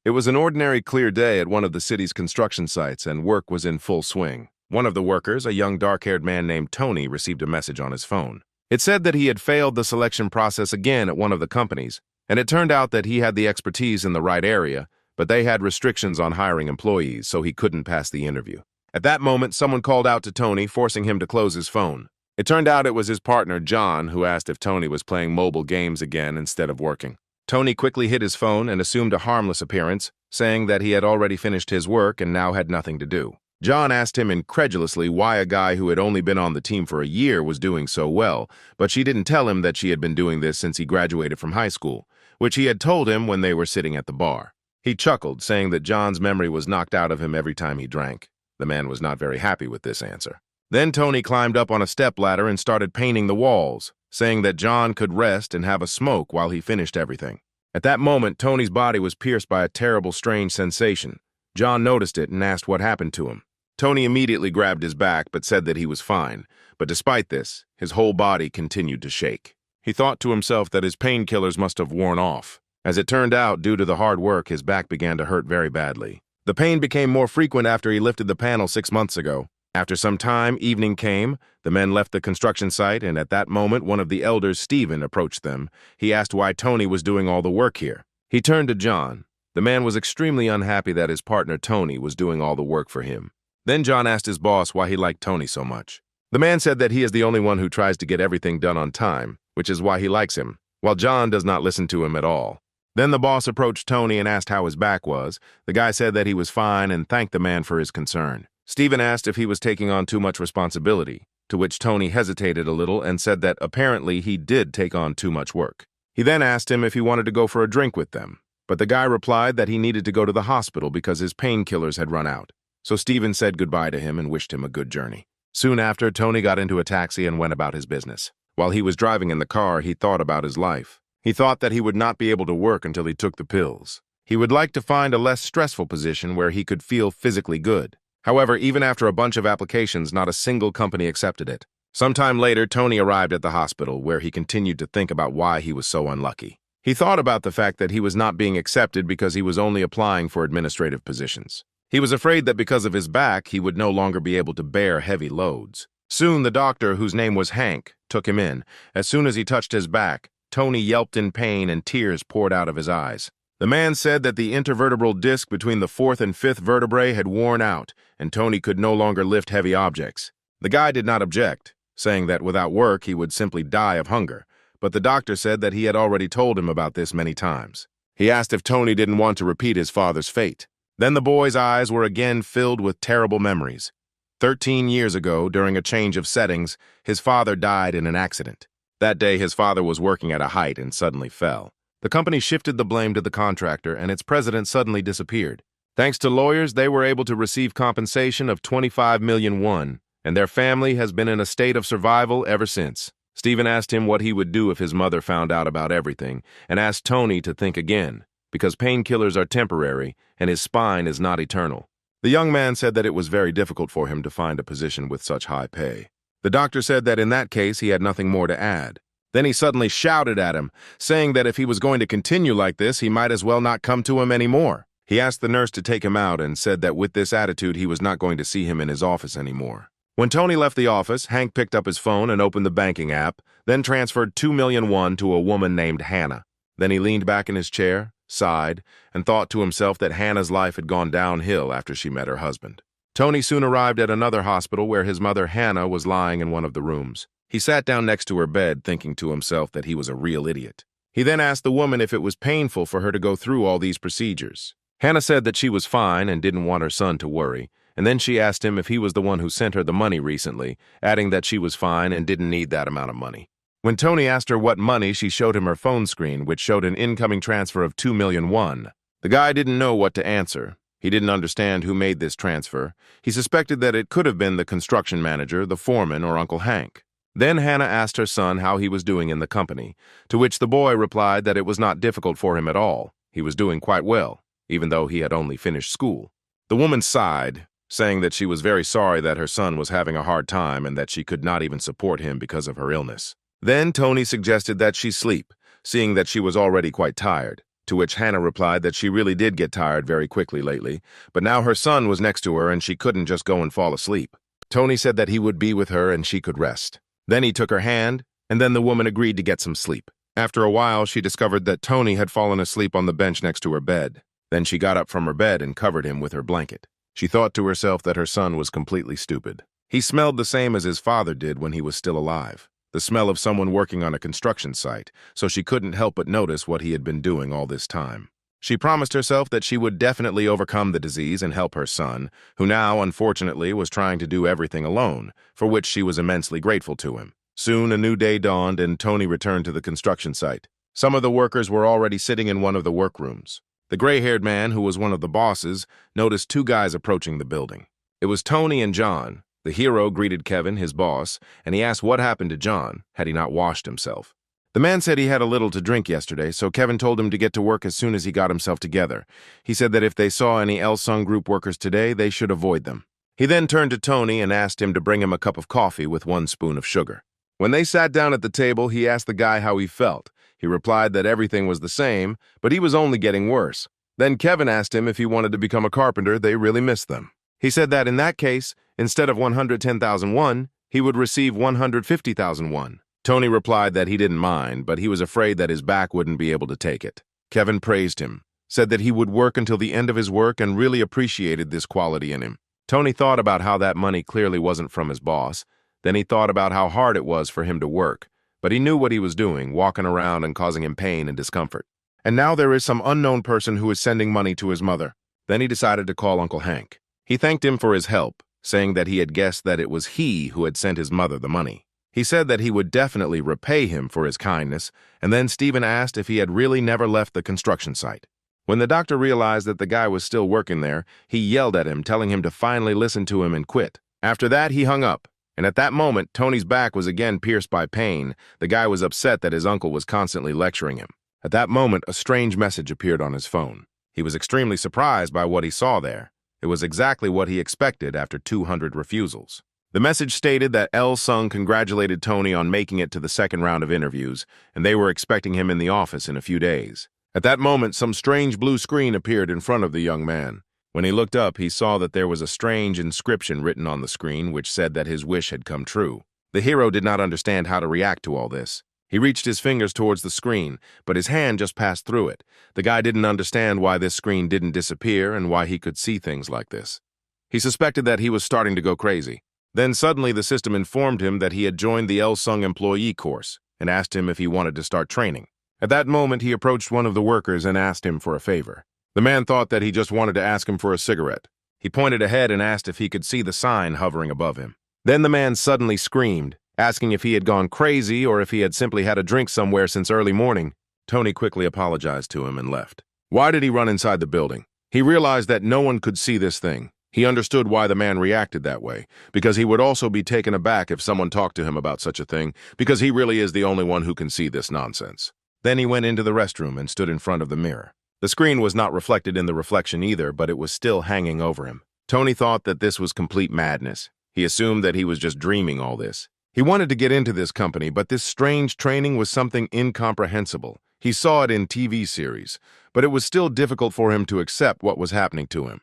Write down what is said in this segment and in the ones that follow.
It was an ordinary clear day at one of the city's construction sites, and work was in full swing. One of the workers, a young dark-haired man named Tony, received a message on his phone. It said that he had failed the selection process again at one of the companies, and it turned out that he had the expertise in the right area, but they had restrictions on hiring employees, so he couldn't pass the interview. At that moment, someone called out to Tony, forcing him to close his phone. It turned out it was his partner, John, who asked if Tony was playing mobile games again instead of working. Tony quickly hid his phone and assumed a harmless appearance, saying that he had already finished his work and now had nothing to do. John asked him incredulously why a guy who had only been on the team for a year was doing so well, but she didn't tell him that she had been doing this since he graduated from high school, which he had told him when they were sitting at the bar. He chuckled, saying that John's memory was knocked out of him every time he drank. The man was not very happy with this answer. Then Tony climbed up on a stepladder and started painting the walls, saying that John could rest and have a smoke while he finished everything. At that moment, Tony's body was pierced by a terrible, strange sensation. John noticed it and asked what happened to him. Tony immediately grabbed his back but said that he was fine, but despite this, his whole body continued to shake. He thought to himself that his painkillers must have worn off. As it turned out, due to the hard work, his back began to hurt very badly. The pain became more frequent after he lifted the panel 6 months ago. After some time, evening came, the men left the construction site, and at that moment, one of the elders, Stephen, approached them. He asked why Tony was doing all the work here. He turned to John. The man was extremely unhappy that his partner, Tony, was doing all the work for him. Then John asked his boss why he liked Tony so much. The man said that he is the only one who tries to get everything done on time, which is why he likes him, while John does not listen to him at all. Then the boss approached Tony and asked how his back was. The guy said that he was fine and thanked the man for his concern. Stephen asked if he was taking on too much responsibility, to which Tony hesitated a little and said that apparently he did take on too much work. He then asked him if he wanted to go for a drink with them, but the guy replied that he needed to go to the hospital because his painkillers had run out. So Stephen said goodbye to him and wished him a good journey. Soon after, Tony got into a taxi and went about his business. While he was driving in the car, he thought about his life. He thought that he would not be able to work until he took the pills. He would like to find a less stressful position where he could feel physically good. However, even after a bunch of applications, not a single company accepted it. Sometime later, Tony arrived at the hospital, where he continued to think about why he was so unlucky. He thought about the fact that he was not being accepted because he was only applying for administrative positions. He was afraid that because of his back, he would no longer be able to bear heavy loads. Soon, the doctor, whose name was Hank, took him in. As soon as he touched his back, Tony yelped in pain and tears poured out of his eyes. The man said that the intervertebral disc between the 4th and 5th vertebrae had worn out, and Tony could no longer lift heavy objects. The guy did not object, saying that without work he would simply die of hunger, but the doctor said that he had already told him about this many times. He asked if Tony didn't want to repeat his father's fate. Then the boy's eyes were again filled with terrible memories. 13 years ago, during a change of settings, his father died in an accident. That day, his father was working at a height and suddenly fell. The company shifted the blame to the contractor, and its president suddenly disappeared. Thanks to lawyers, they were able to receive compensation of 25 million won, and their family has been in a state of survival ever since. Stephen asked him what he would do if his mother found out about everything, and asked Tony to think again, because painkillers are temporary, and his spine is not eternal. The young man said that it was very difficult for him to find a position with such high pay. The doctor said that in that case, he had nothing more to add. Then he suddenly shouted at him, saying that if he was going to continue like this, he might as well not come to him anymore. He asked the nurse to take him out and said that with this attitude, he was not going to see him in his office anymore. When Tony left the office, Hank picked up his phone and opened the banking app, then transferred 2 million won to a woman named Hannah. Then he leaned back in his chair, sighed, and thought to himself that Hannah's life had gone downhill after she met her husband. Tony soon arrived at another hospital where his mother Hannah was lying in one of the rooms. He sat down next to her bed, thinking to himself that he was a real idiot. He then asked the woman if it was painful for her to go through all these procedures. Hannah said that she was fine and didn't want her son to worry, and then she asked him if he was the one who sent her the money recently, adding that she was fine and didn't need that amount of money. When Tony asked her what money, she showed him her phone screen, which showed an incoming transfer of 2 million won. The guy didn't know what to answer. He didn't understand who made this transfer. He suspected that it could have been the construction manager, the foreman, or Uncle Hank. Then Hannah asked her son how he was doing in the company, to which the boy replied that it was not difficult for him at all. He was doing quite well, even though he had only finished school. The woman sighed, saying that she was very sorry that her son was having a hard time and that she could not even support him because of her illness. Then Tony suggested that she sleep, seeing that she was already quite tired. To which Hannah replied that she really did get tired very quickly lately, but now her son was next to her and she couldn't just go and fall asleep. Tony said that he would be with her and she could rest. Then he took her hand, and then the woman agreed to get some sleep. After a while, she discovered that Tony had fallen asleep on the bench next to her bed. Then she got up from her bed and covered him with her blanket. She thought to herself that her son was completely stupid. He smelled the same as his father did when he was still alive, the smell of someone working on a construction site, so she couldn't help but notice what he had been doing all this time. She promised herself that she would definitely overcome the disease and help her son, who now, unfortunately, was trying to do everything alone, for which she was immensely grateful to him. Soon a new day dawned and Tony returned to the construction site. Some of the workers were already sitting in one of the workrooms. The gray-haired man, who was one of the bosses, noticed two guys approaching the building. It was Tony and John. The hero greeted Kevin, his boss, and he asked what happened to John, had he not washed himself. The man said he had a little to drink yesterday, so Kevin told him to get to work as soon as he got himself together. He said that if they saw any Elsung Group workers today, they should avoid them. He then turned to Tony and asked him to bring him a cup of coffee with 1 spoon of sugar. When they sat down at the table, he asked the guy how he felt. He replied that everything was the same, but he was only getting worse. Then Kevin asked him if he wanted to become a carpenter. They really missed them. He said that in that case, instead of 110,000 won, he would receive 150,000 won. Tony replied that he didn't mind, but he was afraid that his back wouldn't be able to take it. Kevin praised him, said that he would work until the end of his work and really appreciated this quality in him. Tony thought about how that money clearly wasn't from his boss. Then he thought about how hard it was for him to work, but he knew what he was doing, walking around and causing him pain and discomfort. And now there is some unknown person who is sending money to his mother. Then he decided to call Uncle Hank. He thanked him for his help, saying that he had guessed that it was he who had sent his mother the money. He said that he would definitely repay him for his kindness, and then Stephen asked if he had really never left the construction site. When the doctor realized that the guy was still working there, he yelled at him, telling him to finally listen to him and quit. After that, he hung up. And at that moment, Tony's back was again pierced by pain. The guy was upset that his uncle was constantly lecturing him. At that moment, a strange message appeared on his phone. He was extremely surprised by what he saw there. It was exactly what he expected after 200 refusals. The message stated that Elsung congratulated Tony on making it to the second round of interviews, and they were expecting him in the office in a few days. At that moment, some strange blue screen appeared in front of the young man. When he looked up, he saw that there was a strange inscription written on the screen which said that his wish had come true. The hero did not understand how to react to all this. He reached his fingers towards the screen, but his hand just passed through it. The guy didn't understand why this screen didn't disappear and why he could see things like this. He suspected that he was starting to go crazy. Then suddenly the system informed him that he had joined the Elsung employee course and asked him if he wanted to start training. At that moment, he approached one of the workers and asked him for a favor. The man thought that he just wanted to ask him for a cigarette. He pointed ahead and asked if he could see the sign hovering above him. Then the man suddenly screamed, asking if he had gone crazy or if he had simply had a drink somewhere since early morning. Tony quickly apologized to him and left. Why did he run inside the building? He realized that no one could see this thing. He understood why the man reacted that way, because he would also be taken aback if someone talked to him about such a thing, because he really is the only one who can see this nonsense. Then he went into the restroom and stood in front of the mirror. The screen was not reflected in the reflection either, but it was still hanging over him. Tony thought that this was complete madness. He assumed that he was just dreaming all this. He wanted to get into this company, but this strange training was something incomprehensible. He saw it in TV series, but it was still difficult for him to accept what was happening to him.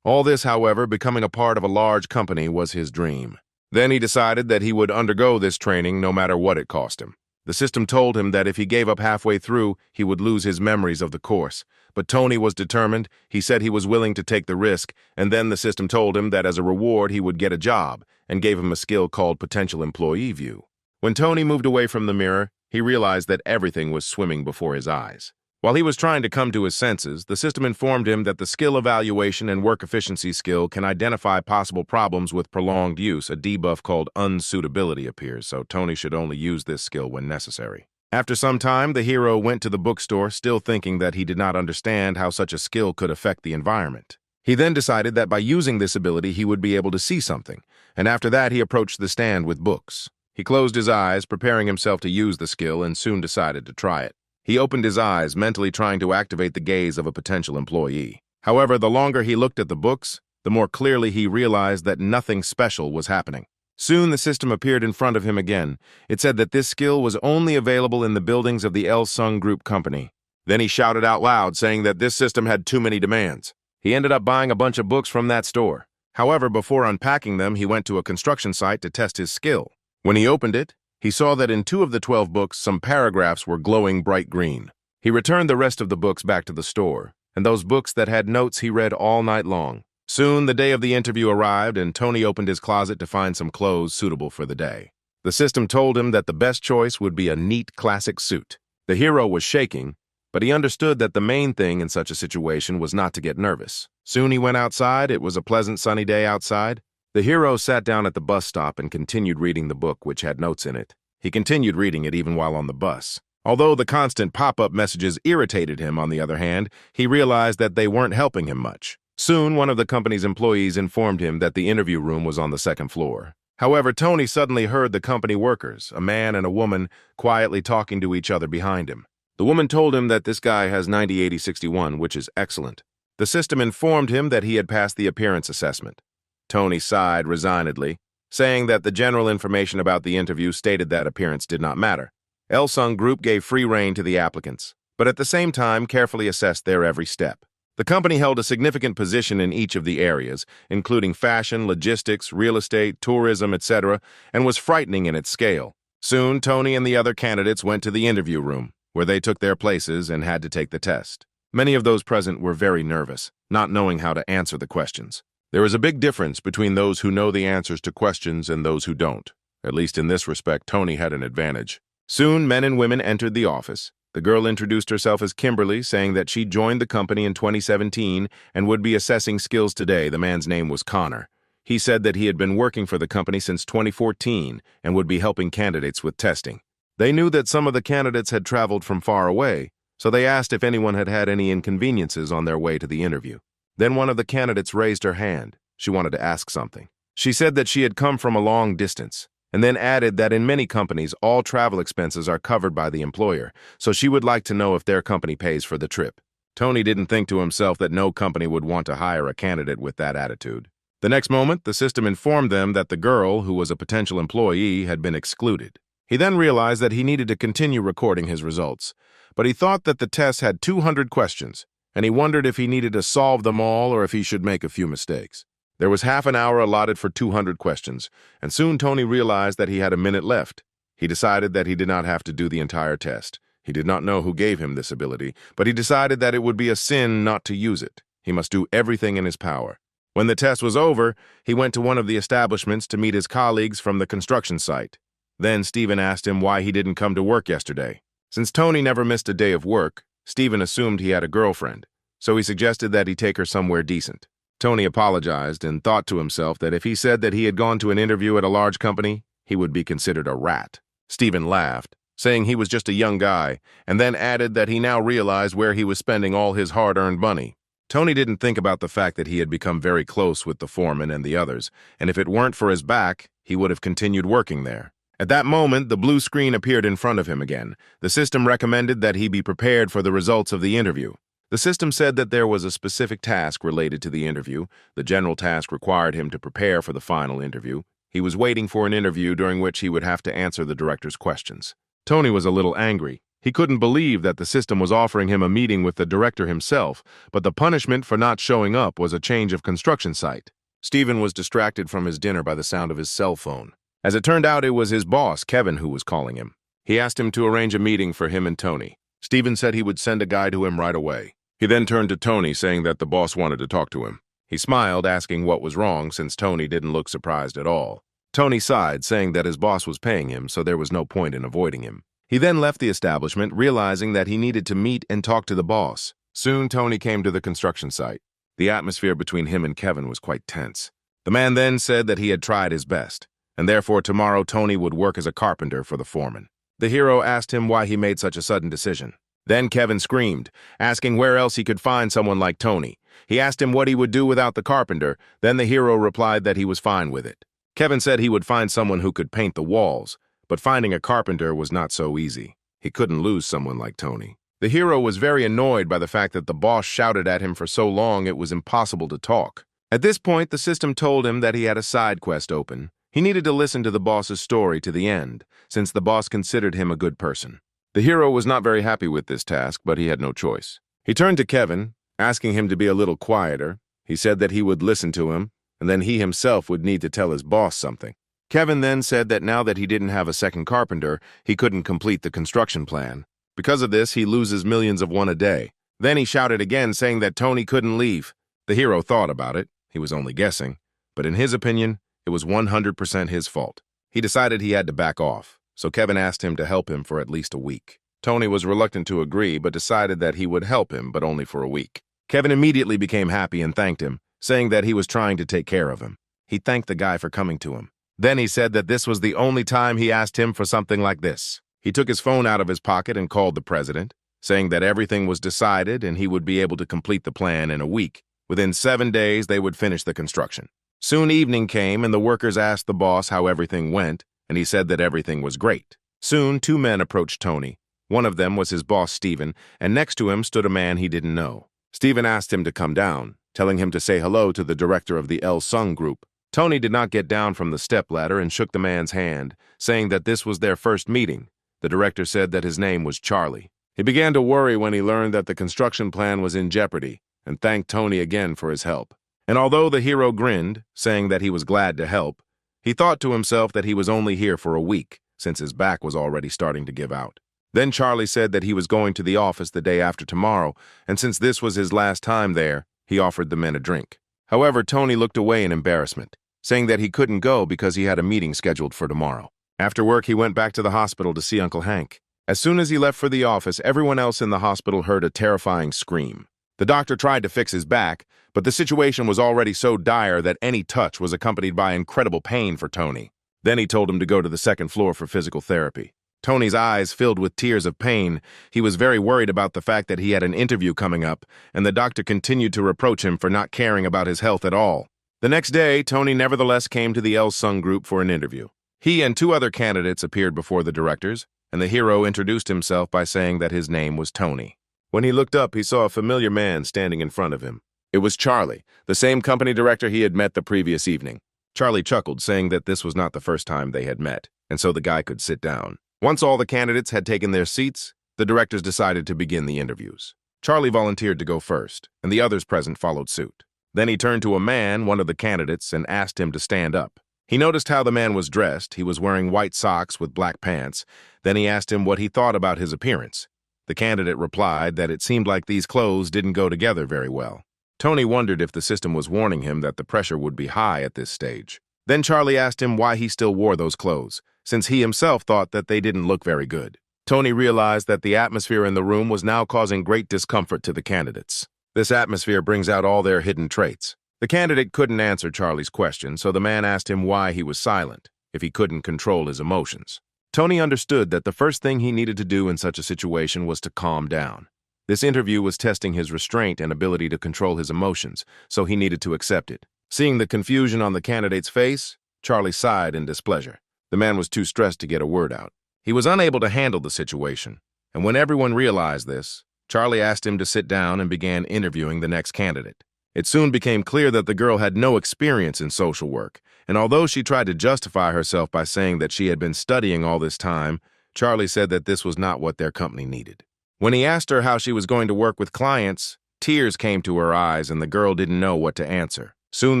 All this, however, becoming a part of a large company was his dream. Then he decided that he would undergo this training no matter what it cost him. The system told him that if he gave up halfway through, he would lose his memories of the course. But Tony was determined. He said he was willing to take the risk, and then the system told him that as a reward he would get a job, and gave him a skill called Potential Employee View. When Tony moved away from the mirror, he realized that everything was swimming before his eyes. While he was trying to come to his senses, the system informed him that the skill evaluation and work efficiency skill can identify possible problems with prolonged use. A debuff called unsuitability appears, so Tony should only use this skill when necessary. After some time, the hero went to the bookstore, still thinking that he did not understand how such a skill could affect the environment. He then decided that by using this ability, he would be able to see something, and after that, he approached the stand with books. He closed his eyes, preparing himself to use the skill, and soon decided to try it. He opened his eyes, mentally trying to activate the gaze of a potential employee. However, the longer he looked at the books, the more clearly he realized that nothing special was happening. Soon the system appeared in front of him again. It said that this skill was only available in the buildings of the Elsung Group company. Then he shouted out loud, saying that this system had too many demands. He ended up buying a bunch of books from that store. However, before unpacking them, he went to a construction site to test his skill. When he opened it, he saw that in 2 of the 12 books, some paragraphs were glowing bright green. He returned the rest of the books back to the store, and those books that had notes he read all night long. Soon, the day of the interview arrived, and Tony opened his closet to find some clothes suitable for the day. The system told him that the best choice would be a neat, classic suit. The hero was shaking, but he understood that the main thing in such a situation was not to get nervous. Soon he went outside. It was a pleasant sunny day outside. The hero sat down at the bus stop and continued reading the book, which had notes in it. He continued reading it even while on the bus. Although the constant pop-up messages irritated him, on the other hand, he realized that they weren't helping him much. Soon, one of the company's employees informed him that the interview room was on the 2nd floor. However, Tony suddenly heard the company workers, a man and a woman, quietly talking to each other behind him. The woman told him that this guy has 90-80-61, which is excellent. The system informed him that he had passed the appearance assessment. Tony sighed resignedly, saying that the general information about the interview stated that appearance did not matter. Elsung Group gave free rein to the applicants, but at the same time carefully assessed their every step. The company held a significant position in each of the areas, including fashion, logistics, real estate, tourism, etc., and was frightening in its scale. Soon, Tony and the other candidates went to the interview room, where they took their places and had to take the test. Many of those present were very nervous, not knowing how to answer the questions. There is a big difference between those who know the answers to questions and those who don't. At least in this respect, Tony had an advantage. Soon, men and women entered the office. The girl introduced herself as Kimberly, saying that she joined the company in 2017 and would be assessing skills today. The man's name was Connor. He said that he had been working for the company since 2014 and would be helping candidates with testing. They knew that some of the candidates had traveled from far away, so they asked if anyone had had any inconveniences on their way to the interview. Then one of the candidates raised her hand. She wanted to ask something. She said that she had come from a long distance, and then added that in many companies, all travel expenses are covered by the employer, so she would like to know if their company pays for the trip. Tony didn't think to himself that no company would want to hire a candidate with that attitude. The next moment, the system informed them that the girl, who was a potential employee, had been excluded. He then realized that he needed to continue recording his results, but he thought that the test had 200 questions, and he wondered if he needed to solve them all or if he should make a few mistakes. There was half an hour allotted for 200 questions, and soon Tony realized that he had a minute left. He decided that he did not have to do the entire test. He did not know who gave him this ability, but he decided that it would be a sin not to use it. He must do everything in his power. When the test was over, he went to one of the establishments to meet his colleagues from the construction site. Then Stephen asked him why he didn't come to work yesterday. Since Tony never missed a day of work, Stephen assumed he had a girlfriend, so he suggested that he take her somewhere decent. Tony apologized and thought to himself that if he said that he had gone to an interview at a large company, he would be considered a rat. Stephen laughed, saying he was just a young guy, and then added that he now realized where he was spending all his hard-earned money. Tony didn't think about the fact that he had become very close with the foreman and the others, and if it weren't for his back, he would have continued working there. At that moment, the blue screen appeared in front of him again. The system recommended that he be prepared for the results of the interview. The system said that there was a specific task related to the interview. The general task required him to prepare for the final interview. He was waiting for an interview during which he would have to answer the director's questions. Tony was a little angry. He couldn't believe that the system was offering him a meeting with the director himself, but the punishment for not showing up was a change of construction site. Stephen was distracted from his dinner by the sound of his cell phone. As it turned out, it was his boss, Kevin, who was calling him. He asked him to arrange a meeting for him and Tony. Stephen said he would send a guy to him right away. He then turned to Tony, saying that the boss wanted to talk to him. He smiled, asking what was wrong, since Tony didn't look surprised at all. Tony sighed, saying that his boss was paying him, so there was no point in avoiding him. He then left the establishment, realizing that he needed to meet and talk to the boss. Soon, Tony came to the construction site. The atmosphere between him and Kevin was quite tense. The man then said that he had tried his best, and therefore tomorrow Tony would work as a carpenter for the foreman. The hero asked him why he made such a sudden decision. Then Kevin screamed, asking where else he could find someone like Tony. He asked him what he would do without the carpenter. Then the hero replied that he was fine with it. Kevin said he would find someone who could paint the walls, but finding a carpenter was not so easy. He couldn't lose someone like Tony. The hero was very annoyed by the fact that the boss shouted at him for so long it was impossible to talk. At this point, the system told him that he had a side quest open. He needed to listen to the boss's story to the end, since the boss considered him a good person. The hero was not very happy with this task, but he had no choice. He turned to Kevin, asking him to be a little quieter. He said that he would listen to him, and then he himself would need to tell his boss something. Kevin then said that now that he didn't have a second carpenter, he couldn't complete the construction plan. Because of this, he loses millions of one a day. Then he shouted again, saying that Tony couldn't leave. The hero thought about it. He was only guessing. But in his opinion, it was 100% his fault. He decided he had to back off, so Kevin asked him to help him for at least a week. Tony was reluctant to agree, but decided that he would help him, but only for a week. Kevin immediately became happy and thanked him, saying that he was trying to take care of him. He thanked the guy for coming to him. Then he said that this was the only time he asked him for something like this. He took his phone out of his pocket and called the president, saying that everything was decided and he would be able to complete the plan in a week. Within 7 days, they would finish the construction. Soon evening came and the workers asked the boss how everything went, and he said that everything was great. Soon, 2 men approached Tony. One of them was his boss, Steven, and next to him stood a man he didn't know. Steven asked him to come down, telling him to say hello to the director of the Elsung Group. Tony did not get down from the stepladder and shook the man's hand, saying that this was their first meeting. The director said that his name was Charlie. He began to worry when he learned that the construction plan was in jeopardy, and thanked Tony again for his help. And although the hero grinned, saying that he was glad to help, he thought to himself that he was only here for a week, since his back was already starting to give out. Then Charlie said that he was going to the office the day after tomorrow, and since this was his last time there, he offered the men a drink. However, Tony looked away in embarrassment, saying that he couldn't go because he had a meeting scheduled for tomorrow. After work, he went back to the hospital to see Uncle Hank. As soon as he left for the office, everyone else in the hospital heard a terrifying scream. The doctor tried to fix his back, but the situation was already so dire that any touch was accompanied by incredible pain for Tony. Then he told him to go to the second floor for physical therapy. Tony's eyes filled with tears of pain. He was very worried about the fact that he had an interview coming up, and the doctor continued to reproach him for not caring about his health at all. The next day, Tony nevertheless came to the Elsung Group for an interview. He and 2 other candidates appeared before the directors, and the hero introduced himself by saying that his name was Tony. When he looked up, he saw a familiar man standing in front of him. It was Charlie, the same company director he had met the previous evening. Charlie chuckled, saying that this was not the first time they had met, and so the guy could sit down. Once all the candidates had taken their seats, the directors decided to begin the interviews. Charlie volunteered to go first, and the others present followed suit. Then he turned to a man, one of the candidates, and asked him to stand up. He noticed how the man was dressed. He was wearing white socks with black pants. Then he asked him what he thought about his appearance. The candidate replied that it seemed like these clothes didn't go together very well. Tony wondered if the system was warning him that the pressure would be high at this stage. Then Charlie asked him why he still wore those clothes, since he himself thought that they didn't look very good. Tony realized that the atmosphere in the room was now causing great discomfort to the candidates. This atmosphere brings out all their hidden traits. The candidate couldn't answer Charlie's question, so the man asked him why he was silent, if he couldn't control his emotions. Tony understood that the first thing he needed to do in such a situation was to calm down. This interview was testing his restraint and ability to control his emotions, so he needed to accept it. Seeing the confusion on the candidate's face, Charlie sighed in displeasure. The man was too stressed to get a word out. He was unable to handle the situation, and when everyone realized this, Charlie asked him to sit down and began interviewing the next candidate. It soon became clear that the girl had no experience in social work, and although she tried to justify herself by saying that she had been studying all this time, Charlie said that this was not what their company needed. When he asked her how she was going to work with clients, tears came to her eyes and the girl didn't know what to answer. Soon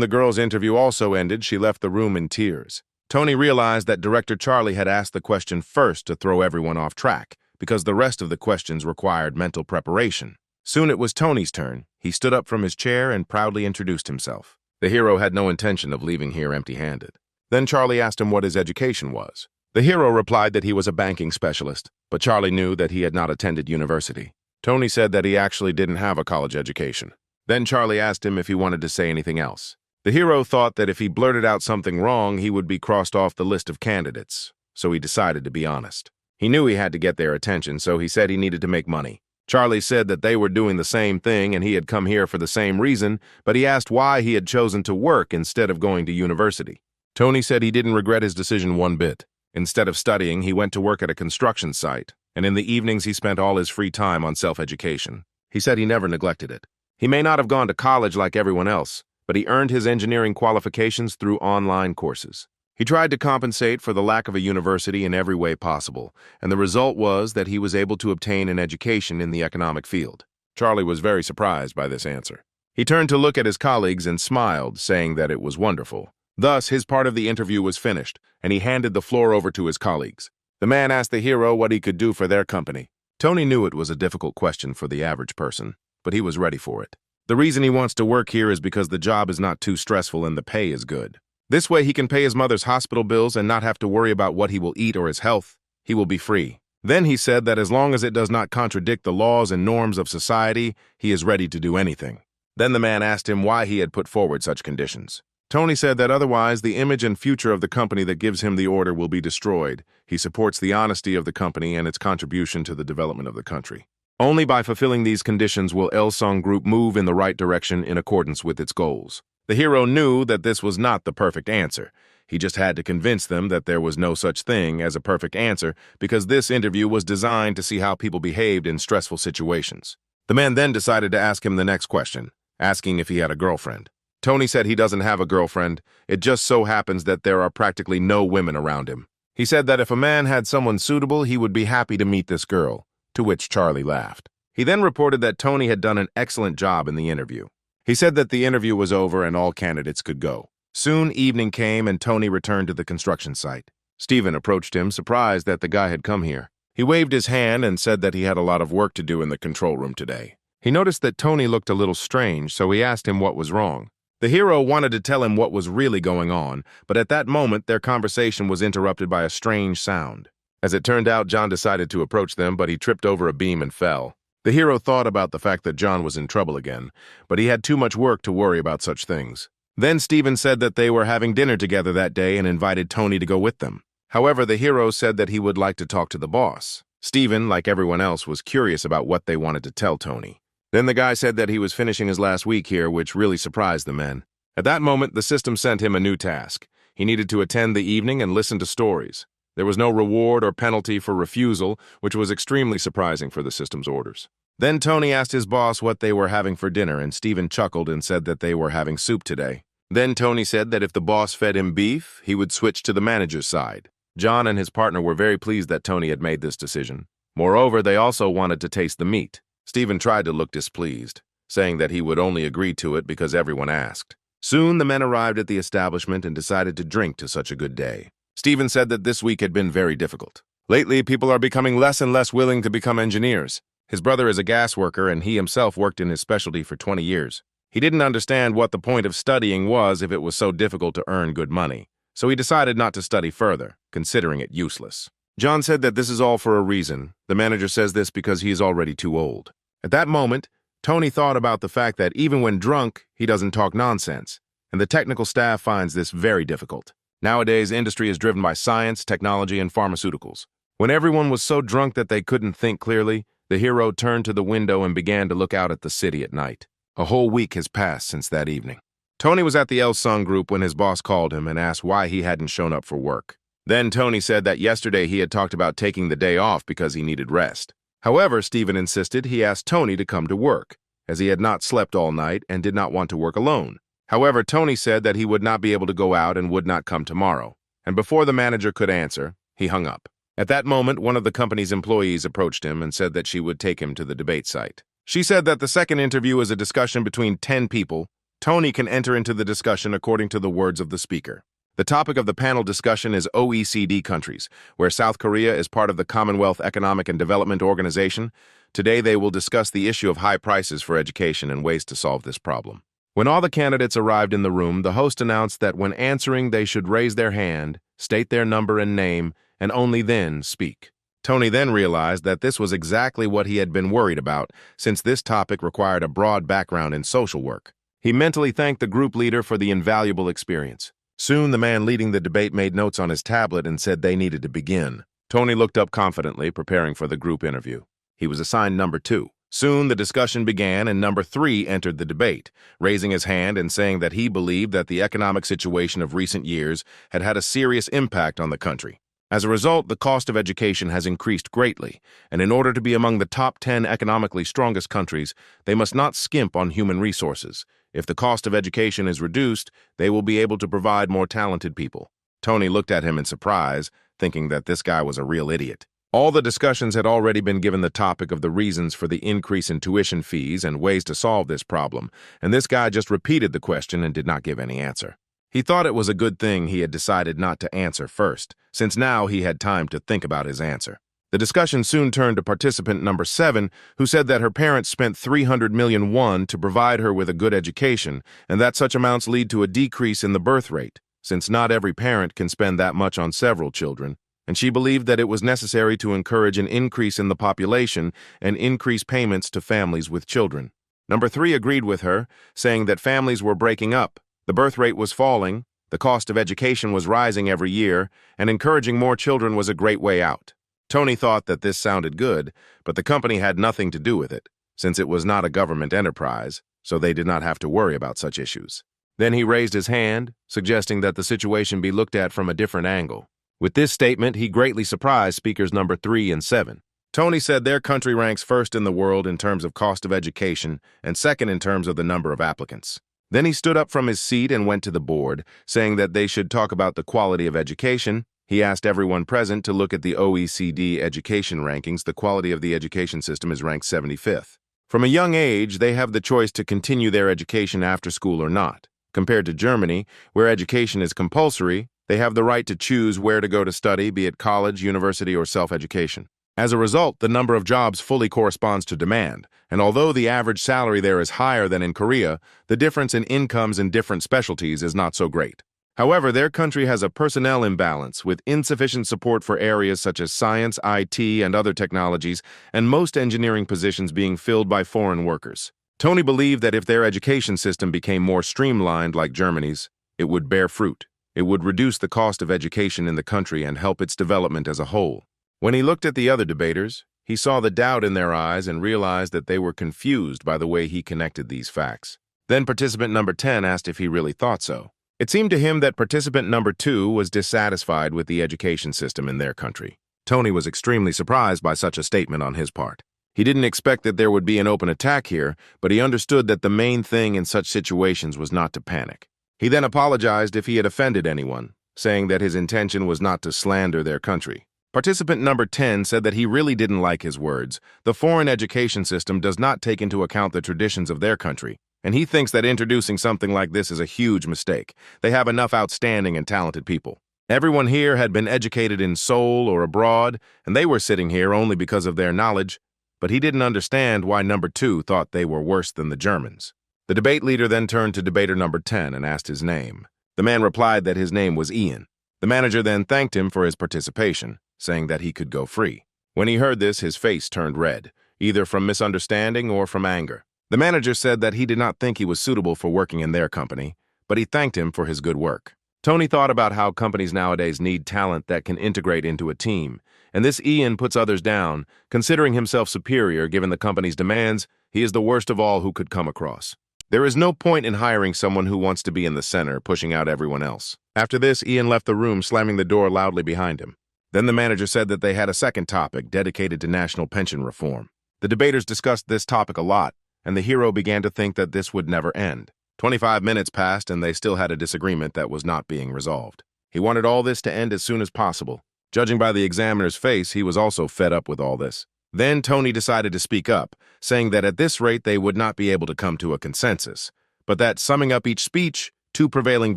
the girl's interview also ended. She left the room in tears. Tony realized that Director Charlie had asked the question first to throw everyone off track, because the rest of the questions required mental preparation. Soon it was Tony's turn. He stood up from his chair and proudly introduced himself. The hero had no intention of leaving here empty-handed. Then Charlie asked him what his education was. The hero replied that he was a banking specialist, but Charlie knew that he had not attended university. Tony said that he actually didn't have a college education. Then Charlie asked him if he wanted to say anything else. The hero thought that if he blurted out something wrong, he would be crossed off the list of candidates, so he decided to be honest. He knew he had to get their attention, so he said he needed to make money. Charlie said that they were doing the same thing and he had come here for the same reason, but he asked why he had chosen to work instead of going to university. Tony said he didn't regret his decision one bit. Instead of studying, he went to work at a construction site, and in the evenings he spent all his free time on self-education. He said he never neglected it. He may not have gone to college like everyone else, but he earned his engineering qualifications through online courses. He tried to compensate for the lack of a university in every way possible, and the result was that he was able to obtain an education in the economic field. Charlie was very surprised by this answer. He turned to look at his colleagues and smiled, saying that it was wonderful. Thus, his part of the interview was finished, and he handed the floor over to his colleagues. The man asked the hero what he could do for their company. Tony knew it was a difficult question for the average person, but he was ready for it. The reason he wants to work here is because the job is not too stressful and the pay is good. This way he can pay his mother's hospital bills and not have to worry about what he will eat or his health. He will be free. Then he said that as long as it does not contradict the laws and norms of society, he is ready to do anything. Then the man asked him why he had put forward such conditions. Tony said that otherwise the image and future of the company that gives him the order will be destroyed. He supports the honesty of the company and its contribution to the development of the country. Only by fulfilling these conditions will Elsung Group move in the right direction in accordance with its goals. The hero knew that this was not the perfect answer. He just had to convince them that there was no such thing as a perfect answer because this interview was designed to see how people behaved in stressful situations. The man then decided to ask him the next question, asking if he had a girlfriend. Tony said he doesn't have a girlfriend. It just so happens that there are practically no women around him. He said that if a man had someone suitable, he would be happy to meet this girl, to which Charlie laughed. He then reported that Tony had done an excellent job in the interview. He said that the interview was over and all candidates could go. Soon evening came and Tony returned to the construction site. Stephen approached him, surprised that the guy had come here. He waved his hand and said that he had a lot of work to do in the control room today. He noticed that Tony looked a little strange, so he asked him what was wrong. The hero wanted to tell him what was really going on, but at that moment their conversation was interrupted by a strange sound. As it turned out, John decided to approach them, but he tripped over a beam and fell. The hero thought about the fact that John was in trouble again, but he had too much work to worry about such things. Then Stephen said that they were having dinner together that day and invited Tony to go with them. However, the hero said that he would like to talk to the boss. Stephen, like everyone else, was curious about what they wanted to tell Tony. Then the guy said that he was finishing his last week here, which really surprised the men. At that moment, the system sent him a new task. He needed to attend the evening and listen to stories. There was no reward or penalty for refusal, which was extremely surprising for the system's orders. Then Tony asked his boss what they were having for dinner, and Stephen chuckled and said that they were having soup today. Then Tony said that if the boss fed him beef, he would switch to the manager's side. John and his partner were very pleased that Tony had made this decision. Moreover, they also wanted to taste the meat. Stephen tried to look displeased, saying that he would only agree to it because everyone asked. Soon the men arrived at the establishment and decided to drink to such a good day. Stephen said that this week had been very difficult. Lately, people are becoming less and less willing to become engineers. His brother is a gas worker and he himself worked in his specialty for 20 years. He didn't understand what the point of studying was if it was so difficult to earn good money, so he decided not to study further, considering it useless. John said that this is all for a reason. The manager says this because he is already too old. At that moment, Tony thought about the fact that even when drunk, he doesn't talk nonsense, and the technical staff finds this very difficult. Nowadays, industry is driven by science, technology, and pharmaceuticals. When everyone was so drunk that they couldn't think clearly, the hero turned to the window and began to look out at the city at night. A whole week has passed since that evening. Tony was at the Elsung Group when his boss called him and asked why he hadn't shown up for work. Then Tony said that yesterday he had talked about taking the day off because he needed rest. However, Stephen insisted he asked Tony to come to work, as he had not slept all night and did not want to work alone. However, Tony said that he would not be able to go out and would not come tomorrow, and before the manager could answer, he hung up. At that moment, one of the company's employees approached him and said that she would take him to the debate site. She said that the second interview is a discussion between 10 people. Tony can enter into the discussion according to the words of the speaker. The topic of the panel discussion is OECD countries, where South Korea is part of the Commonwealth Economic and Development Organization. Today, they will discuss the issue of high prices for education and ways to solve this problem. When all the candidates arrived in the room, the host announced that when answering, they should raise their hand, state their number and name, and only then speak. Tony then realized that this was exactly what he had been worried about, since this topic required a broad background in social work. He mentally thanked the group leader for the invaluable experience. Soon, the man leading the debate made notes on his tablet and said they needed to begin. Tony looked up confidently, preparing for the group interview. He was assigned number 2. Soon, the discussion began, and number 3 entered the debate, raising his hand and saying that he believed that the economic situation of recent years had had a serious impact on the country. As a result, the cost of education has increased greatly, and in order to be among the top 10 economically strongest countries, they must not skimp on human resources. If the cost of education is reduced, they will be able to provide more talented people. Tony looked at him in surprise, thinking that this guy was a real idiot. All the discussions had already been given the topic of the reasons for the increase in tuition fees and ways to solve this problem, and this guy just repeated the question and did not give any answer. He thought it was a good thing he had decided not to answer first, since now he had time to think about his answer. The discussion soon turned to participant number 7, who said that her parents spent 300 million won to provide her with a good education, and that such amounts lead to a decrease in the birth rate, since not every parent can spend that much on several children, and she believed that it was necessary to encourage an increase in the population and increase payments to families with children. Number 3 agreed with her, saying that families were breaking up, the birth rate was falling, the cost of education was rising every year, and encouraging more children was a great way out. Tony thought that this sounded good, but the company had nothing to do with it, since it was not a government enterprise, so they did not have to worry about such issues. Then he raised his hand, suggesting that the situation be looked at from a different angle. With this statement, he greatly surprised speakers number 3 and 7. Tony said their country ranks first in the world in terms of cost of education and second in terms of the number of applicants. Then he stood up from his seat and went to the board, saying that they should talk about the quality of education. He asked everyone present to look at the OECD education rankings. The quality of the education system is ranked 75th. From a young age, they have the choice to continue their education after school or not. Compared to Germany, where education is compulsory, they have the right to choose where to go to study, be it college, university, or self-education. As a result, the number of jobs fully corresponds to demand, and although the average salary there is higher than in Korea, the difference in incomes in different specialties is not so great. However, their country has a personnel imbalance with insufficient support for areas such as science, IT, and other technologies, and most engineering positions being filled by foreign workers. Tony believed that if their education system became more streamlined like Germany's, it would bear fruit. It would reduce the cost of education in the country and help its development as a whole. When he looked at the other debaters, he saw the doubt in their eyes and realized that they were confused by the way he connected these facts. Then participant number 10 asked if he really thought so. It seemed to him that participant number 2 was dissatisfied with the education system in their country. Tony was extremely surprised by such a statement on his part. He didn't expect that there would be an open attack here, but he understood that the main thing in such situations was not to panic. He then apologized if he had offended anyone, saying that his intention was not to slander their country. Participant number 10 said that he really didn't like his words. The foreign education system does not take into account the traditions of their country, and he thinks that introducing something like this is a huge mistake. They have enough outstanding and talented people. Everyone here had been educated in Seoul or abroad, and they were sitting here only because of their knowledge, but he didn't understand why number 2 thought they were worse than the Germans. The debate leader then turned to debater number 10 and asked his name. The man replied that his name was Ian. The manager then thanked him for his participation, saying that he could go free. When he heard this, his face turned red, either from misunderstanding or from anger. The manager said that he did not think he was suitable for working in their company, but he thanked him for his good work. Tony thought about how companies nowadays need talent that can integrate into a team, and this Ian puts others down. Considering himself superior given the company's demands, he is the worst of all who could come across. There is no point in hiring someone who wants to be in the center, pushing out everyone else. After this, Ian left the room, slamming the door loudly behind him. Then the manager said that they had a second topic dedicated to national pension reform. The debaters discussed this topic a lot, and the hero began to think that this would never end. 25 minutes passed, and they still had a disagreement that was not being resolved. He wanted all this to end as soon as possible. Judging by the examiner's face, he was also fed up with all this. Then Tony decided to speak up, saying that at this rate they would not be able to come to a consensus, but that summing up each speech, 2 prevailing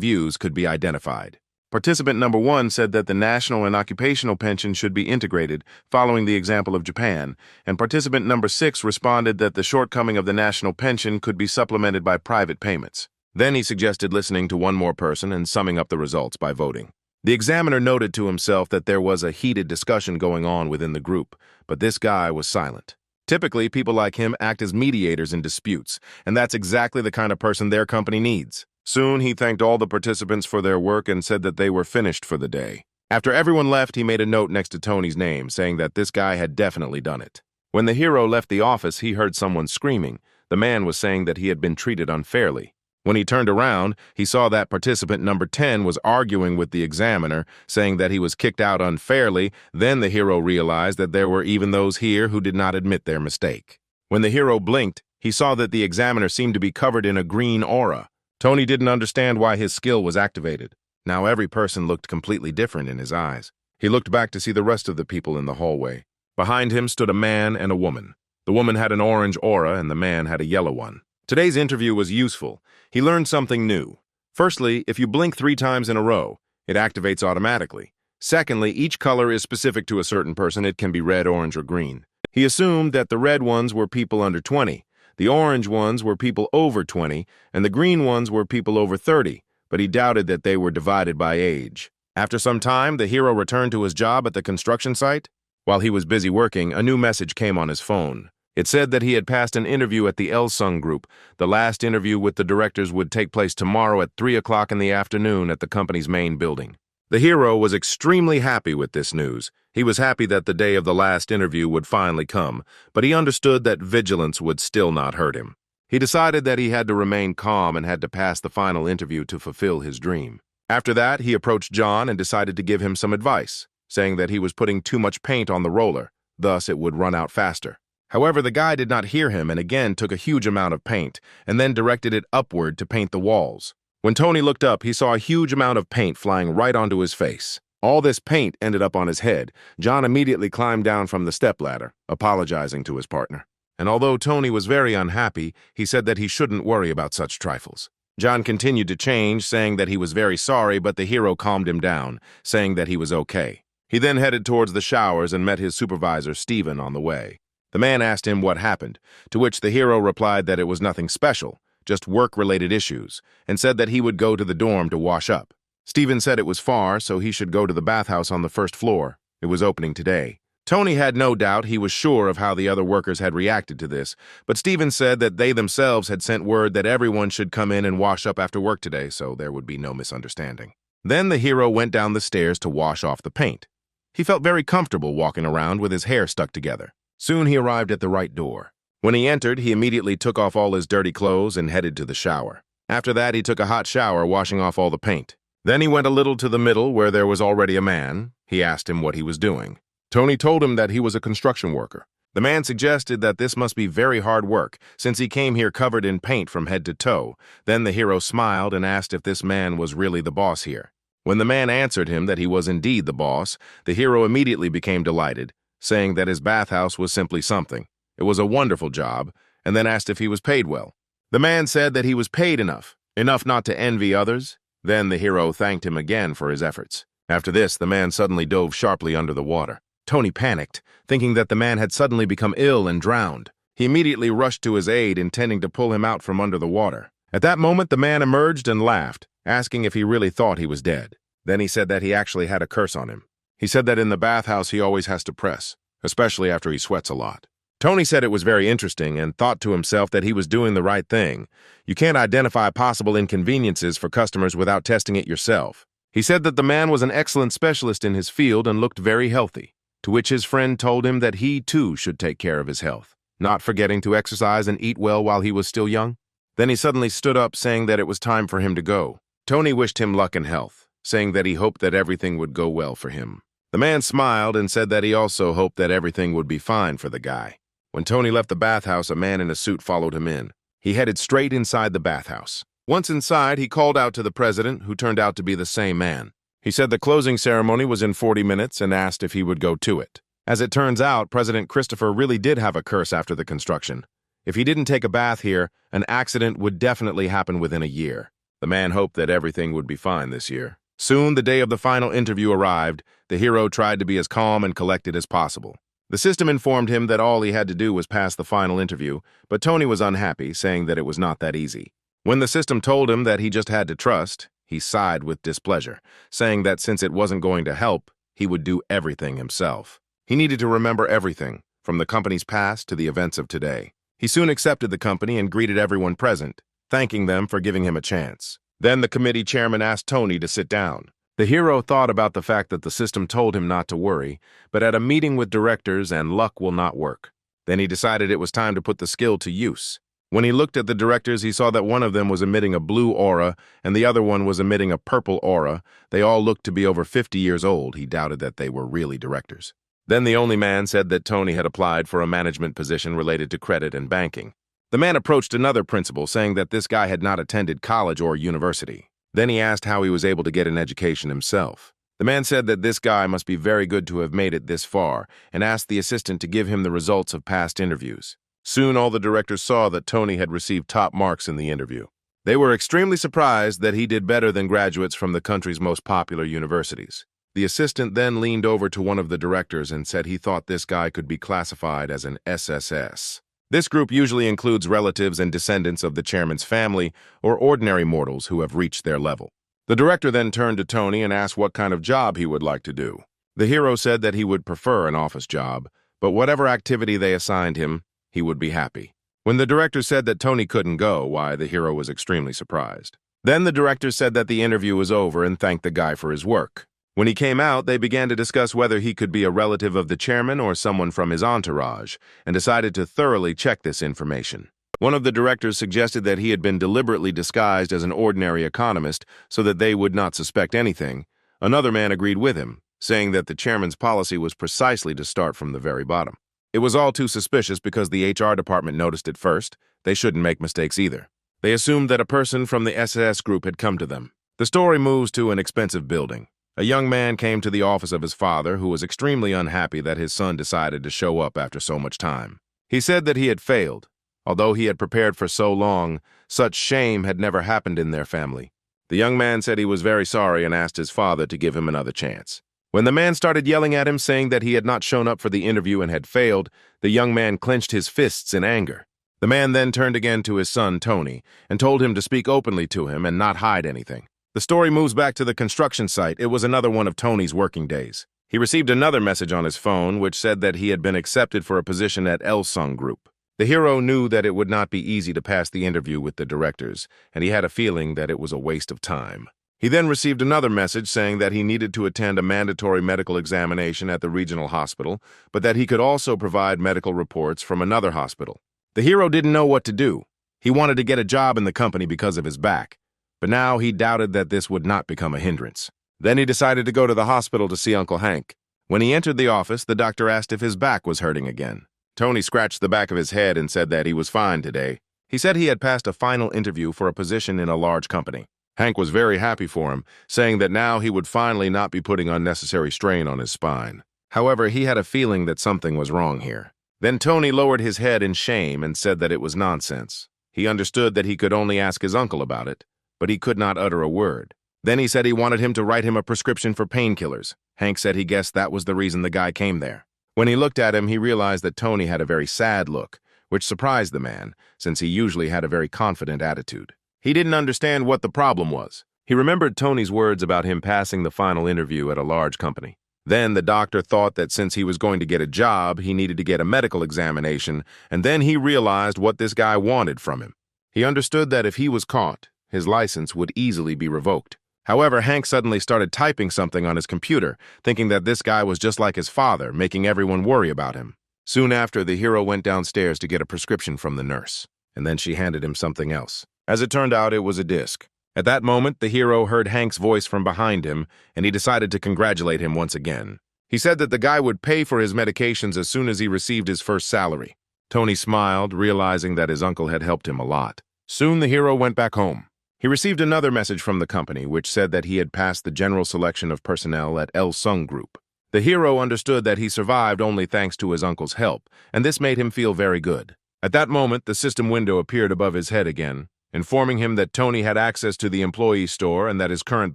views could be identified. Participant number 1 said that the national and occupational pension should be integrated, following the example of Japan, and participant number 6 responded that the shortcoming of the national pension could be supplemented by private payments. Then he suggested listening to one more person and summing up the results by voting. The examiner noted to himself that there was a heated discussion going on within the group, but this guy was silent. Typically, people like him act as mediators in disputes, and that's exactly the kind of person their company needs. Soon, he thanked all the participants for their work and said that they were finished for the day. After everyone left, he made a note next to Tony's name, saying that this guy had definitely done it. When the hero left the office, he heard someone screaming. The man was saying that he had been treated unfairly. When he turned around, he saw that participant number 10 was arguing with the examiner, saying that he was kicked out unfairly. Then the hero realized that there were even those here who did not admit their mistake. When the hero blinked, he saw that the examiner seemed to be covered in a green aura. Tony didn't understand why his skill was activated. Now every person looked completely different in his eyes. He looked back to see the rest of the people in the hallway. Behind him stood a man and a woman. The woman had an orange aura and the man had a yellow one. Today's interview was useful. He learned something new. Firstly, if you blink 3 times in a row, it activates automatically. Secondly, each color is specific to a certain person. It can be red, orange, or green. He assumed that the red ones were people under 20, the orange ones were people over 20, and the green ones were people over 30, but he doubted that they were divided by age. After some time, the hero returned to his job at the construction site. While he was busy working, a new message came on his phone. It said that he had passed an interview at the Elsung Group. The last interview with the directors would take place tomorrow at 3 o'clock in the afternoon at the company's main building. The hero was extremely happy with this news. He was happy that the day of the last interview would finally come, but he understood that vigilance would still not hurt him. He decided that he had to remain calm and had to pass the final interview to fulfill his dream. After that, he approached John and decided to give him some advice, saying that he was putting too much paint on the roller, thus it would run out faster. However, the guy did not hear him and again took a huge amount of paint and then directed it upward to paint the walls. When Tony looked up, he saw a huge amount of paint flying right onto his face. All this paint ended up on his head. John immediately climbed down from the stepladder, apologizing to his partner. And although Tony was very unhappy, he said that he shouldn't worry about such trifles. John continued to change, saying that he was very sorry, but the hero calmed him down, saying that he was okay. He then headed towards the showers and met his supervisor, Stephen, on the way. The man asked him what happened, to which the hero replied that it was nothing special, just work-related issues, and said that he would go to the dorm to wash up. Stephen said it was far, so he should go to the bathhouse on the first floor. It was opening today. Tony had no doubt. He was sure of how the other workers had reacted to this, but Stephen said that they themselves had sent word that everyone should come in and wash up after work today, so there would be no misunderstanding. Then the hero went down the stairs to wash off the paint. He felt very comfortable walking around with his hair stuck together. Soon he arrived at the right door. When he entered, he immediately took off all his dirty clothes and headed to the shower. After that, he took a hot shower, washing off all the paint. Then he went a little to the middle where there was already a man. He asked him what he was doing. Tony told him that he was a construction worker. The man suggested that this must be very hard work, since he came here covered in paint from head to toe. Then the hero smiled and asked if this man was really the boss here. When the man answered him that he was indeed the boss, the hero immediately became delighted, saying that his bathhouse was simply something. It was a wonderful job, and then asked if he was paid well. The man said that he was paid enough not to envy others. Then the hero thanked him again for his efforts. After this, the man suddenly dove sharply under the water. Tony panicked, thinking that the man had suddenly become ill and drowned. He immediately rushed to his aid, intending to pull him out from under the water. At that moment, the man emerged and laughed, asking if he really thought he was dead. Then he said that he actually had a curse on him. He said that in the bathhouse he always has to press, especially after he sweats a lot. Tony said it was very interesting and thought to himself that he was doing the right thing. You can't identify possible inconveniences for customers without testing it yourself. He said that the man was an excellent specialist in his field and looked very healthy, to which his friend told him that he too should take care of his health, not forgetting to exercise and eat well while he was still young. Then he suddenly stood up, saying that it was time for him to go. Tony wished him luck and health, saying that he hoped that everything would go well for him. The man smiled and said that he also hoped that everything would be fine for the guy. When Tony left the bathhouse, a man in a suit followed him in. He headed straight inside the bathhouse. Once inside, he called out to the president, who turned out to be the same man. He said the closing ceremony was in 40 minutes and asked if he would go to it. As it turns out, President Christopher really did have a curse after the construction. If he didn't take a bath here, an accident would definitely happen within a year. The man hoped that everything would be fine this year. Soon, the day of the final interview arrived. The hero tried to be as calm and collected as possible. The system informed him that all he had to do was pass the final interview, but Tony was unhappy, saying that it was not that easy. When the system told him that he just had to trust, he sighed with displeasure, saying that since it wasn't going to help, he would do everything himself. He needed to remember everything, from the company's past to the events of today. He soon accepted the company and greeted everyone present, thanking them for giving him a chance. Then the committee chairman asked Tony to sit down. The hero thought about the fact that the system told him not to worry, but at a meeting with directors and luck will not work. Then he decided it was time to put the skill to use. When he looked at the directors, he saw that one of them was emitting a blue aura and the other one was emitting a purple aura. They all looked to be over 50 years old. He doubted that they were really directors. Then the only man said that Tony had applied for a management position related to credit and banking. The man approached another principal, saying that this guy had not attended college or university. Then he asked how he was able to get an education himself. The man said that this guy must be very good to have made it this far, and asked the assistant to give him the results of past interviews. Soon all the directors saw that Tony had received top marks in the interview. They were extremely surprised that he did better than graduates from the country's most popular universities. The assistant then leaned over to one of the directors and said he thought this guy could be classified as an SSS. This group usually includes relatives and descendants of the chairman's family or ordinary mortals who have reached their level. The director then turned to Tony and asked what kind of job he would like to do. The hero said that he would prefer an office job, but whatever activity they assigned him, he would be happy. When the director said that Tony couldn't go, why, the hero was extremely surprised. Then the director said that the interview was over and thanked the guy for his work. When he came out, they began to discuss whether he could be a relative of the chairman or someone from his entourage, and decided to thoroughly check this information. One of the directors suggested that he had been deliberately disguised as an ordinary economist so that they would not suspect anything. Another man agreed with him, saying that the chairman's policy was precisely to start from the very bottom. It was all too suspicious because the HR department noticed it first. They shouldn't make mistakes either. They assumed that a person from the SS group had come to them. The story moves to an expensive building. A young man came to the office of his father, who was extremely unhappy that his son decided to show up after so much time. He said that he had failed. Although he had prepared for so long, such shame had never happened in their family. The young man said he was very sorry and asked his father to give him another chance. When the man started yelling at him, saying that he had not shown up for the interview and had failed, the young man clenched his fists in anger. The man then turned again to his son, Tony, and told him to speak openly to him and not hide anything. The story moves back to the construction site. It was another one of Tony's working days. He received another message on his phone which said that he had been accepted for a position at Elsung Group. The hero knew that it would not be easy to pass the interview with the directors, and he had a feeling that it was a waste of time. He then received another message saying that he needed to attend a mandatory medical examination at the regional hospital, but that he could also provide medical reports from another hospital. The hero didn't know what to do. He wanted to get a job in the company because of his back, but now he doubted that this would not become a hindrance. Then he decided to go to the hospital to see Uncle Hank. When he entered the office, the doctor asked if his back was hurting again. Tony scratched the back of his head and said that he was fine today. He said he had passed a final interview for a position in a large company. Hank was very happy for him, saying that now he would finally not be putting unnecessary strain on his spine. However, he had a feeling that something was wrong here. Then Tony lowered his head in shame and said that it was nonsense. He understood that he could only ask his uncle about it, but he could not utter a word. Then he said he wanted him to write him a prescription for painkillers. Hank said he guessed that was the reason the guy came there. When he looked at him, he realized that Tony had a very sad look, which surprised the man, since he usually had a very confident attitude. He didn't understand what the problem was. He remembered Tony's words about him passing the final interview at a large company. Then the doctor thought that since he was going to get a job, he needed to get a medical examination, and then he realized what this guy wanted from him. He understood that if he was caught, his license would easily be revoked. However, Hank suddenly started typing something on his computer, thinking that this guy was just like his father, making everyone worry about him. Soon after, the hero went downstairs to get a prescription from the nurse, and then she handed him something else. As it turned out, it was a disc. At that moment, the hero heard Hank's voice from behind him, and he decided to congratulate him once again. He said that the guy would pay for his medications as soon as he received his first salary. Tony smiled, realizing that his uncle had helped him a lot. Soon the hero went back home. He received another message from the company, which said that he had passed the general selection of personnel at Elsung Group. The hero understood that he survived only thanks to his uncle's help, and this made him feel very good. At that moment, the system window appeared above his head again, informing him that Tony had access to the employee store and that his current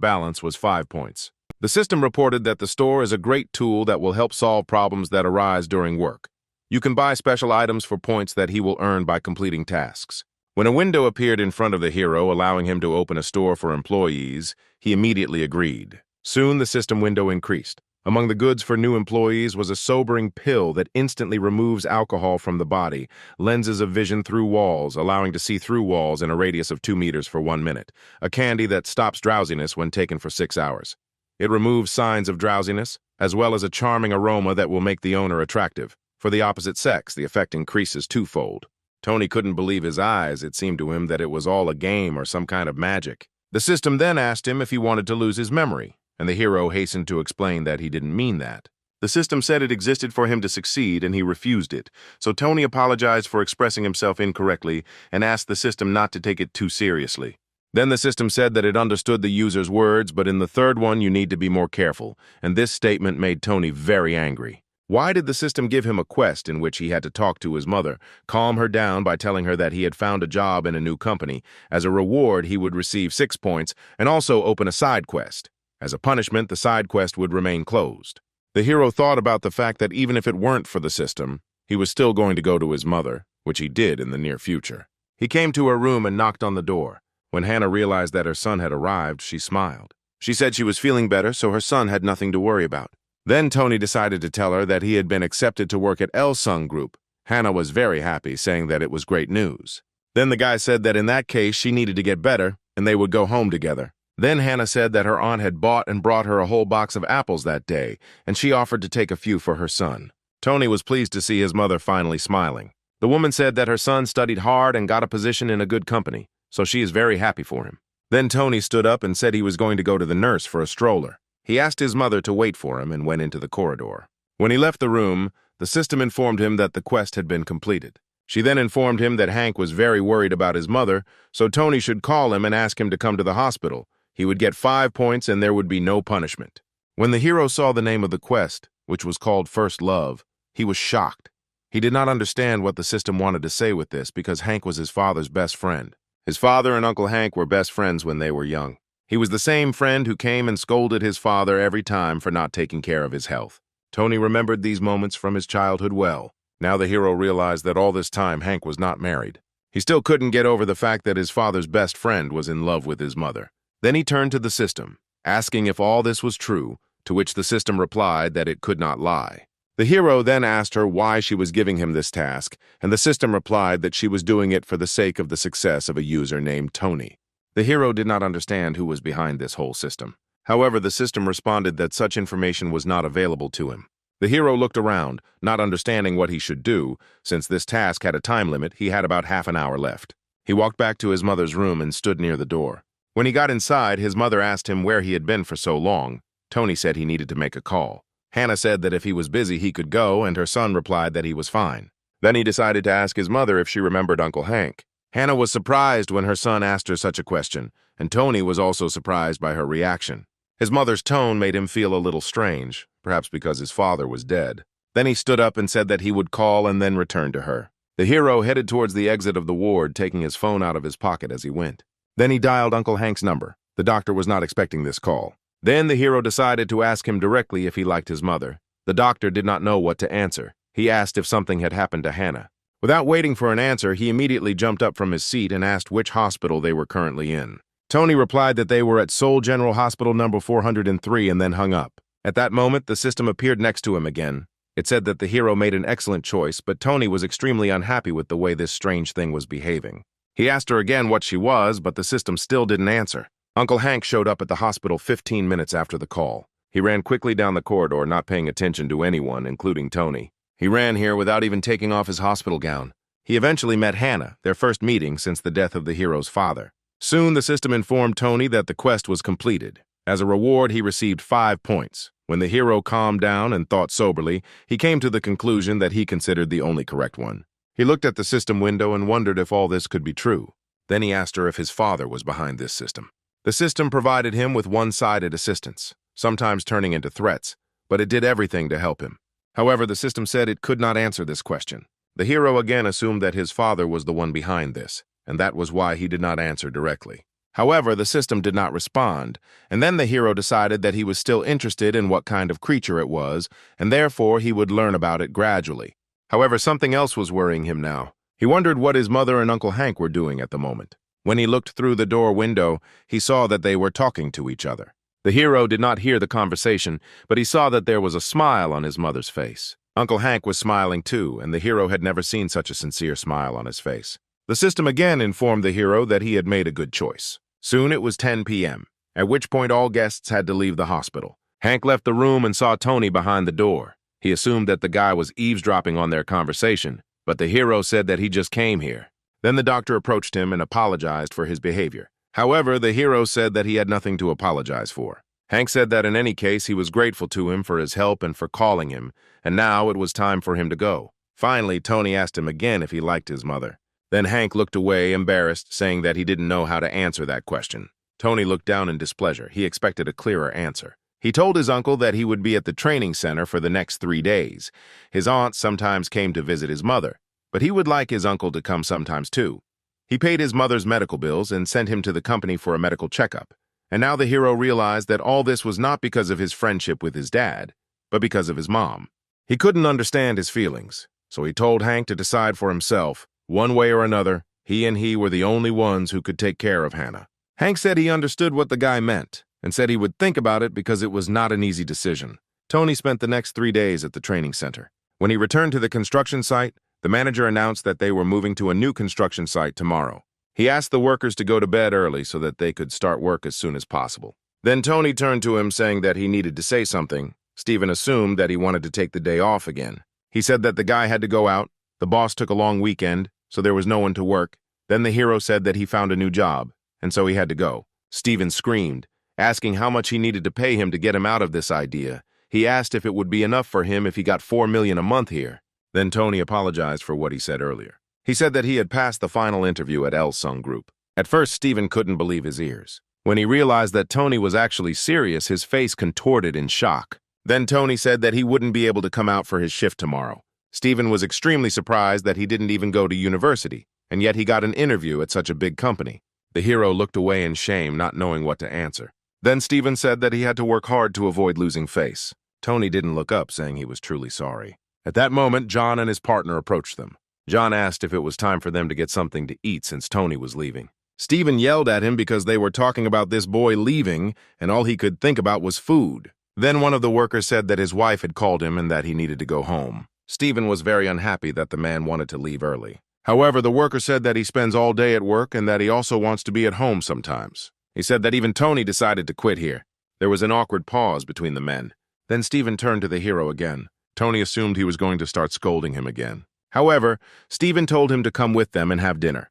balance was 5 points. The system reported that the store is a great tool that will help solve problems that arise during work. You can buy special items for points that he will earn by completing tasks. When a window appeared in front of the hero, allowing him to open a store for employees, he immediately agreed. Soon the system window increased. Among the goods for new employees was a sobering pill that instantly removes alcohol from the body, lenses of vision through walls, allowing to see through walls in a radius of 2 meters for 1 minute, a candy that stops drowsiness when taken for 6 hours. It removes signs of drowsiness, as well as a charming aroma that will make the owner attractive. For the opposite sex, the effect increases twofold. Tony couldn't believe his eyes. It seemed to him that it was all a game or some kind of magic. The system then asked him if he wanted to lose his memory, and the hero hastened to explain that he didn't mean that. The system said it existed for him to succeed, and he refused it. So Tony apologized for expressing himself incorrectly and asked the system not to take it too seriously. Then the system said that it understood the user's words, but in the third one you need to be more careful, and this statement made Tony very angry. Why did the system give him a quest in which he had to talk to his mother, calm her down by telling her that he had found a job in a new company? As a reward, he would receive 6 points and also open a side quest. As a punishment, the side quest would remain closed. The hero thought about the fact that even if it weren't for the system, he was still going to go to his mother, which he did in the near future. He came to her room and knocked on the door. When Hannah realized that her son had arrived, she smiled. She said she was feeling better, so her son had nothing to worry about. Then Tony decided to tell her that he had been accepted to work at Elsung Group. Hannah was very happy, saying that it was great news. Then the guy said that in that case she needed to get better, and they would go home together. Then Hannah said that her aunt had bought and brought her a whole box of apples that day, and she offered to take a few for her son. Tony was pleased to see his mother finally smiling. The woman said that her son studied hard and got a position in a good company, so she is very happy for him. Then Tony stood up and said he was going to go to the nurse for a stroller. He asked his mother to wait for him and went into the corridor. When he left the room, the system informed him that the quest had been completed. She then informed him that Hank was very worried about his mother, so Tony should call him and ask him to come to the hospital. He would get 5 points and there would be no punishment. When the hero saw the name of the quest, which was called First Love, he was shocked. He did not understand what the system wanted to say with this because Hank was his father's best friend. His father and Uncle Hank were best friends when they were young. He was the same friend who came and scolded his father every time for not taking care of his health. Tony remembered these moments from his childhood well. Now the hero realized that all this time Hank was not married. He still couldn't get over the fact that his father's best friend was in love with his mother. Then he turned to the system, asking if all this was true, to which the system replied that it could not lie. The hero then asked her why she was giving him this task, and the system replied that she was doing it for the sake of the success of a user named Tony. The hero did not understand who was behind this whole system. However, the system responded that such information was not available to him. The hero looked around, not understanding what he should do. Since this task had a time limit, he had about half an hour left. He walked back to his mother's room and stood near the door. When he got inside, his mother asked him where he had been for so long. Tony said he needed to make a call. Hannah said that if he was busy, he could go, and her son replied that he was fine. Then he decided to ask his mother if she remembered Uncle Hank. Hannah was surprised when her son asked her such a question, and Tony was also surprised by her reaction. His mother's tone made him feel a little strange, perhaps because his father was dead. Then he stood up and said that he would call and then return to her. The hero headed towards the exit of the ward, taking his phone out of his pocket as he went. Then he dialed Uncle Hank's number. The doctor was not expecting this call. Then the hero decided to ask him directly if he liked his mother. The doctor did not know what to answer. He asked if something had happened to Hannah. Without waiting for an answer, he immediately jumped up from his seat and asked which hospital they were currently in. Tony replied that they were at Seoul General Hospital number 403 and then hung up. At that moment, the system appeared next to him again. It said that the hero made an excellent choice, but Tony was extremely unhappy with the way this strange thing was behaving. He asked her again what she was, but the system still didn't answer. Uncle Hank showed up at the hospital 15 minutes after the call. He ran quickly down the corridor, not paying attention to anyone, including Tony. He ran here without even taking off his hospital gown. He eventually met Hannah, their first meeting since the death of the hero's father. Soon the system informed Tony that the quest was completed. As a reward, he received 5 points. When the hero calmed down and thought soberly, he came to the conclusion that he considered the only correct one. He looked at the system window and wondered if all this could be true. Then he asked her if his father was behind this system. The system provided him with one-sided assistance, sometimes turning into threats, but it did everything to help him. However, the system said it could not answer this question. The hero again assumed that his father was the one behind this, and that was why he did not answer directly. However, the system did not respond, and then the hero decided that he was still interested in what kind of creature it was, and therefore he would learn about it gradually. However, something else was worrying him now. He wondered what his mother and Uncle Hank were doing at the moment. When he looked through the door window, he saw that they were talking to each other. The hero did not hear the conversation, but he saw that there was a smile on his mother's face. Uncle Hank was smiling too, and the hero had never seen such a sincere smile on his face. The system again informed the hero that he had made a good choice. Soon it was 10 p.m., at which point all guests had to leave the hospital. Hank left the room and saw Tony behind the door. He assumed that the guy was eavesdropping on their conversation, but the hero said that he just came here. Then the doctor approached him and apologized for his behavior. However, the hero said that he had nothing to apologize for. Hank said that in any case he was grateful to him for his help and for calling him, and now it was time for him to go. Finally, Tony asked him again if he liked his mother. Then Hank looked away, embarrassed, saying that he didn't know how to answer that question. Tony looked down in displeasure. He expected a clearer answer. He told his uncle that he would be at the training center for the next 3 days. His aunt sometimes came to visit his mother, but he would like his uncle to come sometimes too. He paid his mother's medical bills and sent him to the company for a medical checkup. And now the hero realized that all this was not because of his friendship with his dad, but because of his mom. He couldn't understand his feelings, so he told Hank to decide for himself. One way or another, he were the only ones who could take care of Hannah. Hank said he understood what the guy meant, and said he would think about it because it was not an easy decision. Tony spent the next 3 days at the training center. When he returned to the construction site, the manager announced that they were moving to a new construction site tomorrow. He asked the workers to go to bed early so that they could start work as soon as possible. Then Tony turned to him saying that he needed to say something. Stephen assumed that he wanted to take the day off again. He said that the guy had to go out, the boss took a long weekend, so there was no one to work. Then the hero said that he found a new job, and so he had to go. Stephen screamed, asking how much he needed to pay him to get him out of this idea. He asked if it would be enough for him if he got $4 million a month here. Then Tony apologized for what he said earlier. He said that he had passed the final interview at Elsung Group. At first, Stephen couldn't believe his ears. When he realized that Tony was actually serious, his face contorted in shock. Then Tony said that he wouldn't be able to come out for his shift tomorrow. Stephen was extremely surprised that he didn't even go to university, and yet he got an interview at such a big company. The hero looked away in shame, not knowing what to answer. Then Stephen said that he had to work hard to avoid losing face. Tony didn't look up, saying he was truly sorry. At that moment, John and his partner approached them. John asked if it was time for them to get something to eat since Tony was leaving. Stephen yelled at him because they were talking about this boy leaving, and all he could think about was food. Then one of the workers said that his wife had called him and that he needed to go home. Stephen was very unhappy that the man wanted to leave early. However, the worker said that he spends all day at work and that he also wants to be at home sometimes. He said that even Tony decided to quit here. There was an awkward pause between the men. Then Stephen turned to the hero again. Tony assumed he was going to start scolding him again. However, Stephen told him to come with them and have dinner.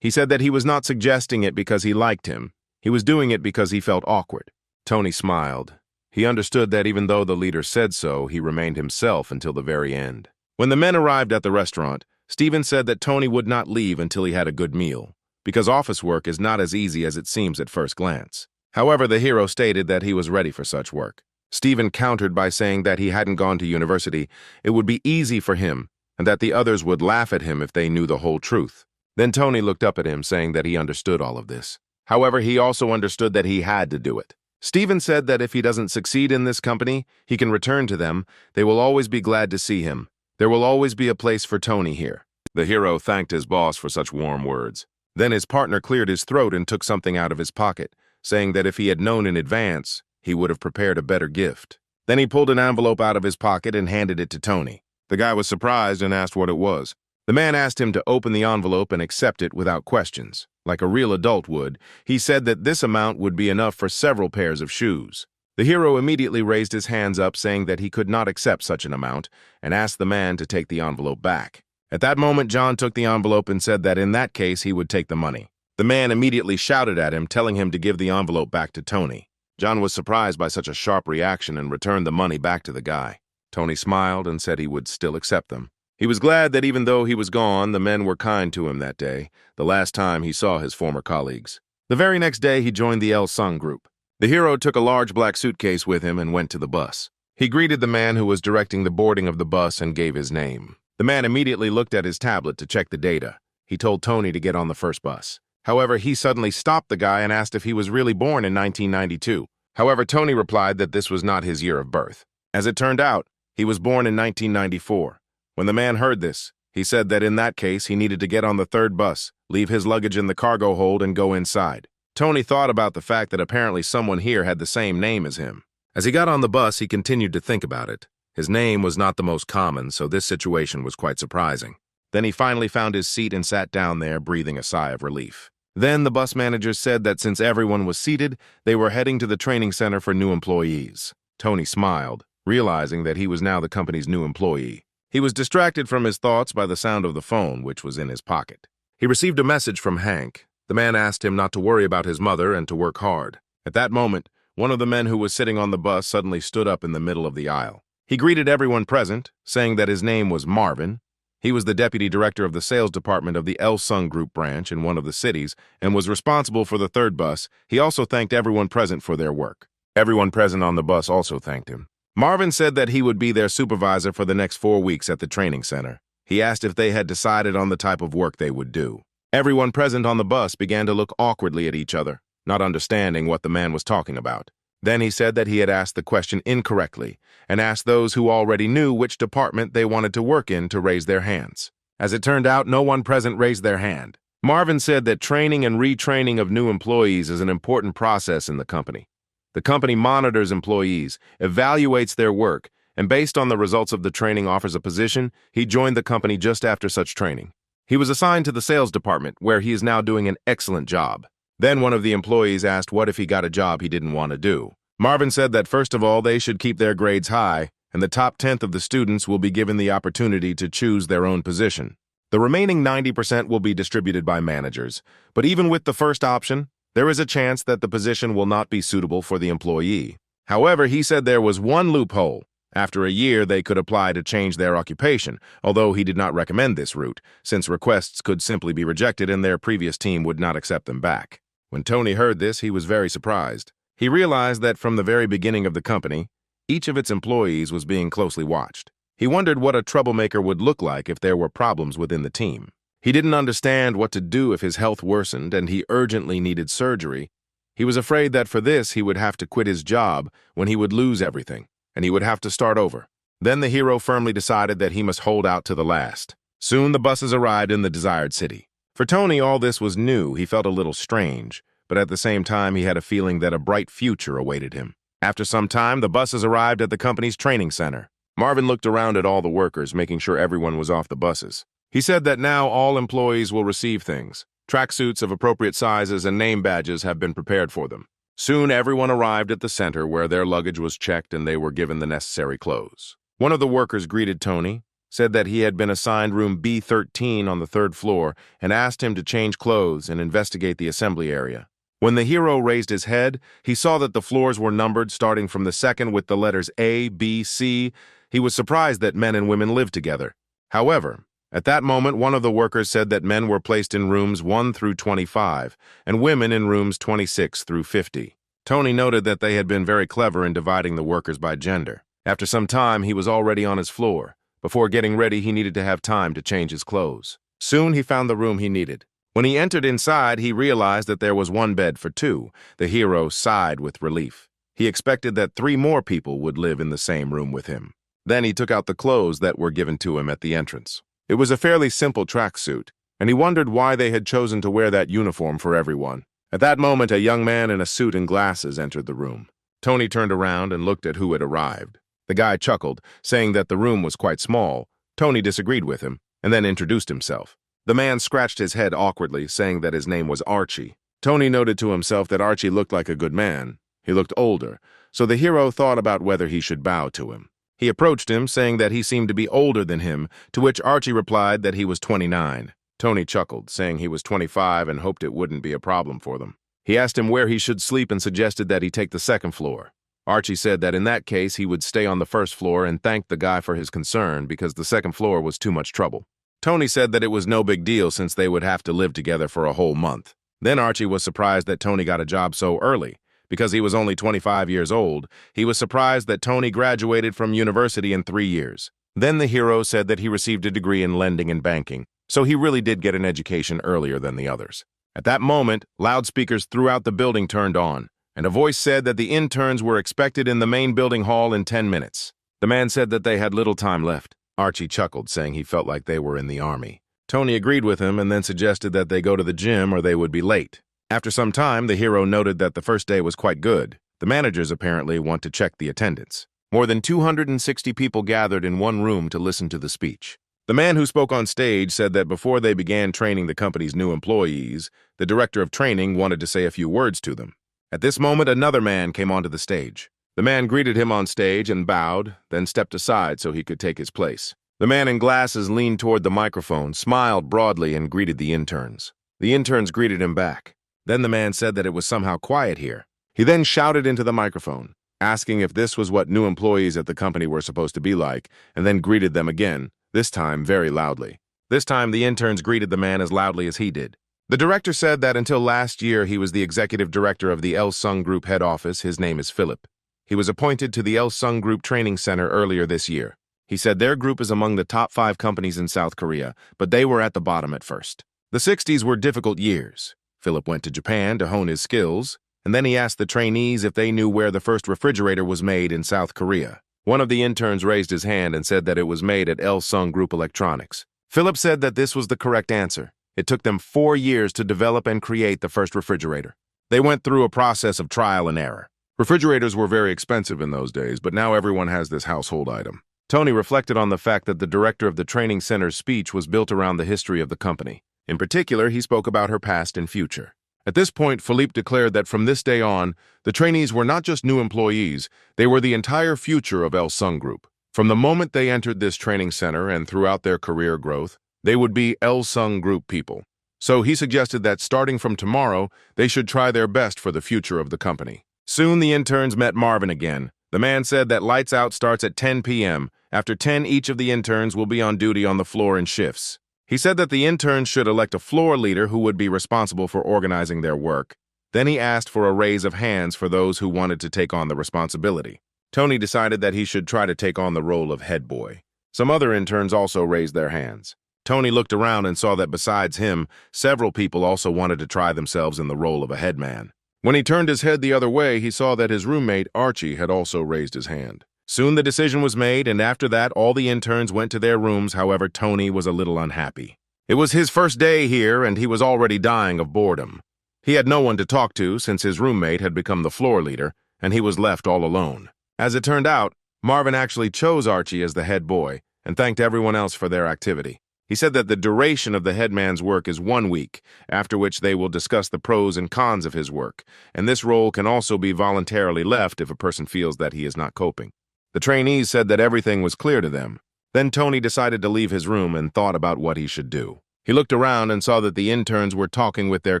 He said that he was not suggesting it because he liked him. He was doing it because he felt awkward. Tony smiled. He understood that even though the leader said so, he remained himself until the very end. When the men arrived at the restaurant, Stephen said that Tony would not leave until he had a good meal, because office work is not as easy as it seems at first glance. However, the hero stated that he was ready for such work. Stephen countered by saying that he hadn't gone to university, it would be easy for him, and that the others would laugh at him if they knew the whole truth. Then Tony looked up at him, saying that he understood all of this. However, he also understood that he had to do it. Stephen said that if he doesn't succeed in this company, he can return to them. They will always be glad to see him. There will always be a place for Tony here. The hero thanked his boss for such warm words. Then his partner cleared his throat and took something out of his pocket, saying that if he had known in advance, he would have prepared a better gift. Then he pulled an envelope out of his pocket and handed it to Tony. The guy was surprised and asked what it was. The man asked him to open the envelope and accept it without questions. Like a real adult would, he said that this amount would be enough for several pairs of shoes. The hero immediately raised his hands up, saying that he could not accept such an amount, and asked the man to take the envelope back. At that moment, John took the envelope and said that in that case he would take the money. The man immediately shouted at him, telling him to give the envelope back to Tony. John was surprised by such a sharp reaction and returned the money back to the guy. Tony smiled and said he would still accept them. He was glad that even though he was gone, the men were kind to him that day, the last time he saw his former colleagues. The very next day, he joined the Elsung Group. The hero took a large black suitcase with him and went to the bus. He greeted the man who was directing the boarding of the bus and gave his name. The man immediately looked at his tablet to check the data. He told Tony to get on the first bus. However, he suddenly stopped the guy and asked if he was really born in 1992. However, Tony replied that this was not his year of birth. As it turned out, he was born in 1994. When the man heard this, he said that in that case he needed to get on the third bus, leave his luggage in the cargo hold, and go inside. Tony thought about the fact that apparently someone here had the same name as him. As he got on the bus, he continued to think about it. His name was not the most common, so this situation was quite surprising. Then he finally found his seat and sat down there, breathing a sigh of relief. Then the bus manager said that since everyone was seated, they were heading to the training center for new employees. Tony smiled, realizing that he was now the company's new employee. He was distracted from his thoughts by the sound of the phone, which was in his pocket. He received a message from Hank. The man asked him not to worry about his mother and to work hard. At that moment, one of the men who was sitting on the bus suddenly stood up in the middle of the aisle. He greeted everyone present, saying that his name was Marvin. He was the deputy director of the sales department of the Elsung Group branch in one of the cities and was responsible for the third bus. He also thanked everyone present for their work. Everyone present on the bus also thanked him. Marvin said that he would be their supervisor for the next 4 weeks at the training center. He asked if they had decided on the type of work they would do. Everyone present on the bus began to look awkwardly at each other, not understanding what the man was talking about. Then he said that he had asked the question incorrectly and asked those who already knew which department they wanted to work in to raise their hands. As it turned out, no one present raised their hand. Marvin said that training and retraining of new employees is an important process in the company. The company monitors employees, evaluates their work, and based on the results of the training offers a position. He joined the company just after such training. He was assigned to the sales department, where he is now doing an excellent job. Then one of the employees asked what if he got a job he didn't want to do. Marvin said that first of all, they should keep their grades high, and the top 10th of the students will be given the opportunity to choose their own position. The remaining 90% will be distributed by managers, but even with the first option, there is a chance that the position will not be suitable for the employee. However, he said there was one loophole. After a year, they could apply to change their occupation, although he did not recommend this route, since requests could simply be rejected and their previous team would not accept them back. When Tony heard this, he was very surprised. He realized that from the very beginning of the company, each of its employees was being closely watched. He wondered what a troublemaker would look like if there were problems within the team. He didn't understand what to do if his health worsened and he urgently needed surgery. He was afraid that for this he would have to quit his job, when he would lose everything, and he would have to start over. Then the hero firmly decided that he must hold out to the last. Soon the buses arrived in the desired city. For Tony, all this was new. He felt a little strange, but at the same time he had a feeling that a bright future awaited him. After some time, the buses arrived at the company's training center. Marvin looked around at all the workers, making sure everyone was off the buses. He said that now all employees will receive things. Tracksuits of appropriate sizes and name badges have been prepared for them. Soon everyone arrived at the center where their luggage was checked and they were given the necessary clothes. One of the workers greeted Tony, said that he had been assigned room B13 on the 3rd floor and asked him to change clothes and investigate the assembly area. When the hero raised his head, he saw that the floors were numbered starting from the 2nd with the letters A, B, C. He was surprised that men and women lived together. However, at that moment, one of the workers said that men were placed in rooms 1 through 25 and women in rooms 26 through 50. Tony noted that they had been very clever in dividing the workers by gender. After some time, he was already on his floor. Before getting ready, he needed to have time to change his clothes. Soon he found the room he needed. When he entered inside, he realized that there was one bed for 2. The hero sighed with relief. He expected that 3 more people would live in the same room with him. Then he took out the clothes that were given to him at the entrance. It was a fairly simple tracksuit, and he wondered why they had chosen to wear that uniform for everyone. At that moment, a young man in a suit and glasses entered the room. Tony turned around and looked at who had arrived. The guy chuckled, saying that the room was quite small. Tony disagreed with him, and then introduced himself. The man scratched his head awkwardly, saying that his name was Archie. Tony noted to himself that Archie looked like a good man. He looked older, so the hero thought about whether he should bow to him. He approached him, saying that he seemed to be older than him, to which Archie replied that he was 29. Tony chuckled, saying he was 25 and hoped it wouldn't be a problem for them. He asked him where he should sleep and suggested that he take the 2nd floor. Archie said that in that case he would stay on the 1st floor and thanked the guy for his concern because the 2nd floor was too much trouble. Tony said that it was no big deal since they would have to live together for a whole month. Then Archie was surprised that Tony got a job so early. Because he was only 25 years old, he was surprised that Tony graduated from university in 3 years. Then the hero said that he received a degree in lending and banking, so he really did get an education earlier than the others. At that moment, loudspeakers throughout the building turned on, and a voice said that the interns were expected in the main building hall in 10 minutes. The man said that they had little time left. Archie chuckled, saying he felt like they were in the army. Tony agreed with him and then suggested that they go to the gym or they would be late. After some time, the hero noted that the first day was quite good. The managers apparently want to check the attendance. More than 260 people gathered in one room to listen to the speech. The man who spoke on stage said that before they began training the company's new employees, the director of training wanted to say a few words to them. At this moment, another man came onto the stage. The man greeted him on stage and bowed, then stepped aside so he could take his place. The man in glasses leaned toward the microphone, smiled broadly, and greeted the interns. The interns greeted him back. Then the man said that it was somehow quiet here. He then shouted into the microphone, asking if this was what new employees at the company were supposed to be like, and then greeted them again, this time very loudly. This time, the interns greeted the man as loudly as he did. The director said that until last year he was the executive director of the Elsung Group head office. His name is Philip. He was appointed to the Elsung Group training center earlier this year. He said their group is among the top 5 companies in South Korea, but they were at the bottom at first. The 60s were difficult years. Philip went to Japan to hone his skills, and then he asked the trainees if they knew where the first refrigerator was made in South Korea. One of the interns raised his hand and said that it was made at Elsung Group Electronics. Philip said that this was the correct answer. It took them 4 years to develop and create the first refrigerator. They went through a process of trial and error. Refrigerators were very expensive in those days, but now everyone has this household item. Tony reflected on the fact that the director of the training center's speech was built around the history of the company. In particular, he spoke about her past and future. At this point, Philippe declared that from this day on, the trainees were not just new employees, they were the entire future of Elsung Group. From the moment they entered this training center and throughout their career growth, they would be Elsung Group people. So he suggested that starting from tomorrow, they should try their best for the future of the company. Soon the interns met Marvin again. The man said that lights out starts at 10 p.m. After 10, each of the interns will be on duty on the floor in shifts. He said that the interns should elect a floor leader who would be responsible for organizing their work. Then he asked for a raise of hands for those who wanted to take on the responsibility. Tony decided that he should try to take on the role of head boy. Some other interns also raised their hands. Tony looked around and saw that besides him, several people also wanted to try themselves in the role of a head man. When he turned his head the other way, he saw that his roommate, Archie, had also raised his hand. Soon the decision was made, and after that, all the interns went to their rooms. However, Tony was a little unhappy. It was his first day here, and he was already dying of boredom. He had no one to talk to since his roommate had become the floor leader, and he was left all alone. As it turned out, Marvin actually chose Archie as the head boy and thanked everyone else for their activity. He said that the duration of the headman's work is 1 week, after which they will discuss the pros and cons of his work, and this role can also be voluntarily left if a person feels that he is not coping. The trainees said that everything was clear to them. Then Tony decided to leave his room and thought about what he should do. He looked around and saw that the interns were talking with their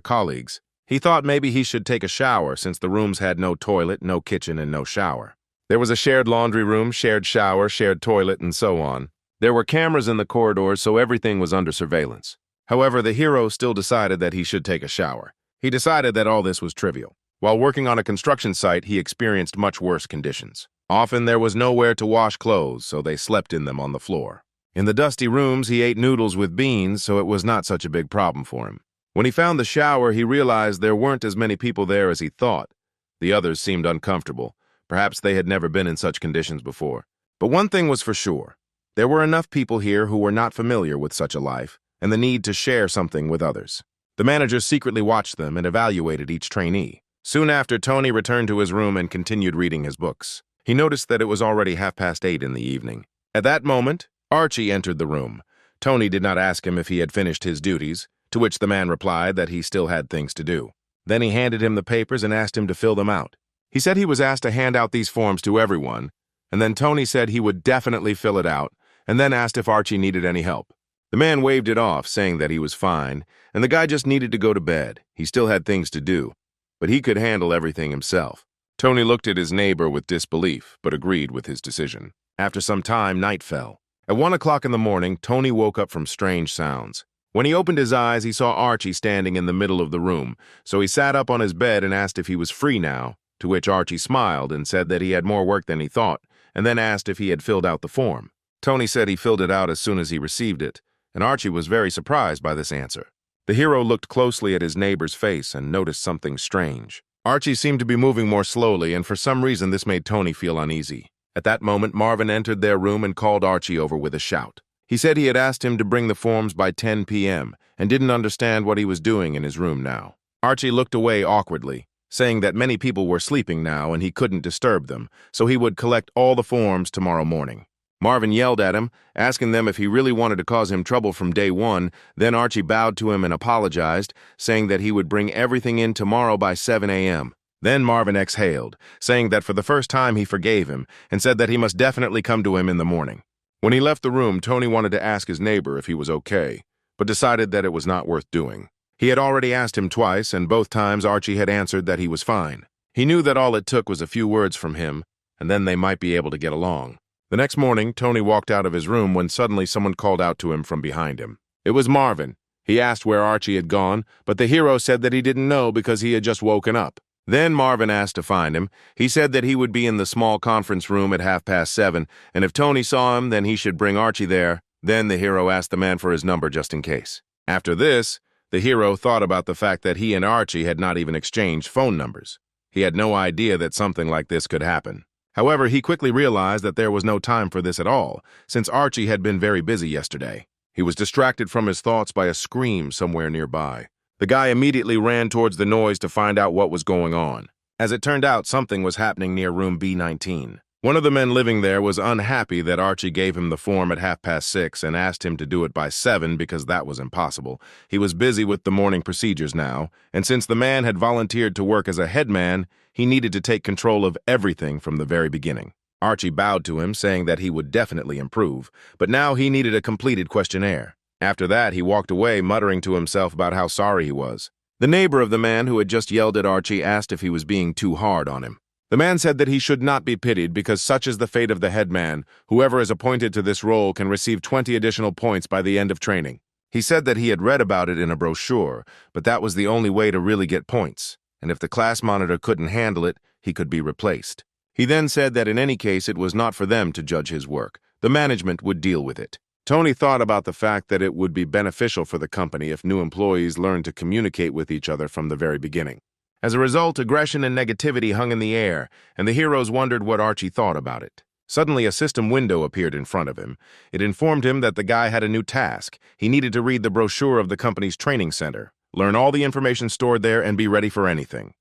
colleagues. He thought maybe he should take a shower since the rooms had no toilet, no kitchen, and no shower. There was a shared laundry room, shared shower, shared toilet, and so on. There were cameras in the corridors, so everything was under surveillance. However, the hero still decided that he should take a shower. He decided that all this was trivial. While working on a construction site, he experienced much worse conditions. Often there was nowhere to wash clothes, so they slept in them on the floor. In the dusty rooms, he ate noodles with beans, so it was not such a big problem for him. When he found the shower, he realized there weren't as many people there as he thought. The others seemed uncomfortable. Perhaps they had never been in such conditions before. But one thing was for sure. There were enough people here who were not familiar with such a life and the need to share something with others. The manager secretly watched them and evaluated each trainee. Soon after, Tony returned to his room and continued reading his books. He noticed that it was already 8:30 in the evening. At that moment, Archie entered the room. Tony did not ask him if he had finished his duties, to which the man replied that he still had things to do. Then he handed him the papers and asked him to fill them out. He said he was asked to hand out these forms to everyone, and then Tony said he would definitely fill it out, and then asked if Archie needed any help. The man waved it off, saying that he was fine, and the guy just needed to go to bed. He still had things to do, but he could handle everything himself. Tony looked at his neighbor with disbelief, but agreed with his decision. After some time, night fell. At 1 o'clock in the morning, Tony woke up from strange sounds. When he opened his eyes, he saw Archie standing in the middle of the room, so he sat up on his bed and asked if he was free now, to which Archie smiled and said that he had more work than he thought, and then asked if he had filled out the form. Tony said he filled it out as soon as he received it, and Archie was very surprised by this answer. The hero looked closely at his neighbor's face and noticed something strange. Archie seemed to be moving more slowly, and for some reason this made Tony feel uneasy. At that moment, Marvin entered their room and called Archie over with a shout. He said he had asked him to bring the forms by 10 p.m. and didn't understand what he was doing in his room now. Archie looked away awkwardly, saying that many people were sleeping now and he couldn't disturb them, so he would collect all the forms tomorrow morning. Marvin yelled at him, asking them if he really wanted to cause him trouble from day one. Then Archie bowed to him and apologized, saying that he would bring everything in tomorrow by 7 a.m. Then Marvin exhaled, saying that for the first time he forgave him and said that he must definitely come to him in the morning. When he left the room, Tony wanted to ask his neighbor if he was okay, but decided that it was not worth doing. He had already asked him twice, and both times Archie had answered that he was fine. He knew that all it took was a few words from him, and then they might be able to get along. The next morning, Tony walked out of his room when suddenly someone called out to him from behind him. It was Marvin. He asked where Archie had gone, but the hero said that he didn't know because he had just woken up. Then Marvin asked to find him. He said that he would be in the small conference room at 7:30, and if Tony saw him, then he should bring Archie there. Then the hero asked the man for his number just in case. After this, the hero thought about the fact that he and Archie had not even exchanged phone numbers. He had no idea that something like this could happen. However, he quickly realized that there was no time for this at all, since Archie had been very busy yesterday. He was distracted from his thoughts by a scream somewhere nearby. The guy immediately ran towards the noise to find out what was going on. As it turned out, something was happening near room B19. One of the men living there was unhappy that Archie gave him the form at 6:30 and asked him to do it by 7 because that was impossible. He was busy with the morning procedures now, and since the man had volunteered to work as a headman, he needed to take control of everything from the very beginning. Archie bowed to him, saying that he would definitely improve, but now he needed a completed questionnaire. After that, he walked away, muttering to himself about how sorry he was. The neighbor of the man who had just yelled at Archie asked if he was being too hard on him. The man said that he should not be pitied because such is the fate of the headman. Whoever is appointed to this role can receive 20 additional points by the end of training. He said that he had read about it in a brochure, but that was the only way to really get points, and if the class monitor couldn't handle it, he could be replaced. He then said that in any case it was not for them to judge his work. The management would deal with it. Tony thought about the fact that it would be beneficial for the company if new employees learned to communicate with each other from the very beginning. As a result, aggression and negativity hung in the air, and the heroes wondered what Archie thought about it. Suddenly, a system window appeared in front of him. It informed him that the guy had a new task. He needed to read the brochure of the company's training center, learn all the information stored there, and be ready for anything.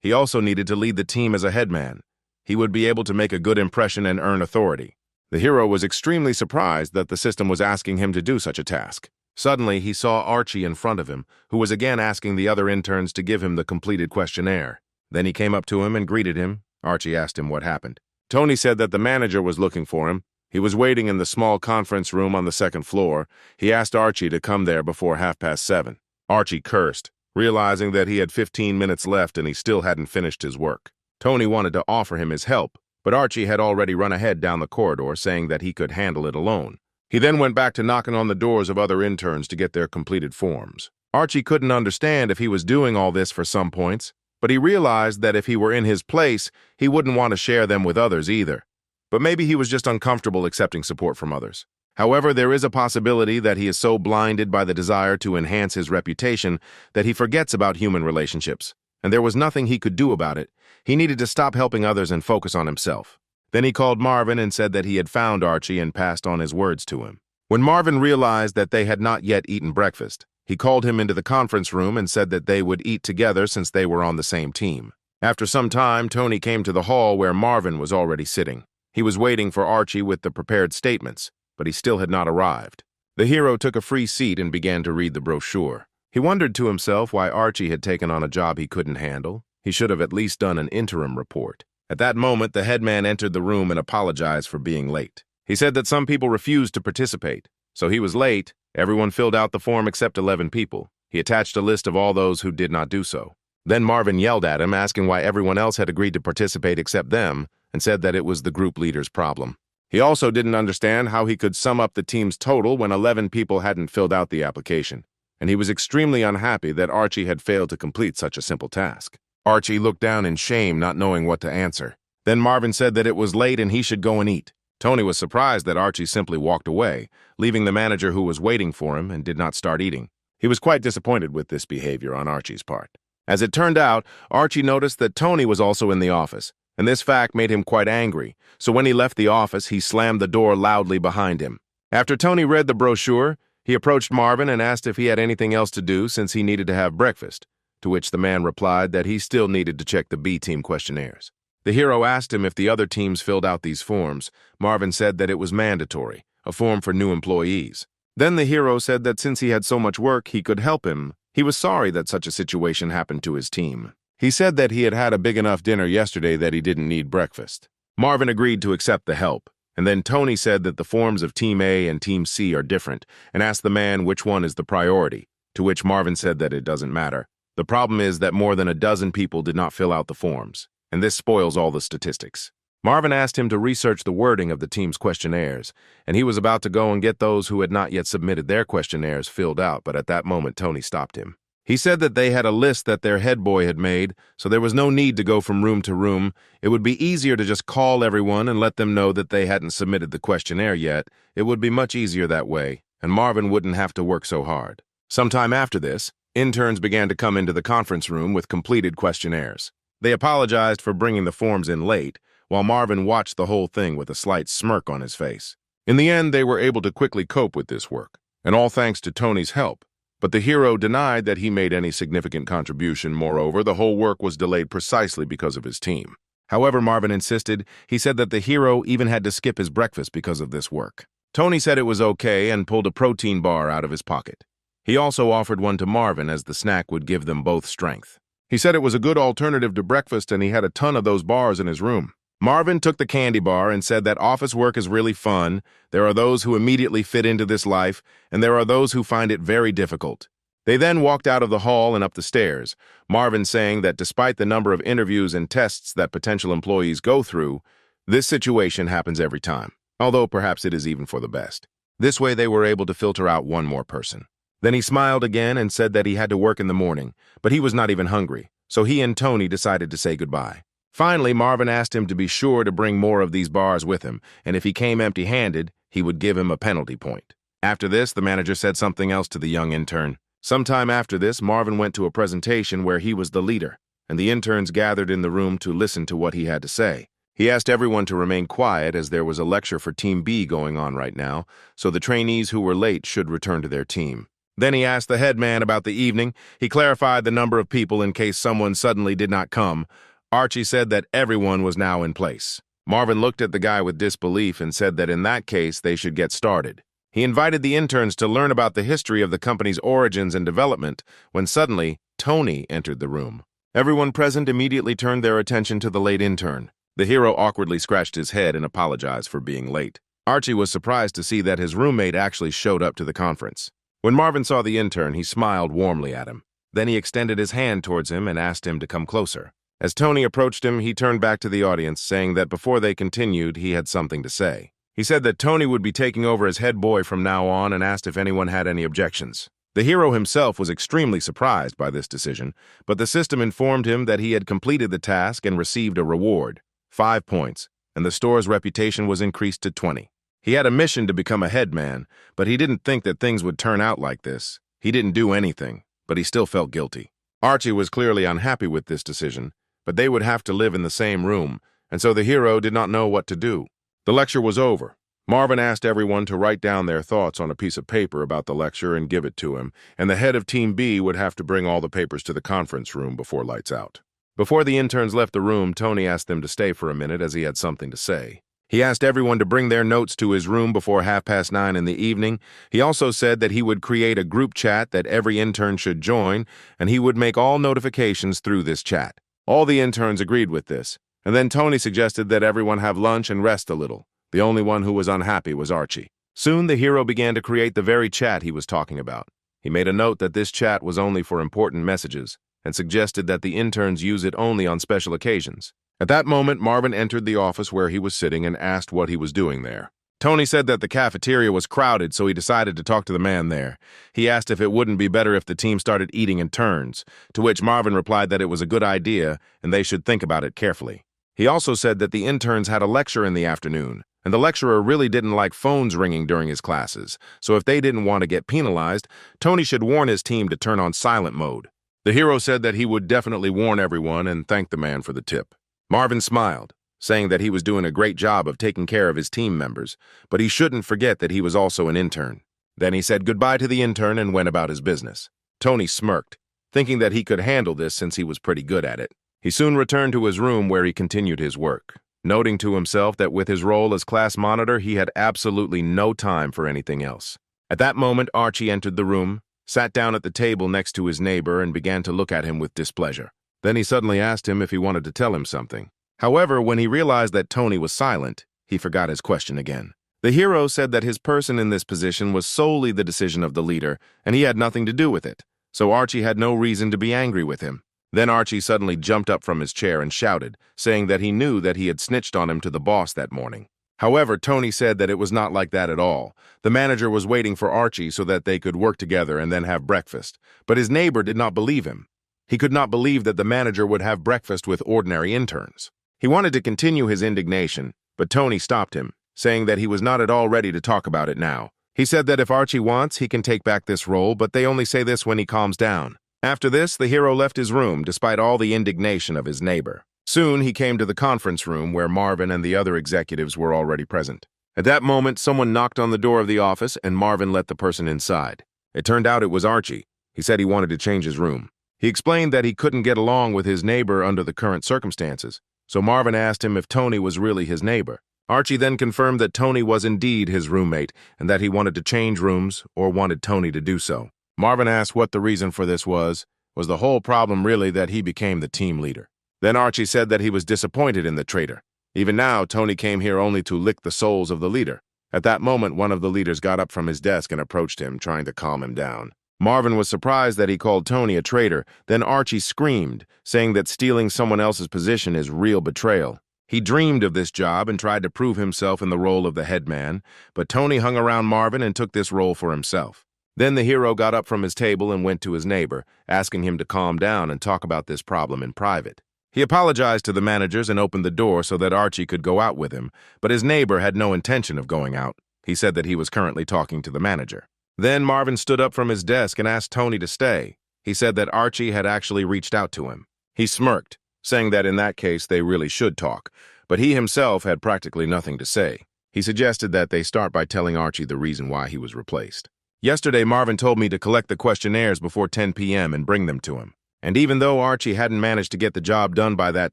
He also needed to lead the team as a headman. He would be able to make a good impression and earn authority. The hero was extremely surprised that the system was asking him to do such a task. Suddenly, he saw Archie in front of him, who was again asking the other interns to give him the completed questionnaire. Then he came up to him and greeted him. Archie asked him what happened. Tony said that the manager was looking for him. He was waiting in the small conference room on the second floor. He asked Archie to come there before 7:30. Archie cursed, realizing that he had 15 minutes left and he still hadn't finished his work. Tony wanted to offer him his help, but Archie had already run ahead down the corridor, saying that he could handle it alone. He then went back to knocking on the doors of other interns to get their completed forms. Archie couldn't understand if he was doing all this for some points, but he realized that if he were in his place, he wouldn't want to share them with others either. But maybe he was just uncomfortable accepting support from others. However, there is a possibility that he is so blinded by the desire to enhance his reputation that he forgets about human relationships, and there was nothing he could do about it. He needed to stop helping others and focus on himself. Then he called Marvin and said that he had found Archie and passed on his words to him. When Marvin realized that they had not yet eaten breakfast, he called him into the conference room and said that they would eat together since they were on the same team. After some time, Tony came to the hall where Marvin was already sitting. He was waiting for Archie with the prepared statements, but he still had not arrived. The hero took a free seat and began to read the brochure. He wondered to himself why Archie had taken on a job he couldn't handle. He should have at least done an interim report. At that moment, the headman entered the room and apologized for being late. He said that some people refused to participate, so he was late. Everyone filled out the form except 11 people. He attached a list of all those who did not do so. Then Marvin yelled at him, asking why everyone else had agreed to participate except them, and said that it was the group leader's problem. He also didn't understand how he could sum up the team's total when 11 people hadn't filled out the application, and he was extremely unhappy that Archie had failed to complete such a simple task. Archie looked down in shame, not knowing what to answer. Then Marvin said that it was late and he should go and eat. Tony was surprised that Archie simply walked away, leaving the manager who was waiting for him and did not start eating. He was quite disappointed with this behavior on Archie's part. As it turned out, Archie noticed that Tony was also in the office, and this fact made him quite angry, so when he left the office, he slammed the door loudly behind him. After Tony read the brochure, he approached Marvin and asked if he had anything else to do since he needed to have breakfast, to which the man replied that he still needed to check the B-team questionnaires. The hero asked him if the other teams filled out these forms. Marvin said that it was mandatory, a form for new employees. Then the hero said that since he had so much work, he could help him. He was sorry that such a situation happened to his team. He said that he had had a big enough dinner yesterday that he didn't need breakfast. Marvin agreed to accept the help, and then Tony said that the forms of Team A and Team C are different, and asked the man which one is the priority, to which Marvin said that it doesn't matter. The problem is that more than a dozen people did not fill out the forms, and this spoils all the statistics. Marvin asked him to research the wording of the team's questionnaires, and he was about to go and get those who had not yet submitted their questionnaires filled out, but at that moment Tony stopped him. He said that they had a list that their head boy had made, so there was no need to go from room to room. It would be easier to just call everyone and let them know that they hadn't submitted the questionnaire yet. It would be much easier that way, and Marvin wouldn't have to work so hard. Sometime after this, interns began to come into the conference room with completed questionnaires. They apologized for bringing the forms in late, while Marvin watched the whole thing with a slight smirk on his face. In the end, they were able to quickly cope with this work, and all thanks to Tony's help. But the hero denied that he made any significant contribution. Moreover, the whole work was delayed precisely because of his team. However, Marvin insisted. He said that the hero even had to skip his breakfast because of this work. Tony said it was okay and pulled a protein bar out of his pocket. He also offered one to Marvin as the snack would give them both strength. He said it was a good alternative to breakfast and he had a ton of those bars in his room. Marvin took the candy bar and said that office work is really fun. There are those who immediately fit into this life, and there are those who find it very difficult. They then walked out of the hall and up the stairs, Marvin saying that despite the number of interviews and tests that potential employees go through, this situation happens every time, although perhaps it is even for the best. This way they were able to filter out one more person. Then he smiled again and said that he had to work in the morning, but he was not even hungry, so he and Tony decided to say goodbye. Finally, Marvin asked him to be sure to bring more of these bars with him, and if he came empty-handed, he would give him a penalty point. After this, the manager said something else to the young intern. Sometime after this, Marvin went to a presentation where he was the leader, and the interns gathered in the room to listen to what he had to say. He asked everyone to remain quiet as there was a lecture for Team B going on right now, so the trainees who were late should return to their team. Then he asked the head man about the evening. He clarified the number of people in case someone suddenly did not come. Archie said that everyone was now in place. Marvin looked at the guy with disbelief and said that in that case they should get started. He invited the interns to learn about the history of the company's origins and development when suddenly Tony entered the room. Everyone present immediately turned their attention to the late intern. The hero awkwardly scratched his head and apologized for being late. Archie was surprised to see that his roommate actually showed up to the conference. When Marvin saw the intern, he smiled warmly at him. Then he extended his hand towards him and asked him to come closer. As Tony approached him, he turned back to the audience, saying that before they continued, he had something to say. He said that Tony would be taking over as head boy from now on and asked if anyone had any objections. The hero himself was extremely surprised by this decision, but the system informed him that he had completed the task and received a reward, 5 points, and the store's reputation was increased to 20. He had a mission to become a head man, but he didn't think that things would turn out like this. He didn't do anything, but he still felt guilty. Archie was clearly unhappy with this decision, but they would have to live in the same room, and so the hero did not know what to do. The lecture was over. Marvin asked everyone to write down their thoughts on a piece of paper about the lecture and give it to him, and the head of Team B would have to bring all the papers to the conference room before lights out. Before the interns left the room, Tony asked them to stay for a minute as he had something to say. He asked everyone to bring their notes to his room before 9:30 in the evening. He also said that he would create a group chat that every intern should join, and he would make all notifications through this chat. All the interns agreed with this, and then Tony suggested that everyone have lunch and rest a little. The only one who was unhappy was Archie. Soon the hero began to create the very chat he was talking about. He made a note that this chat was only for important messages, and suggested that the interns use it only on special occasions. At that moment, Marvin entered the office where he was sitting and asked what he was doing there. Tony said that the cafeteria was crowded, so he decided to talk to the man there. He asked if it wouldn't be better if the team started eating in turns, to which Marvin replied that it was a good idea and they should think about it carefully. He also said that the interns had a lecture in the afternoon, and the lecturer really didn't like phones ringing during his classes, so if they didn't want to get penalized, Tony should warn his team to turn on silent mode. The hero said that he would definitely warn everyone and thanked the man for the tip. Marvin smiled, saying that he was doing a great job of taking care of his team members, but he shouldn't forget that he was also an intern. Then he said goodbye to the intern and went about his business. Tony smirked, thinking that he could handle this since he was pretty good at it. He soon returned to his room where he continued his work, noting to himself that with his role as class monitor, he had absolutely no time for anything else. At that moment, Archie entered the room, sat down at the table next to his neighbor, and began to look at him with displeasure. Then he suddenly asked him if he wanted to tell him something. However, when he realized that Tony was silent, he forgot his question again. The hero said that his person in this position was solely the decision of the leader, and he had nothing to do with it, so Archie had no reason to be angry with him. Then Archie suddenly jumped up from his chair and shouted, saying that he knew that he had snitched on him to the boss that morning. However, Tony said that it was not like that at all. The manager was waiting for Archie so that they could work together and then have breakfast. But his neighbor did not believe him. He could not believe that the manager would have breakfast with ordinary interns. He wanted to continue his indignation, but Tony stopped him, saying that he was not at all ready to talk about it now. He said that if Archie wants, he can take back this role, but they only say this when he calms down. After this, the hero left his room despite all the indignation of his neighbor. Soon, he came to the conference room where Marvin and the other executives were already present. At that moment, someone knocked on the door of the office and Marvin let the person inside. It turned out it was Archie. He said he wanted to change his room. He explained that he couldn't get along with his neighbor under the current circumstances, so Marvin asked him if Tony was really his neighbor. Archie then confirmed that Tony was indeed his roommate and that he wanted to change rooms or wanted Tony to do so. Marvin asked what the reason for this was the whole problem really that he became the team leader. Then Archie said that he was disappointed in the traitor. Even now, Tony came here only to lick the souls of the leader. At that moment, one of the leaders got up from his desk and approached him, trying to calm him down. Marvin was surprised that he called Tony a traitor. Then Archie screamed, saying that stealing someone else's position is real betrayal. He dreamed of this job and tried to prove himself in the role of the head man, but Tony hung around Marvin and took this role for himself. Then the hero got up from his table and went to his neighbor, asking him to calm down and talk about this problem in private. He apologized to the managers and opened the door so that Archie could go out with him, but his neighbor had no intention of going out. He said that he was currently talking to the manager. Then Marvin stood up from his desk and asked Tony to stay. He said that Archie had actually reached out to him. He smirked, saying that in that case they really should talk, but he himself had practically nothing to say. He suggested that they start by telling Archie the reason why he was replaced. Yesterday, Marvin told me to collect the questionnaires before 10 p.m. and bring them to him. And even though Archie hadn't managed to get the job done by that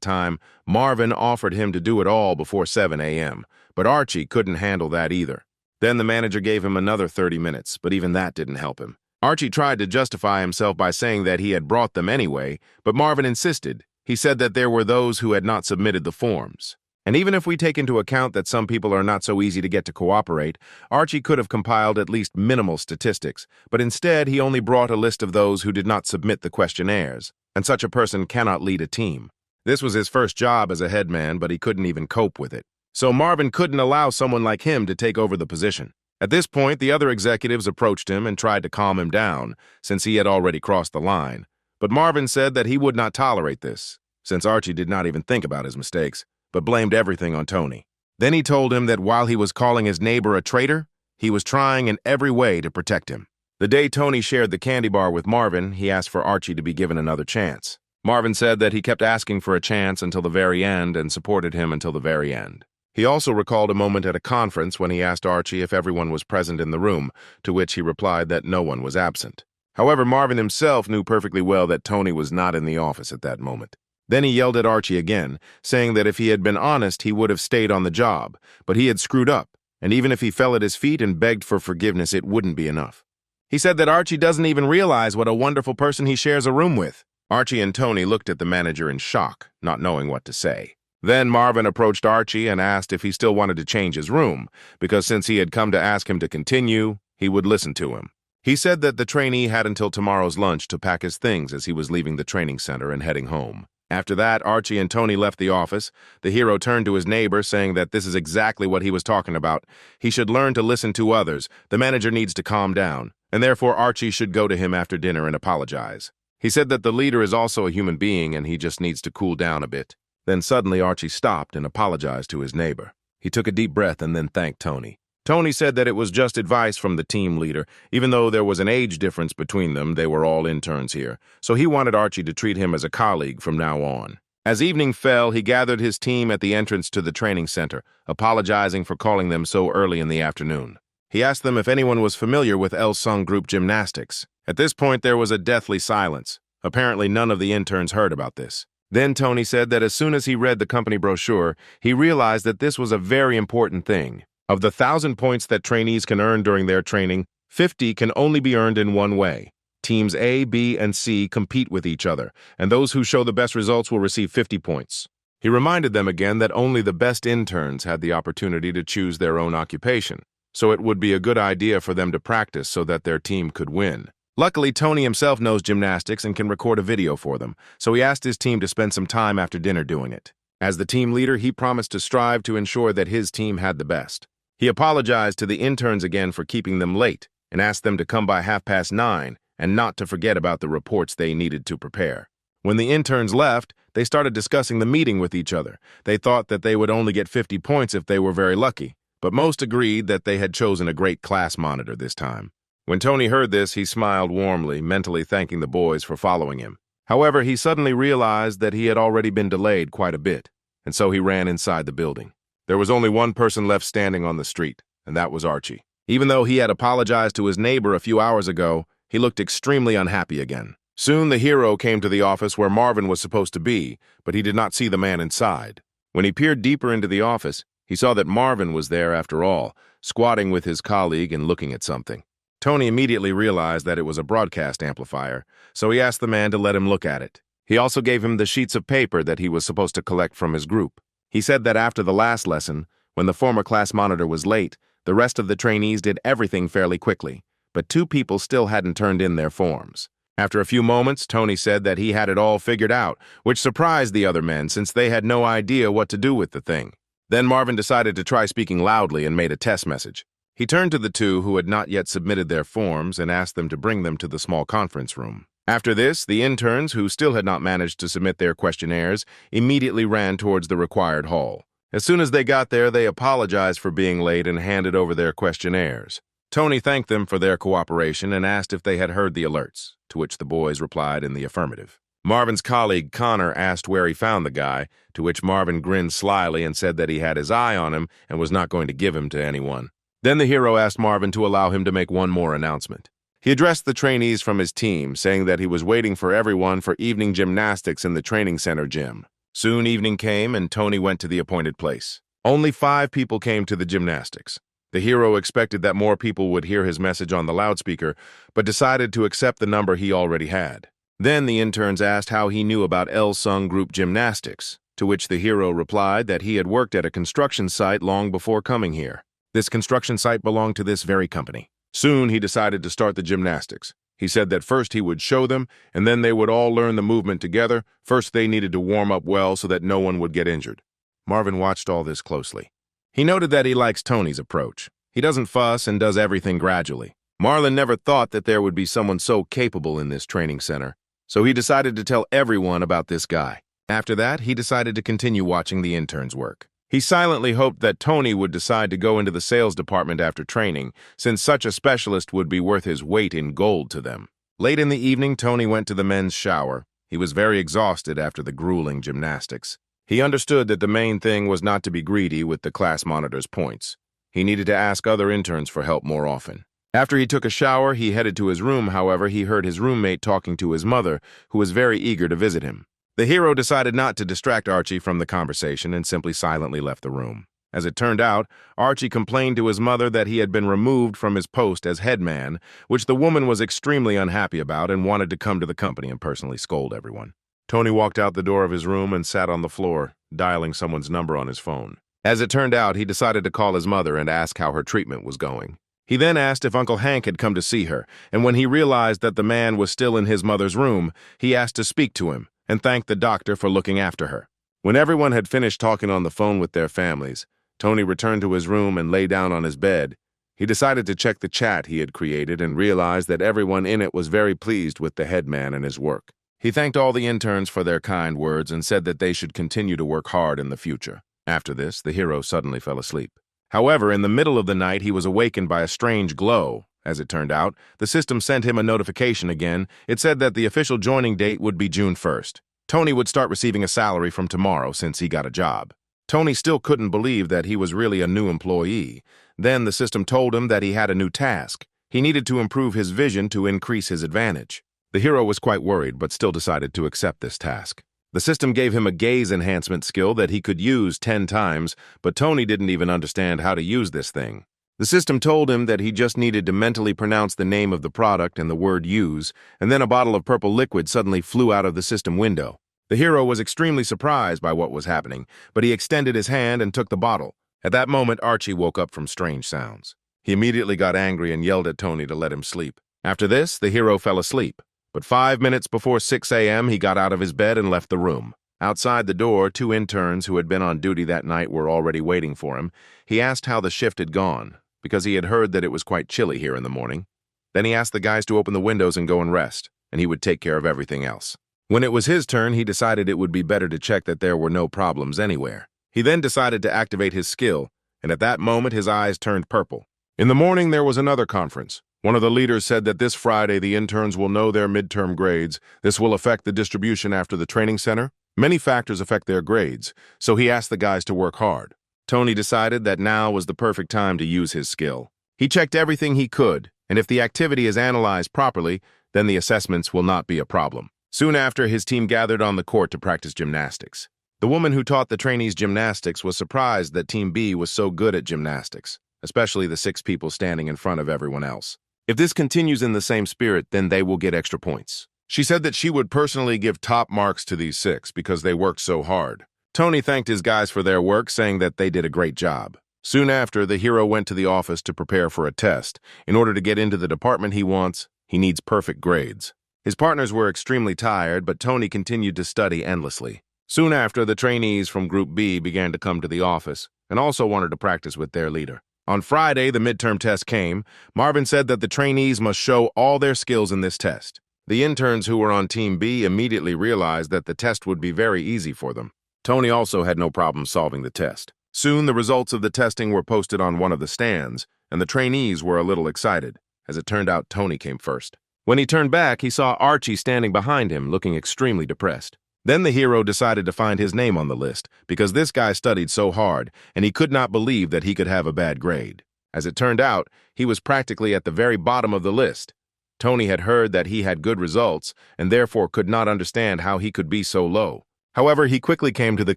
time, Marvin offered him to do it all before 7 a.m., but Archie couldn't handle that either. Then the manager gave him another 30 minutes, but even that didn't help him. Archie tried to justify himself by saying that he had brought them anyway, but Marvin insisted. He said that there were those who had not submitted the forms. And even if we take into account that some people are not so easy to get to cooperate, Archie could have compiled at least minimal statistics, but instead he only brought a list of those who did not submit the questionnaires, and such a person cannot lead a team. This was his first job as a head man, but he couldn't even cope with it. So Marvin couldn't allow someone like him to take over the position. At this point, the other executives approached him and tried to calm him down, since he had already crossed the line. But Marvin said that he would not tolerate this, since Archie did not even think about his mistakes, but blamed everything on Tony. Then he told him that while he was calling his neighbor a traitor, he was trying in every way to protect him. The day Tony shared the candy bar with Marvin, he asked for Archie to be given another chance. Marvin said that he kept asking for a chance until the very end and supported him until the very end. He also recalled a moment at a conference when he asked Archie if everyone was present in the room, to which he replied that no one was absent. However, Marvin himself knew perfectly well that Tony was not in the office at that moment. Then he yelled at Archie again, saying that if he had been honest, he would have stayed on the job, but he had screwed up, and even if he fell at his feet and begged for forgiveness, it wouldn't be enough. He said that Archie doesn't even realize what a wonderful person he shares a room with. Archie and Tony looked at the manager in shock, not knowing what to say. Then Marvin approached Archie and asked if he still wanted to change his room, because since he had come to ask him to continue, he would listen to him. He said that the trainee had until tomorrow's lunch to pack his things as he was leaving the training center and heading home. After that, Archie and Tony left the office. The hero turned to his neighbor, saying that this is exactly what he was talking about. He should learn to listen to others. The manager needs to calm down, and therefore Archie should go to him after dinner and apologize. He said that the leader is also a human being and he just needs to cool down a bit. Then suddenly Archie stopped and apologized to his neighbor. He took a deep breath and then thanked Tony. Tony said that it was just advice from the team leader. Even though there was an age difference between them, they were all interns here, so he wanted Archie to treat him as a colleague from now on. As evening fell, he gathered his team at the entrance to the training center, apologizing for calling them so early in the afternoon. He asked them if anyone was familiar with Elsung Group gymnastics. At this point, there was a deathly silence. Apparently, none of the interns heard about this. Then Tony said that as soon as he read the company brochure, he realized that this was a very important thing. Of the 1,000 points that trainees can earn during their training, 50 can only be earned in one way. Teams A, B, and C compete with each other, and those who show the best results will receive 50 points. He reminded them again that only the best interns had the opportunity to choose their own occupation, so it would be a good idea for them to practice so that their team could win. Luckily, Tony himself knows gymnastics and can record a video for them, so he asked his team to spend some time after dinner doing it. As the team leader, he promised to strive to ensure that his team had the best. He apologized to the interns again for keeping them late and asked them to come by 9:30 and not to forget about the reports they needed to prepare. When the interns left, they started discussing the meeting with each other. They thought that they would only get 50 points if they were very lucky, but most agreed that they had chosen a great class monitor this time. When Tony heard this, he smiled warmly, mentally thanking the boys for following him. However, he suddenly realized that he had already been delayed quite a bit, and so he ran inside the building. There was only one person left standing on the street, and that was Archie. Even though he had apologized to his neighbor a few hours ago, he looked extremely unhappy again. Soon the hero came to the office where Marvin was supposed to be, but he did not see the man inside. When he peered deeper into the office, he saw that Marvin was there after all, squatting with his colleague and looking at something. Tony immediately realized that it was a broadcast amplifier, so he asked the man to let him look at it. He also gave him the sheets of paper that he was supposed to collect from his group. He said that after the last lesson, when the former class monitor was late, the rest of the trainees did everything fairly quickly, but 2 people still hadn't turned in their forms. After a few moments, Tony said that he had it all figured out, which surprised the other men since they had no idea what to do with the thing. Then Marvin decided to try speaking loudly and made a test message. He turned to the 2 who had not yet submitted their forms and asked them to bring them to the small conference room. After this, the interns, who still had not managed to submit their questionnaires, immediately ran towards the required hall. As soon as they got there, they apologized for being late and handed over their questionnaires. Tony thanked them for their cooperation and asked if they had heard the alerts, to which the boys replied in the affirmative. Marvin's colleague, Connor, asked where he found the guy, to which Marvin grinned slyly and said that he had his eye on him and was not going to give him to anyone. Then the hero asked Marvin to allow him to make one more announcement. He addressed the trainees from his team, saying that he was waiting for everyone for evening gymnastics in the training center gym. Soon evening came and Tony went to the appointed place. Only 5 people came to the gymnastics. The hero expected that more people would hear his message on the loudspeaker, but decided to accept the number he already had. Then the interns asked how he knew about Elsung Group gymnastics, to which the hero replied that he had worked at a construction site long before coming here. This construction site belonged to this very company. Soon he decided to start the gymnastics. He said that first he would show them, and then they would all learn the movement together. First they needed to warm up well so that no one would get injured. Marvin watched all this closely. He noted that he likes Tony's approach. He doesn't fuss and does everything gradually. Marlon never thought that there would be someone so capable in this training center, so he decided to tell everyone about this guy. After that, he decided to continue watching the interns work. He silently hoped that Tony would decide to go into the sales department after training, since such a specialist would be worth his weight in gold to them. Late in the evening, Tony went to the men's shower. He was very exhausted after the grueling gymnastics. He understood that the main thing was not to be greedy with the class monitor's points. He needed to ask other interns for help more often. After he took a shower, he headed to his room. However, he heard his roommate talking to his mother, who was very eager to visit him. The hero decided not to distract Archie from the conversation and simply silently left the room. As it turned out, Archie complained to his mother that he had been removed from his post as head man, which the woman was extremely unhappy about and wanted to come to the company and personally scold everyone. Tony walked out the door of his room and sat on the floor, dialing someone's number on his phone. As it turned out, he decided to call his mother and ask how her treatment was going. He then asked if Uncle Hank had come to see her, and when he realized that the man was still in his mother's room, he asked to speak to him and thanked the doctor for looking after her. When everyone had finished talking on the phone with their families, Tony returned to his room and lay down on his bed. He decided to check the chat he had created and realized that everyone in it was very pleased with the head man and his work. He thanked all the interns for their kind words and said that they should continue to work hard in the future. After this, the hero suddenly fell asleep. However, in the middle of the night, he was awakened by a strange glow. As it turned out, the system sent him a notification again. It said that the official joining date would be June 1st. Tony would start receiving a salary from tomorrow since he got a job. Tony still couldn't believe that he was really a new employee. Then the system told him that he had a new task. He needed to improve his vision to increase his advantage. The hero was quite worried, but still decided to accept this task. The system gave him a gaze enhancement skill that he could use 10 times, but Tony didn't even understand how to use this thing. The system told him that he just needed to mentally pronounce the name of the product and the word use, and then a bottle of purple liquid suddenly flew out of the system window. The hero was extremely surprised by what was happening, but he extended his hand and took the bottle. At that moment, Archie woke up from strange sounds. He immediately got angry and yelled at Tony to let him sleep. After this, the hero fell asleep. But 5 minutes before 6 a.m., he got out of his bed and left the room. Outside the door, two interns who had been on duty that night were already waiting for him. He asked how the shift had gone, because he had heard that it was quite chilly here in the morning. Then he asked the guys to open the windows and go and rest, and he would take care of everything else. When it was his turn, he decided it would be better to check that there were no problems anywhere. He then decided to activate his skill, and at that moment his eyes turned purple. In the morning, there was another conference. One of the leaders said that this Friday the interns will know their midterm grades. This will affect the distribution after the training center. Many factors affect their grades, so he asked the guys to work hard. Tony decided that now was the perfect time to use his skill. He checked everything he could, and if the activity is analyzed properly, then the assessments will not be a problem. Soon after, his team gathered on the court to practice gymnastics. The woman who taught the trainees gymnastics was surprised that Team B was so good at gymnastics, especially the 6 people standing in front of everyone else. If this continues in the same spirit, then they will get extra points. She said that she would personally give top marks to these 6 because they worked so hard. Tony thanked his guys for their work, saying that they did a great job. Soon after, the hero went to the office to prepare for a test. In order to get into the department he wants, he needs perfect grades. His partners were extremely tired, but Tony continued to study endlessly. Soon after, the trainees from Group B began to come to the office and also wanted to practice with their leader. On Friday, the midterm test came. Marvin said that the trainees must show all their skills in this test. The interns who were on Team B immediately realized that the test would be very easy for them. Tony also had no problem solving the test. Soon, the results of the testing were posted on one of the stands, and the trainees were a little excited. As it turned out, Tony came first. When he turned back, he saw Archie standing behind him, looking extremely depressed. Then the hero decided to find his name on the list, because this guy studied so hard, and he could not believe that he could have a bad grade. As it turned out, he was practically at the very bottom of the list. Tony had heard that he had good results, and therefore could not understand how he could be so low. However, he quickly came to the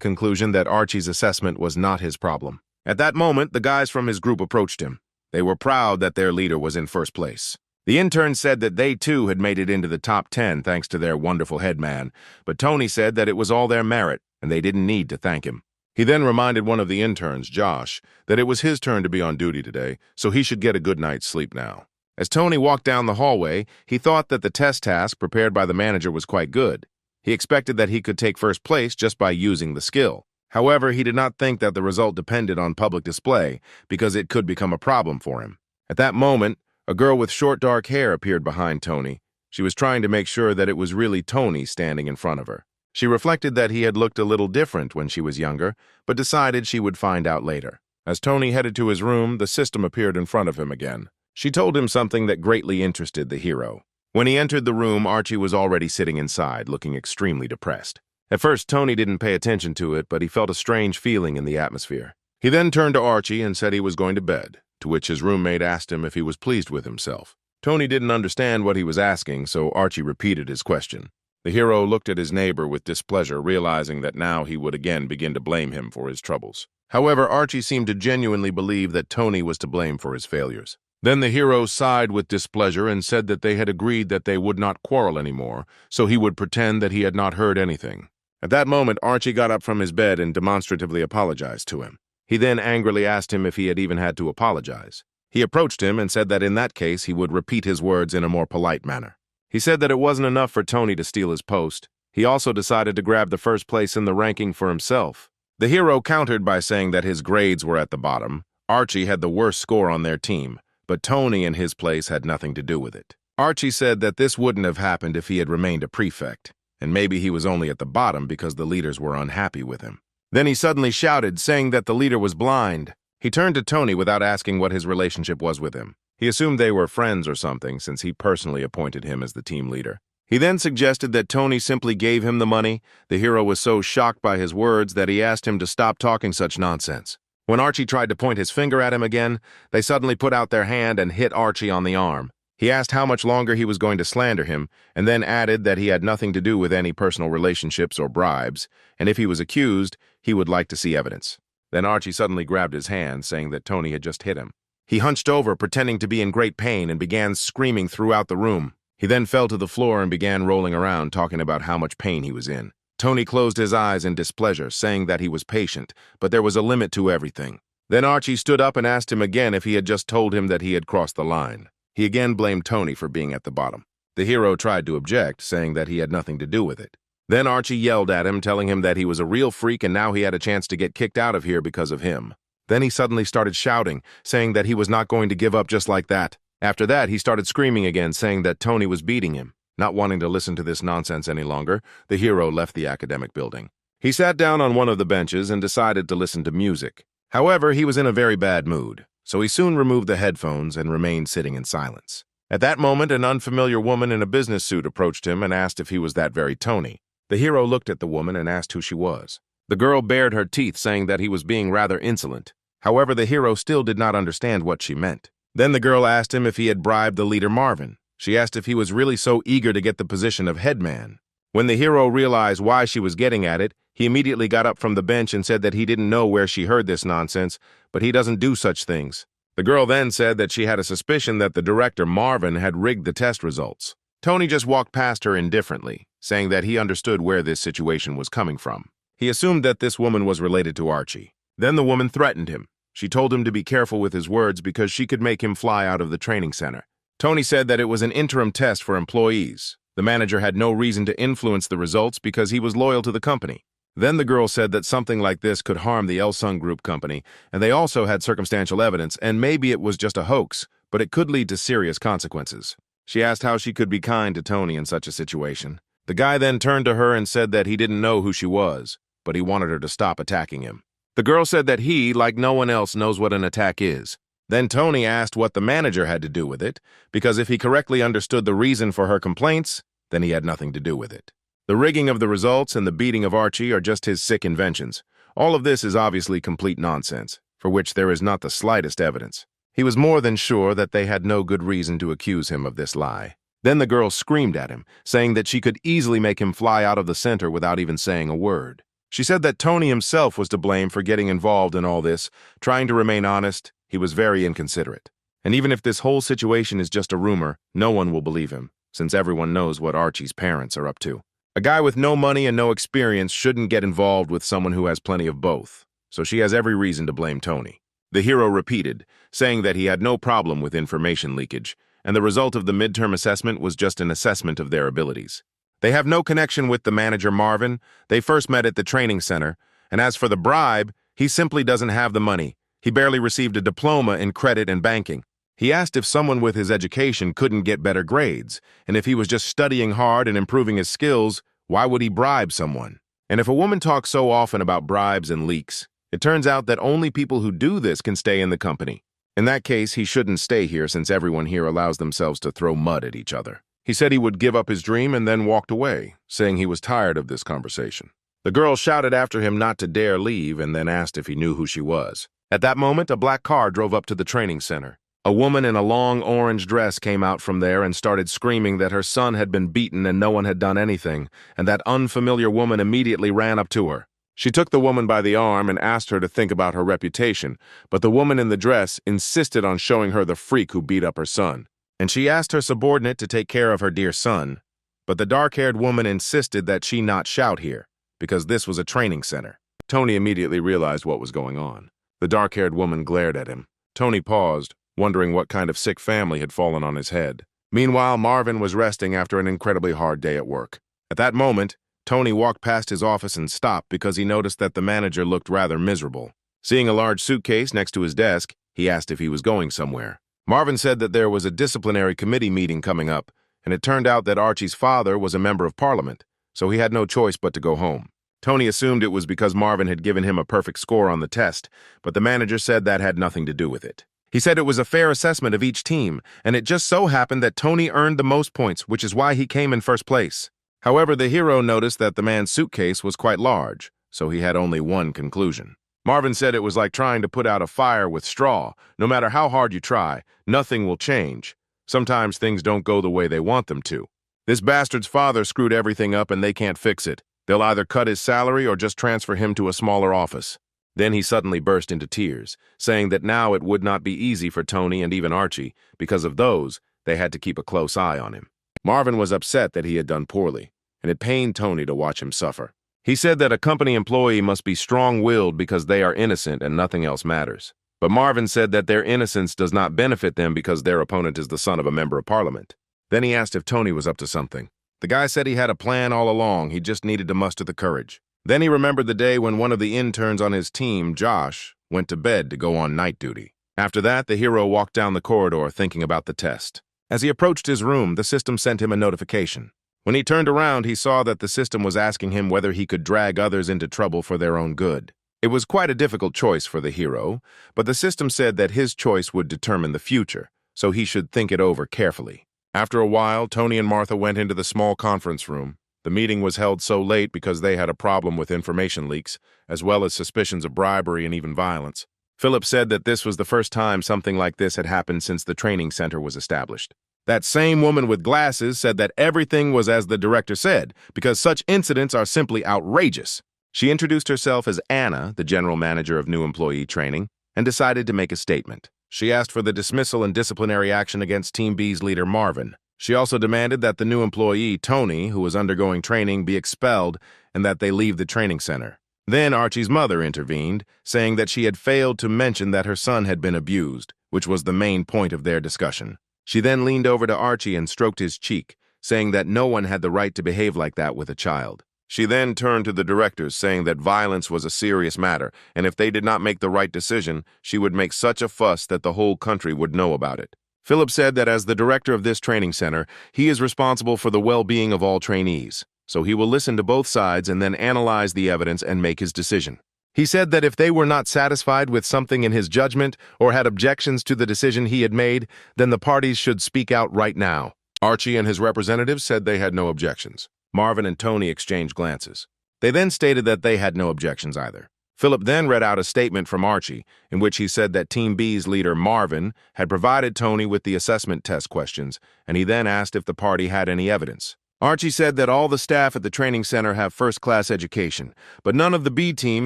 conclusion that Archie's assessment was not his problem. At that moment, the guys from his group approached him. They were proud that their leader was in first place. The interns said that they too had made it into the top 10 thanks to their wonderful headman, but Tony said that it was all their merit and they didn't need to thank him. He then reminded one of the interns, Josh, that it was his turn to be on duty today, so he should get a good night's sleep now. As Tony walked down the hallway, he thought that the test task prepared by the manager was quite good. He expected that he could take first place just by using the skill. However, he did not think that the result depended on public display because it could become a problem for him. At that moment, a girl with short dark hair appeared behind Tony. She was trying to make sure that it was really Tony standing in front of her. She reflected that he had looked a little different when she was younger, but decided she would find out later. As Tony headed to his room, the system appeared in front of him again. She told him something that greatly interested the hero. When he entered the room, Archie was already sitting inside, looking extremely depressed. At first, Tony didn't pay attention to it, but he felt a strange feeling in the atmosphere. He then turned to Archie and said he was going to bed, to which his roommate asked him if he was pleased with himself. Tony didn't understand what he was asking, so Archie repeated his question. The hero looked at his neighbor with displeasure, realizing that now he would again begin to blame him for his troubles. However, Archie seemed to genuinely believe that Tony was to blame for his failures. Then the hero sighed with displeasure and said that they had agreed that they would not quarrel anymore, so he would pretend that he had not heard anything. At that moment, Archie got up from his bed and demonstratively apologized to him. He then angrily asked him if he had even had to apologize. He approached him and said that in that case he would repeat his words in a more polite manner. He said that it wasn't enough for Tony to steal his post. He also decided to grab the first place in the ranking for himself. The hero countered by saying that his grades were at the bottom. Archie had the worst score on their team, but Tony in his place had nothing to do with it. Archie said that this wouldn't have happened if he had remained a prefect, and maybe he was only at the bottom because the leaders were unhappy with him. Then he suddenly shouted, saying that the leader was blind. He turned to Tony without asking what his relationship was with him. He assumed they were friends or something, since he personally appointed him as the team leader. He then suggested that Tony simply gave him the money. The hero was so shocked by his words that he asked him to stop talking such nonsense. When Archie tried to point his finger at him again, they suddenly put out their hand and hit Archie on the arm. He asked how much longer he was going to slander him, and then added that he had nothing to do with any personal relationships or bribes, and if he was accused, he would like to see evidence. Then Archie suddenly grabbed his hand, saying that Tony had just hit him. He hunched over, pretending to be in great pain, and began screaming throughout the room. He then fell to the floor and began rolling around, talking about how much pain he was in. Tony closed his eyes in displeasure, saying that he was patient, but there was a limit to everything. Then Archie stood up and asked him again if he had just told him that he had crossed the line. He again blamed Tony for being at the bottom. The hero tried to object, saying that he had nothing to do with it. Then Archie yelled at him, telling him that he was a real freak and now he had a chance to get kicked out of here because of him. Then he suddenly started shouting, saying that he was not going to give up just like that. After that, he started screaming again, saying that Tony was beating him. Not wanting to listen to this nonsense any longer, the hero left the academic building. He sat down on one of the benches and decided to listen to music. However, he was in a very bad mood, so he soon removed the headphones and remained sitting in silence. At that moment, an unfamiliar woman in a business suit approached him and asked if he was that very Tony. The hero looked at the woman and asked who she was. The girl bared her teeth, saying that he was being rather insolent. However, the hero still did not understand what she meant. Then the girl asked him if he had bribed the leader Marvin. She asked if he was really so eager to get the position of headman. When the hero realized why she was getting at it, he immediately got up from the bench and said that he didn't know where she heard this nonsense, but he doesn't do such things. The girl then said that she had a suspicion that the director Marvin had rigged the test results. Tony just walked past her indifferently, saying that he understood where this situation was coming from. He assumed that this woman was related to Archie. Then the woman threatened him. She told him to be careful with his words because she could make him fly out of the training center. Tony said that it was an interim test for employees. The manager had no reason to influence the results because he was loyal to the company. Then the girl said that something like this could harm the Elsung Group company, and they also had circumstantial evidence, and maybe it was just a hoax, but it could lead to serious consequences. She asked how she could be kind to Tony in such a situation. The guy then turned to her and said that he didn't know who she was, but he wanted her to stop attacking him. The girl said that he, like no one else, knows what an attack is. Then Tony asked what the manager had to do with it, because if he correctly understood the reason for her complaints, then he had nothing to do with it. The rigging of the results and the beating of Archie are just his sick inventions. All of this is obviously complete nonsense, for which there is not the slightest evidence. He was more than sure that they had no good reason to accuse him of this lie. Then the girl screamed at him, saying that she could easily make him fly out of the center without even saying a word. She said that Tony himself was to blame for getting involved in all this. Trying to remain honest, he was very inconsiderate. And even if this whole situation is just a rumor, no one will believe him, since everyone knows what Archie's parents are up to. A guy with no money and no experience shouldn't get involved with someone who has plenty of both, so she has every reason to blame Tony. The hero repeated, saying that he had no problem with information leakage, and the result of the midterm assessment was just an assessment of their abilities. They have no connection with the manager Marvin. They first met at the training center, and as for the bribe, he simply doesn't have the money. He barely received a diploma in credit and banking. He asked if someone with his education couldn't get better grades, and if he was just studying hard and improving his skills, why would he bribe someone? And if a woman talks so often about bribes and leaks, it turns out that only people who do this can stay in the company. In that case, he shouldn't stay here since everyone here allows themselves to throw mud at each other. He said he would give up his dream and then walked away, saying he was tired of this conversation. The girl shouted after him not to dare leave and then asked if he knew who she was. At that moment, a black car drove up to the training center. A woman in a long orange dress came out from there and started screaming that her son had been beaten and no one had done anything, and that unfamiliar woman immediately ran up to her. She took the woman by the arm and asked her to think about her reputation, but the woman in the dress insisted on showing her the freak who beat up her son. And she asked her subordinate to take care of her dear son, but the dark-haired woman insisted that she not shout here, because this was a training center. Tony immediately realized what was going on. The dark-haired woman glared at him. Tony paused, wondering what kind of sick family had fallen on his head. Meanwhile, Marvin was resting after an incredibly hard day at work. At that moment, Tony walked past his office and stopped because he noticed that the manager looked rather miserable. Seeing a large suitcase next to his desk, he asked if he was going somewhere. Marvin said that there was a disciplinary committee meeting coming up, and it turned out that Archie's father was a member of parliament, so he had no choice but to go home. Tony assumed it was because Marvin had given him a perfect score on the test, but the manager said that had nothing to do with it. He said it was a fair assessment of each team, and it just so happened that Tony earned the most points, which is why he came in first place. However, the hero noticed that the man's suitcase was quite large, so he had only one conclusion. Marvin said it was like trying to put out a fire with straw. No matter how hard you try, nothing will change. Sometimes things don't go the way they want them to. This bastard's father screwed everything up and they can't fix it. They'll either cut his salary or just transfer him to a smaller office. Then he suddenly burst into tears, saying that now it would not be easy for Tony and even Archie. Because of those, they had to keep a close eye on him. Marvin was upset that he had done poorly, and it pained Tony to watch him suffer. He said that a company employee must be strong-willed because they are innocent and nothing else matters. But Marvin said that their innocence does not benefit them because their opponent is the son of a member of parliament. Then he asked if Tony was up to something. The guy said he had a plan all along, he just needed to muster the courage. Then he remembered the day when one of the interns on his team, Josh, went to bed to go on night duty. After that, the hero walked down the corridor thinking about the test. As he approached his room, the system sent him a notification. When he turned around, he saw that the system was asking him whether he could drag others into trouble for their own good. It was quite a difficult choice for the hero, but the system said that his choice would determine the future, so he should think it over carefully. After a while, Tony and Martha went into the small conference room. The meeting was held so late because they had a problem with information leaks, as well as suspicions of bribery and even violence. Philip said that this was the first time something like this had happened since the training center was established. That same woman with glasses said that everything was as the director said, because such incidents are simply outrageous. She introduced herself as Anna, the general manager of new employee training, and decided to make a statement. She asked for the dismissal and disciplinary action against Team B's leader, Marvin. She also demanded that the new employee, Tony, who was undergoing training, be expelled and that they leave the training center. Then Archie's mother intervened, saying that she had failed to mention that her son had been abused, which was the main point of their discussion. She then leaned over to Archie and stroked his cheek, saying that no one had the right to behave like that with a child. She then turned to the directors, saying that violence was a serious matter, and if they did not make the right decision, she would make such a fuss that the whole country would know about it. Philip said that as the director of this training center, he is responsible for the well-being of all trainees, so he will listen to both sides and then analyze the evidence and make his decision. He said that if they were not satisfied with something in his judgment or had objections to the decision he had made, then the parties should speak out right now. Archie and his representatives said they had no objections. Marvin and Tony exchanged glances. They then stated that they had no objections either. Philip then read out a statement from Archie, in which he said that Team B's leader, Marvin, had provided Tony with the assessment test questions, and he then asked if the party had any evidence. Archie said that all the staff at the training center have first-class education, but none of the B team,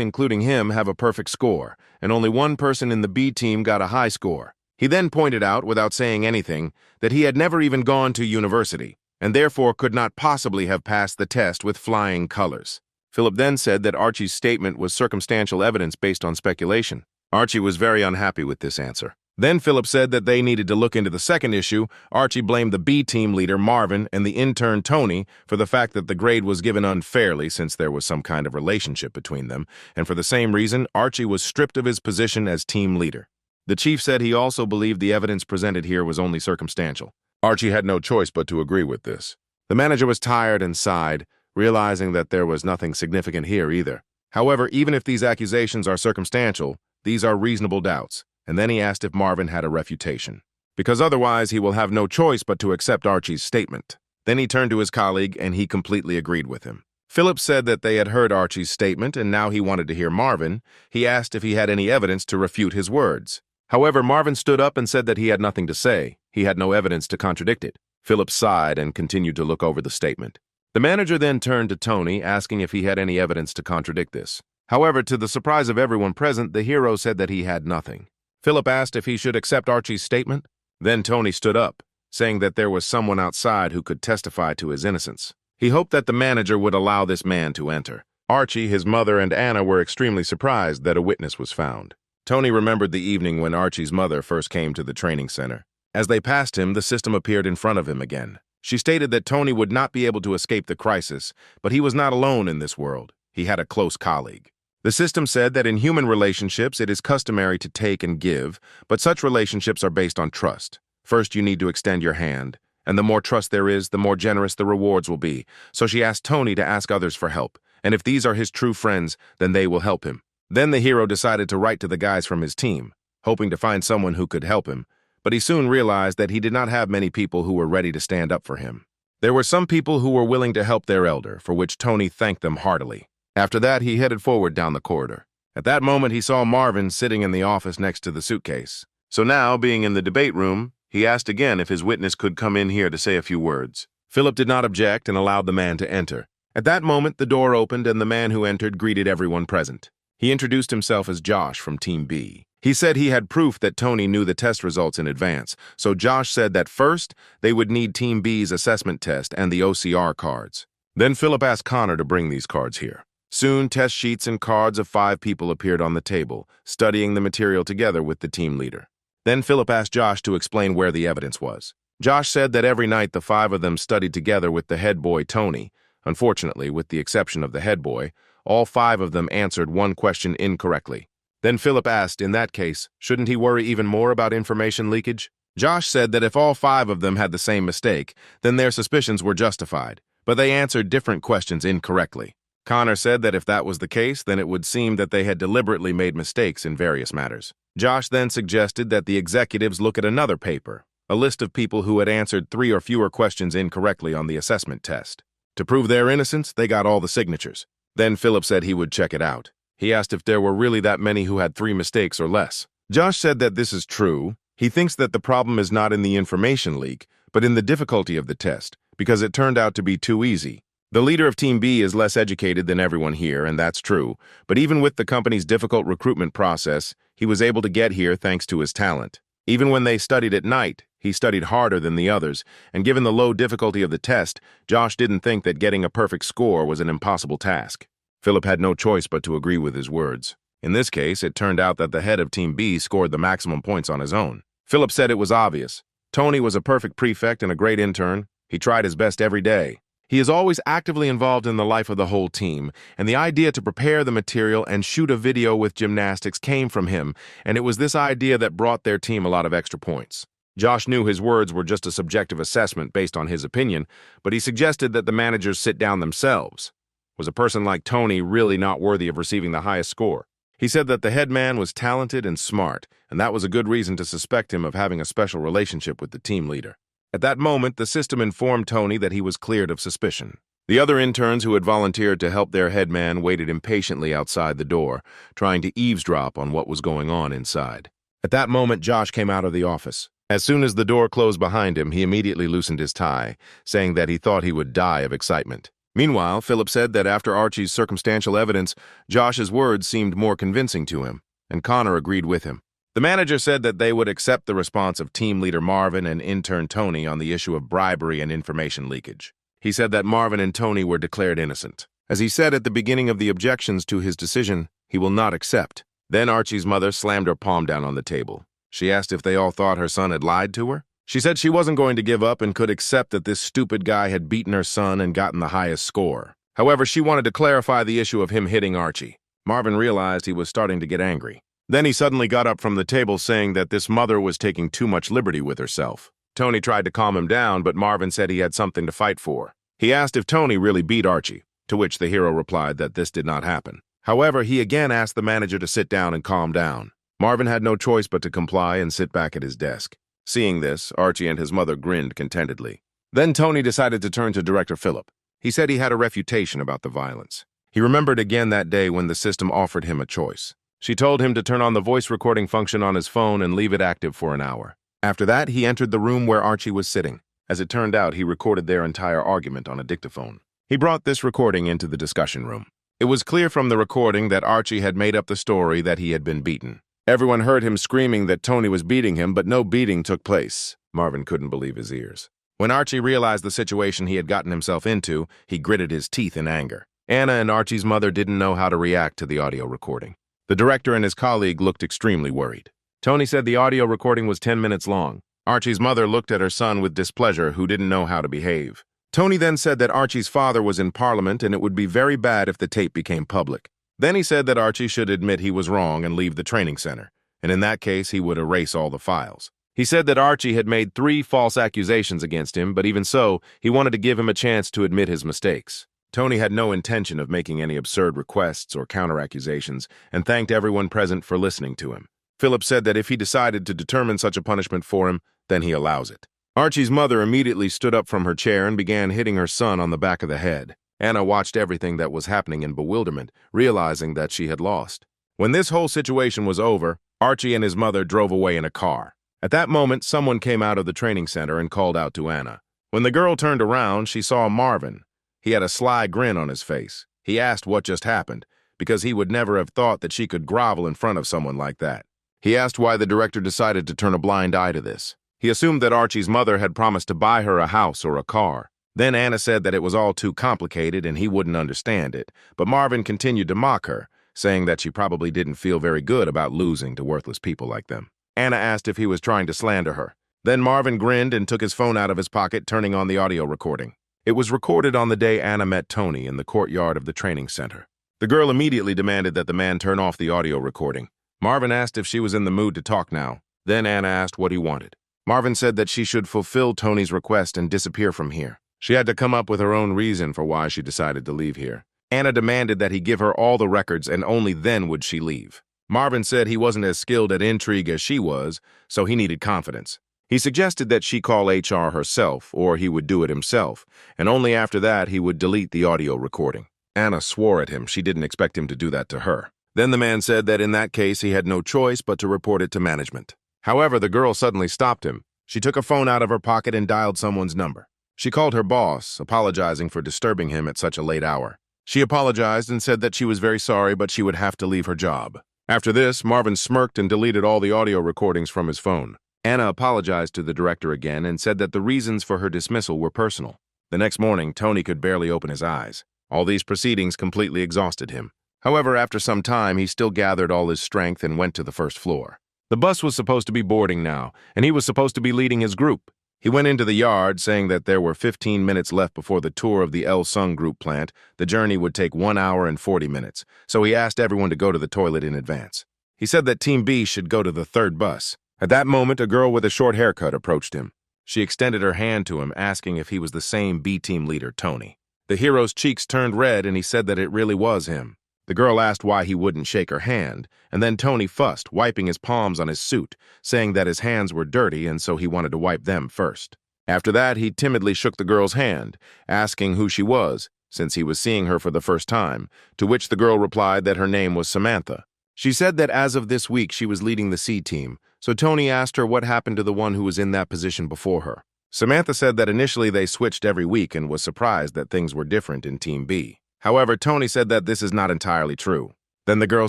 including him, have a perfect score, and only one person in the B team got a high score. He then pointed out, without saying anything, that he had never even gone to university, and therefore could not possibly have passed the test with flying colors. Philip then said that Archie's statement was circumstantial evidence based on speculation. Archie was very unhappy with this answer. Then Philip said that they needed to look into the second issue. Archie blamed the B team leader, Marvin, and the intern, Tony, for the fact that the grade was given unfairly since there was some kind of relationship between them, and for the same reason, Archie was stripped of his position as team leader. The chief said he also believed the evidence presented here was only circumstantial. Archie had no choice but to agree with this. The manager was tired and sighed, realizing that there was nothing significant here either. However, even if these accusations are circumstantial, these are reasonable doubts, and then he asked if Marvin had a refutation, because otherwise he will have no choice but to accept Archie's statement. Then he turned to his colleague, and he completely agreed with him. Philip said that they had heard Archie's statement, and now he wanted to hear Marvin. He asked if he had any evidence to refute his words. However, Marvin stood up and said that he had nothing to say. He had no evidence to contradict it. Philip sighed and continued to look over the statement. The manager then turned to Tony, asking if he had any evidence to contradict this. However, to the surprise of everyone present, the hero said that he had nothing. Philip asked if he should accept Archie's statement. Then Tony stood up, saying that there was someone outside who could testify to his innocence. He hoped that the manager would allow this man to enter. Archie, his mother, and Anna were extremely surprised that a witness was found. Tony remembered the evening when Archie's mother first came to the training center. As they passed him, the system appeared in front of him again. She stated that Tony would not be able to escape the crisis, but he was not alone in this world. He had a close colleague. The system said that in human relationships it is customary to take and give, but such relationships are based on trust. First, you need to extend your hand, and the more trust there is, the more generous the rewards will be. So she asked Tony to ask others for help, and if these are his true friends, then they will help him. Then the hero decided to write to the guys from his team, hoping to find someone who could help him, but he soon realized that he did not have many people who were ready to stand up for him. There were some people who were willing to help their elder, for which Tony thanked them heartily. After that, he headed forward down the corridor. At that moment, he saw Marvin sitting in the office next to the suitcase. So now, being in the debate room, he asked again if his witness could come in here to say a few words. Philip did not object and allowed the man to enter. At that moment, the door opened and the man who entered greeted everyone present. He introduced himself as Josh from Team B. He said he had proof that Tony knew the test results in advance, so Josh said that first, they would need Team B's assessment test and the OCR cards. Then Philip asked Connor to bring these cards here. Soon, test sheets and cards of 5 people appeared on the table, studying the material together with the team leader. Then Philip asked Josh to explain where the evidence was. Josh said that every night the 5 of them studied together with the head boy, Tony. Unfortunately, with the exception of the head boy, all 5 of them answered one question incorrectly. Then Philip asked, in that case, shouldn't he worry even more about information leakage? Josh said that if all 5 of them had the same mistake, then their suspicions were justified, but they answered different questions incorrectly. Connor said that if that was the case, then it would seem that they had deliberately made mistakes in various matters. Josh then suggested that the executives look at another paper, a list of people who had answered 3 or fewer questions incorrectly on the assessment test. To prove their innocence, they got all the signatures. Then Philip said he would check it out. He asked if there were really that many who had 3 mistakes or less. Josh said that this is true. He thinks that the problem is not in the information leak, but in the difficulty of the test, because it turned out to be too easy. The leader of Team B is less educated than everyone here, and that's true. But even with the company's difficult recruitment process, he was able to get here thanks to his talent. Even when they studied at night, he studied harder than the others, and given the low difficulty of the test, Josh didn't think that getting a perfect score was an impossible task. Philip had no choice but to agree with his words. In this case, it turned out that the head of Team B scored the maximum points on his own. Philip said it was obvious. Tony was a perfect prefect and a great intern. He tried his best every day. He is always actively involved in the life of the whole team, and the idea to prepare the material and shoot a video with gymnastics came from him, and it was this idea that brought their team a lot of extra points. Josh knew his words were just a subjective assessment based on his opinion, but he suggested that the managers sit down themselves. Was a person like Tony really not worthy of receiving the highest score? He said that the head man was talented and smart, and that was a good reason to suspect him of having a special relationship with the team leader. At that moment, the system informed Tony that he was cleared of suspicion. The other interns who had volunteered to help their head man waited impatiently outside the door, trying to eavesdrop on what was going on inside. At that moment, Josh came out of the office. As soon as the door closed behind him, he immediately loosened his tie, saying that he thought he would die of excitement. Meanwhile, Philip said that after Archie's circumstantial evidence, Josh's words seemed more convincing to him, and Connor agreed with him. The manager said that they would accept the response of team leader Marvin and intern Tony on the issue of bribery and information leakage. He said that Marvin and Tony were declared innocent. As he said at the beginning of the objections to his decision, he will not accept. Then Archie's mother slammed her palm down on the table. She asked if they all thought her son had lied to her. She said she wasn't going to give up and could accept that this stupid guy had beaten her son and gotten the highest score. However, she wanted to clarify the issue of him hitting Archie. Marvin realized he was starting to get angry. Then he suddenly got up from the table saying that this mother was taking too much liberty with herself. Tony tried to calm him down, but Marvin said he had something to fight for. He asked if Tony really beat Archie, to which the hero replied that this did not happen. However, he again asked the manager to sit down and calm down. Marvin had no choice but to comply and sit back at his desk. Seeing this, Archie and his mother grinned contentedly. Then Tony decided to turn to Director Philip. He said he had a refutation about the violence. He remembered again that day when the system offered him a choice. She told him to turn on the voice recording function on his phone and leave it active for an hour. After that, he entered the room where Archie was sitting. As it turned out, he recorded their entire argument on a dictaphone. He brought this recording into the discussion room. It was clear from the recording that Archie had made up the story that he had been beaten. Everyone heard him screaming that Tony was beating him, but no beating took place. Marvin couldn't believe his ears. When Archie realized the situation he had gotten himself into, he gritted his teeth in anger. Anna and Archie's mother didn't know how to react to the audio recording. The director and his colleague looked extremely worried. Tony said the audio recording was 10 minutes long. Archie's mother looked at her son with displeasure, who didn't know how to behave. Tony then said that Archie's father was in Parliament and it would be very bad if the tape became public. Then he said that Archie should admit he was wrong and leave the training center, and in that case he would erase all the files. He said that Archie had made 3 false accusations against him, but even so, he wanted to give him a chance to admit his mistakes. Tony had no intention of making any absurd requests or counter-accusations and thanked everyone present for listening to him. Philip said that if he decided to determine such a punishment for him, then he allows it. Archie's mother immediately stood up from her chair and began hitting her son on the back of the head. Anna watched everything that was happening in bewilderment, realizing that she had lost. When this whole situation was over, Archie and his mother drove away in a car. At that moment, someone came out of the training center and called out to Anna. When the girl turned around, she saw Marvin. He had a sly grin on his face. He asked what just happened, because he would never have thought that she could grovel in front of someone like that. He asked why the director decided to turn a blind eye to this. He assumed that Archie's mother had promised to buy her a house or a car. Then Anna said that it was all too complicated and he wouldn't understand it, but Marvin continued to mock her, saying that she probably didn't feel very good about losing to worthless people like them. Anna asked if he was trying to slander her. Then Marvin grinned and took his phone out of his pocket, turning on the audio recording. It was recorded on the day Anna met Tony in the courtyard of the training center. The girl immediately demanded that the man turn off the audio recording. Marvin asked if she was in the mood to talk now. Then Anna asked what he wanted. Marvin said that she should fulfill Tony's request and disappear from here. She had to come up with her own reason for why she decided to leave here. Anna demanded that he give her all the records and only then would she leave. Marvin said he wasn't as skilled at intrigue as she was, so he needed confidence. He suggested that she call HR herself, or he would do it himself, and only after that he would delete the audio recording. Anna swore at him. She didn't expect him to do that to her. Then the man said that in that case he had no choice but to report it to management. However, the girl suddenly stopped him. She took a phone out of her pocket and dialed someone's number. She called her boss, apologizing for disturbing him at such a late hour. She apologized and said that she was very sorry, but she would have to leave her job. After this, Marvin smirked and deleted all the audio recordings from his phone. Anna apologized to the director again and said that the reasons for her dismissal were personal. The next morning, Tony could barely open his eyes. All these proceedings completely exhausted him. However, after some time, he still gathered all his strength and went to the first floor. The bus was supposed to be boarding now, and he was supposed to be leading his group. He went into the yard, saying that there were 15 minutes left before the tour of the Elsung Group plant. The journey would take 1 hour and 40 minutes, so he asked everyone to go to the toilet in advance. He said that Team B should go to the third bus. At that moment, a girl with a short haircut approached him. She extended her hand to him, asking if he was the same B team leader, Tony. The hero's cheeks turned red, and he said that it really was him. The girl asked why he wouldn't shake her hand, and then Tony fussed, wiping his palms on his suit, saying that his hands were dirty and so he wanted to wipe them first. After that, he timidly shook the girl's hand, asking who she was, since he was seeing her for the first time, to which the girl replied that her name was Samantha. She said that as of this week she was leading the C team, so Tony asked her what happened to the one who was in that position before her. Samantha said that initially they switched every week and was surprised that things were different in Team B. However, Tony said that this is not entirely true. Then the girl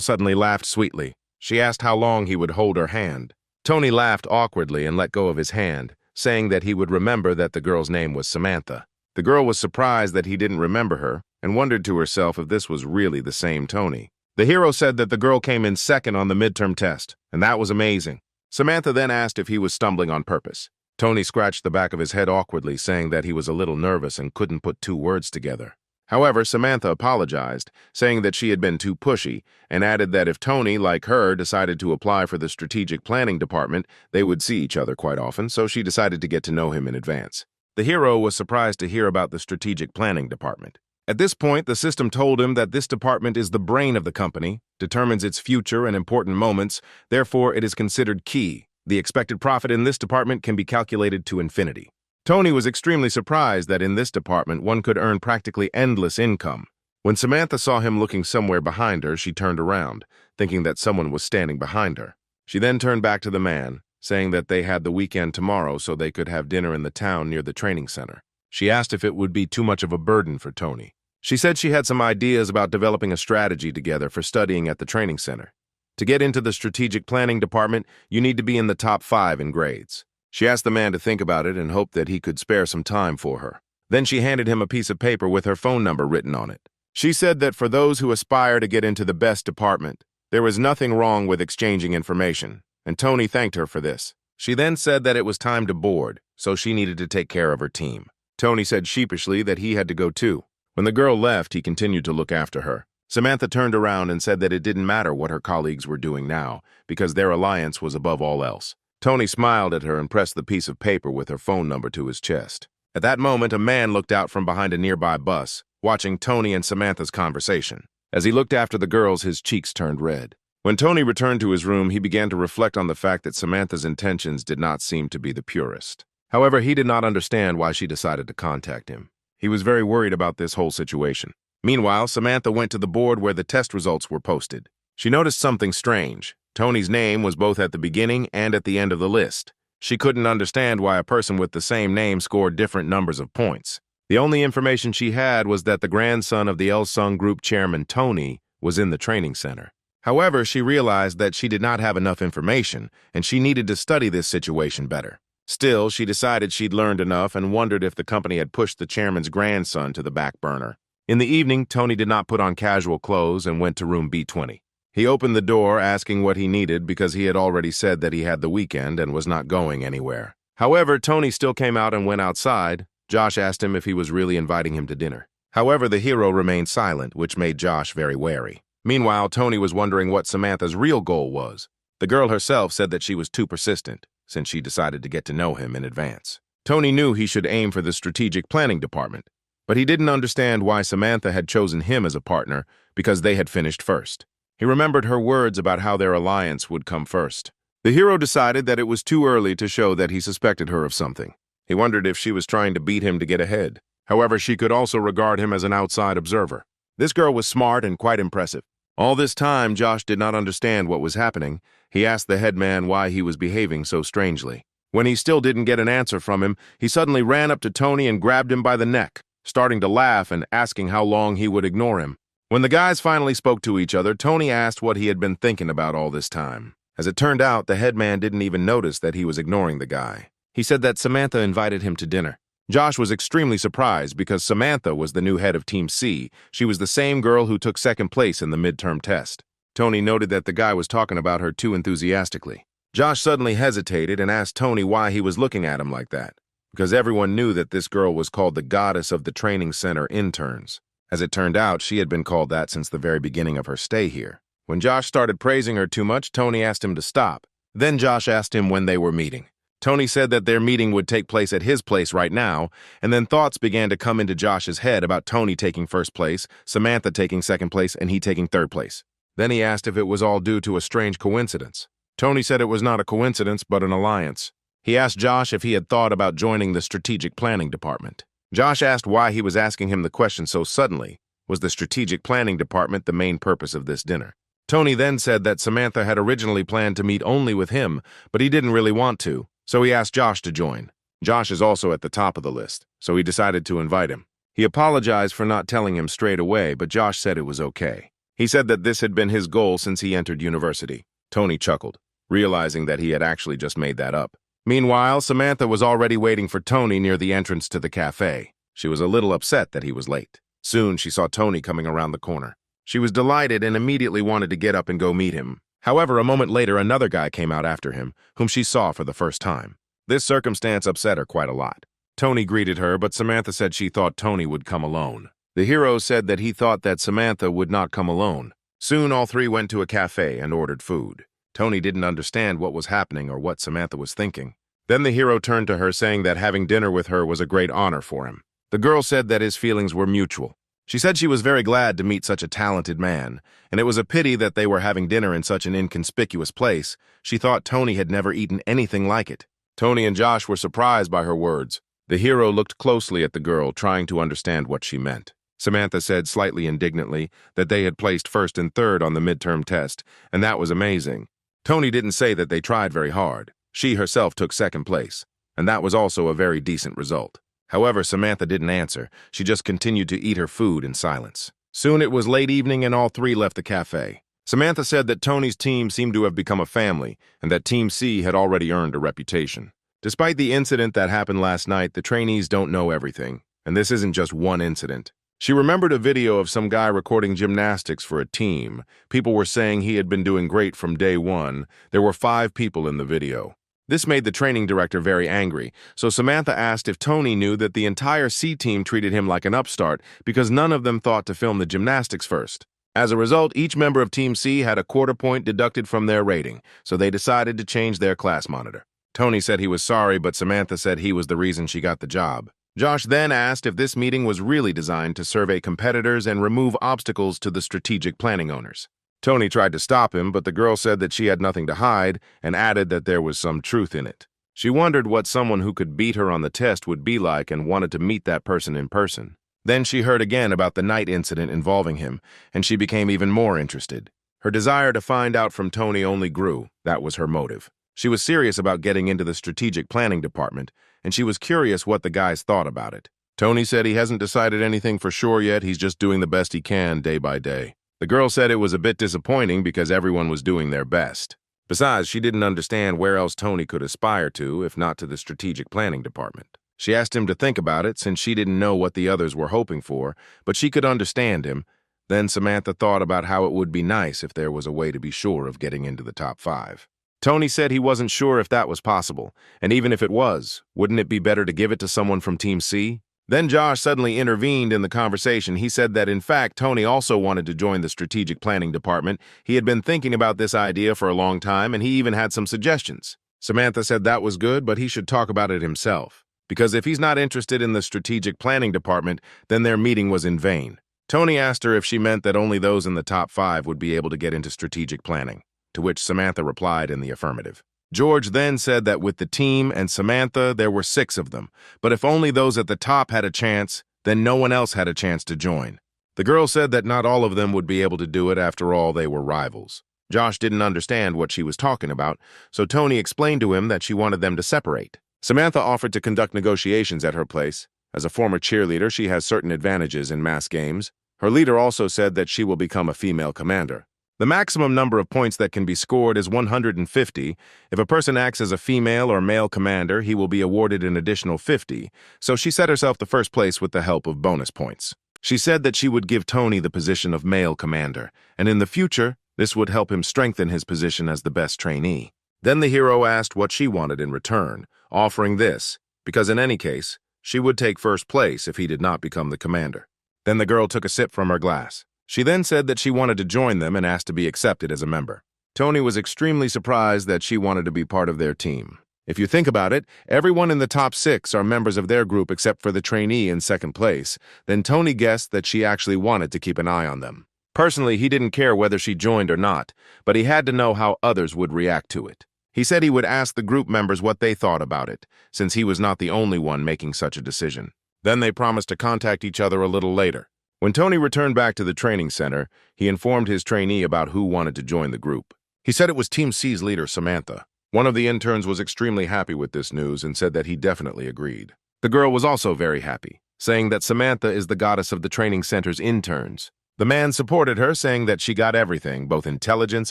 suddenly laughed sweetly. She asked how long he would hold her hand. Tony laughed awkwardly and let go of his hand, saying that he would remember that the girl's name was Samantha. The girl was surprised that he didn't remember her and wondered to herself if this was really the same Tony. The hero said that the girl came in second on the midterm test, and that was amazing. Samantha then asked if he was stumbling on purpose. Tony scratched the back of his head awkwardly, saying that he was a little nervous and couldn't put two words together. However, Samantha apologized, saying that she had been too pushy, and added that if Tony, like her, decided to apply for the strategic planning department, they would see each other quite often, so she decided to get to know him in advance. The hero was surprised to hear about the strategic planning department. At this point, the system told him that this department is the brain of the company, determines its future and important moments, therefore it is considered key. The expected profit in this department can be calculated to infinity. Tony was extremely surprised that in this department one could earn practically endless income. When Samantha saw him looking somewhere behind her, she turned around, thinking that someone was standing behind her. She then turned back to the man, saying that they had the weekend tomorrow so they could have dinner in the town near the training center. She asked if it would be too much of a burden for Tony. She said she had some ideas about developing a strategy together for studying at the training center. To get into the strategic planning department, you need to be in the top 5 in grades. She asked the man to think about it and hoped that he could spare some time for her. Then she handed him a piece of paper with her phone number written on it. She said that for those who aspire to get into the best department, there was nothing wrong with exchanging information, and Tony thanked her for this. She then said that it was time to board, so she needed to take care of her team. Tony said sheepishly that he had to go too. When the girl left, he continued to look after her. Samantha turned around and said that it didn't matter what her colleagues were doing now, because their alliance was above all else. Tony smiled at her and pressed the piece of paper with her phone number to his chest. At that moment, a man looked out from behind a nearby bus, watching Tony and Samantha's conversation. As he looked after the girls, his cheeks turned red. When Tony returned to his room, he began to reflect on the fact that Samantha's intentions did not seem to be the purest. However, he did not understand why she decided to contact him. He was very worried about this whole situation. Meanwhile, Samantha went to the board where the test results were posted. She noticed something strange. Tony's name was both at the beginning and at the end of the list. She couldn't understand why a person with the same name scored different numbers of points. The only information she had was that the grandson of the Elsung Group chairman, Tony, was in the training center. However, she realized that she did not have enough information, and she needed to study this situation better. Still, she decided she'd learned enough and wondered if the company had pushed the chairman's grandson to the back burner. In the evening, Tony did not put on casual clothes and went to room B20. He opened the door asking what he needed because he had already said that he had the weekend and was not going anywhere. However, Tony still came out and went outside. Josh asked him if he was really inviting him to dinner. However, the hero remained silent, which made Josh very wary. Meanwhile, Tony was wondering what Samantha's real goal was. The girl herself said that she was too persistent, since she decided to get to know him in advance. Tony knew he should aim for the strategic planning department, but he didn't understand why Samantha had chosen him as a partner because they had finished first. He remembered her words about how their alliance would come first. The hero decided that it was too early to show that he suspected her of something. He wondered if she was trying to beat him to get ahead. However, she could also regard him as an outside observer. This girl was smart and quite impressive. All this time, Josh did not understand what was happening. He asked the headman why he was behaving so strangely. When he still didn't get an answer from him, he suddenly ran up to Tony and grabbed him by the neck, starting to laugh and asking how long he would ignore him. When the guys finally spoke to each other, Tony asked what he had been thinking about all this time. As it turned out, the headman didn't even notice that he was ignoring the guy. He said that Samantha invited him to dinner. Josh was extremely surprised because Samantha was the new head of Team C. She was the same girl who took second place in the midterm test. Tony noted that the guy was talking about her too enthusiastically. Josh suddenly hesitated and asked Tony why he was looking at him like that, because everyone knew that this girl was called the goddess of the training center interns. As it turned out, she had been called that since the very beginning of her stay here. When Josh started praising her too much, Tony asked him to stop. Then Josh asked him when they were meeting. Tony said that their meeting would take place at his place right now, and then thoughts began to come into Josh's head about Tony taking first place, Samantha taking second place, and he taking third place. Then he asked if it was all due to a strange coincidence. Tony said it was not a coincidence, but an alliance. He asked Josh if he had thought about joining the strategic planning department. Josh asked why he was asking him the question so suddenly. Was the strategic planning department the main purpose of this dinner? Tony then said that Samantha had originally planned to meet only with him, but he didn't really want to, so he asked Josh to join. Josh is also at the top of the list, so he decided to invite him. He apologized for not telling him straight away, but Josh said it was okay. He said that this had been his goal since he entered university. Tony chuckled, realizing that he had actually just made that up. Meanwhile, Samantha was already waiting for Tony near the entrance to the cafe. She was a little upset that he was late. Soon, she saw Tony coming around the corner. She was delighted and immediately wanted to get up and go meet him. However, a moment later, another guy came out after him, whom she saw for the first time. This circumstance upset her quite a lot. Tony greeted her, but Samantha said she thought Tony would come alone. The hero said that he thought that Samantha would not come alone. Soon, all three went to a cafe and ordered food. Tony didn't understand what was happening or what Samantha was thinking. Then the hero turned to her, saying that having dinner with her was a great honor for him. The girl said that his feelings were mutual. She said she was very glad to meet such a talented man, and it was a pity that they were having dinner in such an inconspicuous place. She thought Tony had never eaten anything like it. Tony and Josh were surprised by her words. The hero looked closely at the girl, trying to understand what she meant. Samantha said slightly indignantly that they had placed first and third on the midterm test, and that was amazing. Tony didn't say that they tried very hard. She herself took second place, and that was also a very decent result. However, Samantha didn't answer. She just continued to eat her food in silence. Soon it was late evening and all three left the cafe. Samantha said that Tony's team seemed to have become a family and that Team C had already earned a reputation. Despite the incident that happened last night, the trainees don't know everything, and this isn't just one incident. She remembered a video of some guy recording gymnastics for a team. People were saying he had been doing great from day one. There were 5 people in the video. This made the training director very angry, so Samantha asked if Tony knew that the entire C team treated him like an upstart because none of them thought to film the gymnastics first. As a result, each member of Team C had a quarter point deducted from their rating, so they decided to change their class monitor. Tony said he was sorry, but Samantha said he was the reason she got the job. Josh then asked if this meeting was really designed to survey competitors and remove obstacles to the strategic planning owners. Tony tried to stop him, but the girl said that she had nothing to hide and added that there was some truth in it. She wondered what someone who could beat her on the test would be like and wanted to meet that person in person. Then she heard again about the night incident involving him, and she became even more interested. Her desire to find out from Tony only grew. That was her motive. She was serious about getting into the strategic planning department, and she was curious what the guys thought about it. Tony said he hasn't decided anything for sure yet, he's just doing the best he can day by day. The girl said it was a bit disappointing because everyone was doing their best. Besides, she didn't understand where else Tony could aspire to, if not to the strategic planning department. She asked him to think about it since she didn't know what the others were hoping for, but she could understand him. Then Samantha thought about how it would be nice if there was a way to be sure of getting into the top 5. Tony said he wasn't sure if that was possible, and even if it was, wouldn't it be better to give it to someone from Team C? Then Josh suddenly intervened in the conversation. He said that in fact Tony also wanted to join the strategic planning department. He had been thinking about this idea for a long time, and he even had some suggestions. Samantha said that was good, but he should talk about it himself, because if he's not interested in the strategic planning department, then their meeting was in vain. Tony asked her if she meant that only those in the top 5 would be able to get into strategic planning, to which Samantha replied in the affirmative. George then said that with the team and Samantha, there were 6 of them, but if only those at the top had a chance, then no one else had a chance to join. The girl said that not all of them would be able to do it. After all, they were rivals. Josh didn't understand what she was talking about, so Tony explained to him that she wanted them to separate. Samantha offered to conduct negotiations at her place. As a former cheerleader, she has certain advantages in mass games. Her leader also said that she will become a female commander. The maximum number of points that can be scored is 150. If a person acts as a female or male commander, he will be awarded an additional 50, so she set herself the first place with the help of bonus points. She said that she would give Tony the position of male commander, and in the future, this would help him strengthen his position as the best trainee. Then the hero asked what she wanted in return, offering this, because in any case, she would take first place if he did not become the commander. Then the girl took a sip from her glass. She then said that she wanted to join them and asked to be accepted as a member. Tony was extremely surprised that she wanted to be part of their team. If you think about it, everyone in the top 6 are members of their group except for the trainee in second place. Then Tony guessed that she actually wanted to keep an eye on them. Personally, he didn't care whether she joined or not, but he had to know how others would react to it. He said he would ask the group members what they thought about it, since he was not the only one making such a decision. Then they promised to contact each other a little later. When Tony returned back to the training center, he informed his trainee about who wanted to join the group. He said it was Team C's leader, Samantha. One of the interns was extremely happy with this news and said that he definitely agreed. The girl was also very happy, saying that Samantha is the goddess of the training center's interns. The man supported her, saying that she got everything, both intelligence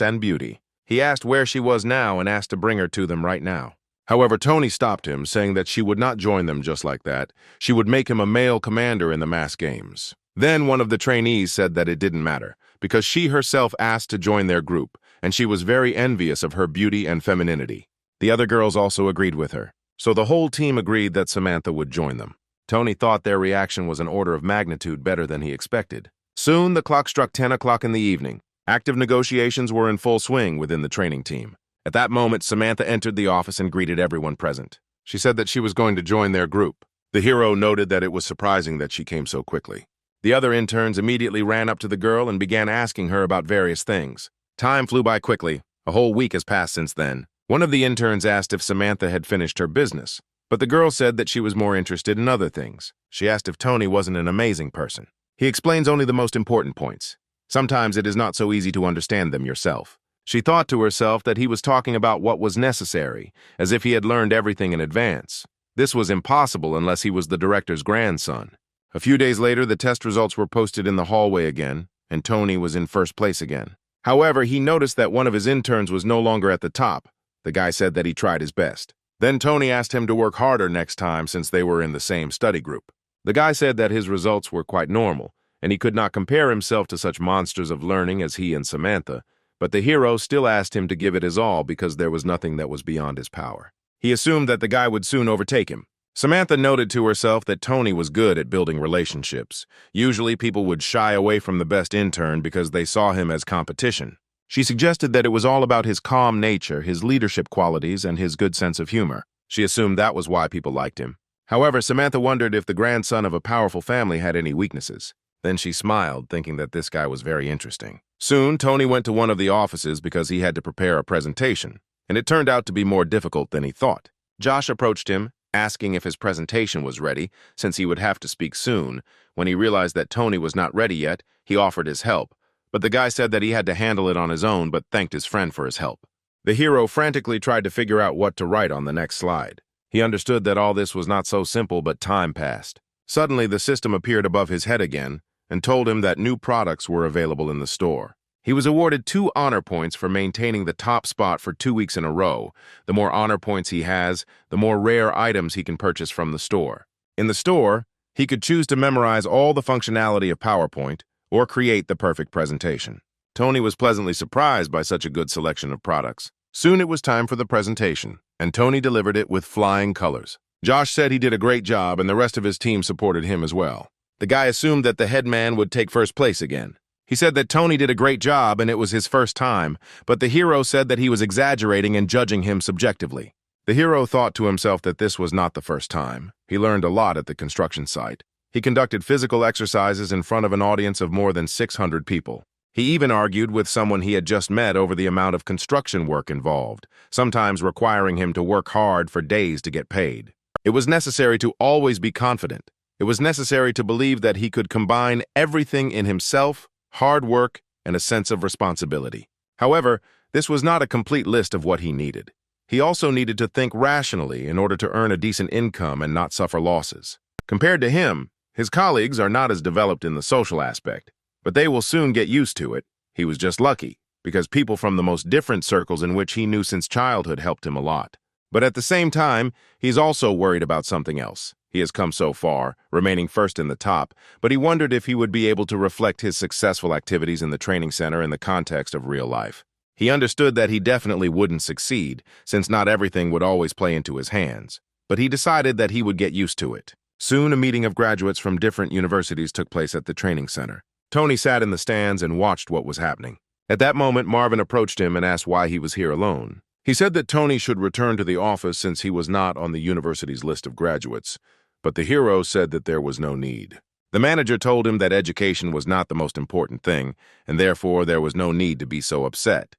and beauty. He asked where she was now and asked to bring her to them right now. However, Tony stopped him, saying that she would not join them just like that. She would make him a male commander in the mass games. Then one of the trainees said that it didn't matter, because she herself asked to join their group, and she was very envious of her beauty and femininity. The other girls also agreed with her, so the whole team agreed that Samantha would join them. Tony thought their reaction was an order of magnitude better than he expected. Soon, the clock struck 10 o'clock in the evening. Active negotiations were in full swing within the training team. At that moment, Samantha entered the office and greeted everyone present. She said that she was going to join their group. The hero noted that it was surprising that she came so quickly. The other interns immediately ran up to the girl and began asking her about various things. Time flew by quickly. A whole week has passed since then. One of the interns asked if Samantha had finished her business, but the girl said that she was more interested in other things. She asked if Tony wasn't an amazing person. He explains only the most important points. Sometimes it is not so easy to understand them yourself. She thought to herself that he was talking about what was necessary, as if he had learned everything in advance. This was impossible unless he was the director's grandson. A few days later, the test results were posted in the hallway again, and Tony was in first place again. However, he noticed that one of his interns was no longer at the top. The guy said that he tried his best. Then Tony asked him to work harder next time since they were in the same study group. The guy said that his results were quite normal, and he could not compare himself to such monsters of learning as he and Samantha, but the hero still asked him to give it his all because there was nothing that was beyond his power. He assumed that the guy would soon overtake him. Samantha noted to herself that Tony was good at building relationships. Usually people would shy away from the best intern because they saw him as competition. She suggested that it was all about his calm nature, his leadership qualities, and his good sense of humor. She assumed that was why people liked him. However, Samantha wondered if the grandson of a powerful family had any weaknesses. Then she smiled, thinking that this guy was very interesting. Soon, Tony went to one of the offices because he had to prepare a presentation, and it turned out to be more difficult than he thought. Josh approached him, asking if his presentation was ready, since he would have to speak soon. When he realized that Tony was not ready yet, he offered his help, but the guy said that he had to handle it on his own but thanked his friend for his help. The hero frantically tried to figure out what to write on the next slide. He understood that all this was not so simple, but time passed. Suddenly, the system appeared above his head again and told him that new products were available in the store. He was awarded 2 honor points for maintaining the top spot for 2 weeks in a row. The more honor points he has, the more rare items he can purchase from the store. In the store, he could choose to memorize all the functionality of PowerPoint or create the perfect presentation. Tony was pleasantly surprised by such a good selection of products. Soon it was time for the presentation, and Tony delivered it with flying colors. Josh said he did a great job, and the rest of his team supported him as well. The guy assumed that the head man would take first place again. He said that Tony did a great job and it was his first time, but the hero said that he was exaggerating and judging him subjectively. The hero thought to himself that this was not the first time. He learned a lot at the construction site. He conducted physical exercises in front of an audience of more than 600 people. He even argued with someone he had just met over the amount of construction work involved, sometimes requiring him to work hard for days to get paid. It was necessary to always be confident. It was necessary to believe that he could combine everything in himself, hard work, and a sense of responsibility. However, this was not a complete list of what he needed. He also needed to think rationally in order to earn a decent income and not suffer losses. Compared to him, his colleagues are not as developed in the social aspect, but they will soon get used to it. He was just lucky, because people from the most different circles in which he knew since childhood helped him a lot. But at the same time, he's also worried about something else. He has come so far, remaining first in the top, but he wondered if he would be able to reflect his successful activities in the training center in the context of real life. He understood that he definitely wouldn't succeed, since not everything would always play into his hands. But he decided that he would get used to it. Soon, a meeting of graduates from different universities took place at the training center. Tony sat in the stands and watched what was happening. At that moment, Marvin approached him and asked why he was here alone. He said that Tony should return to the office since he was not on the university's list of graduates, but the hero said that there was no need. The manager told him that education was not the most important thing, and therefore there was no need to be so upset.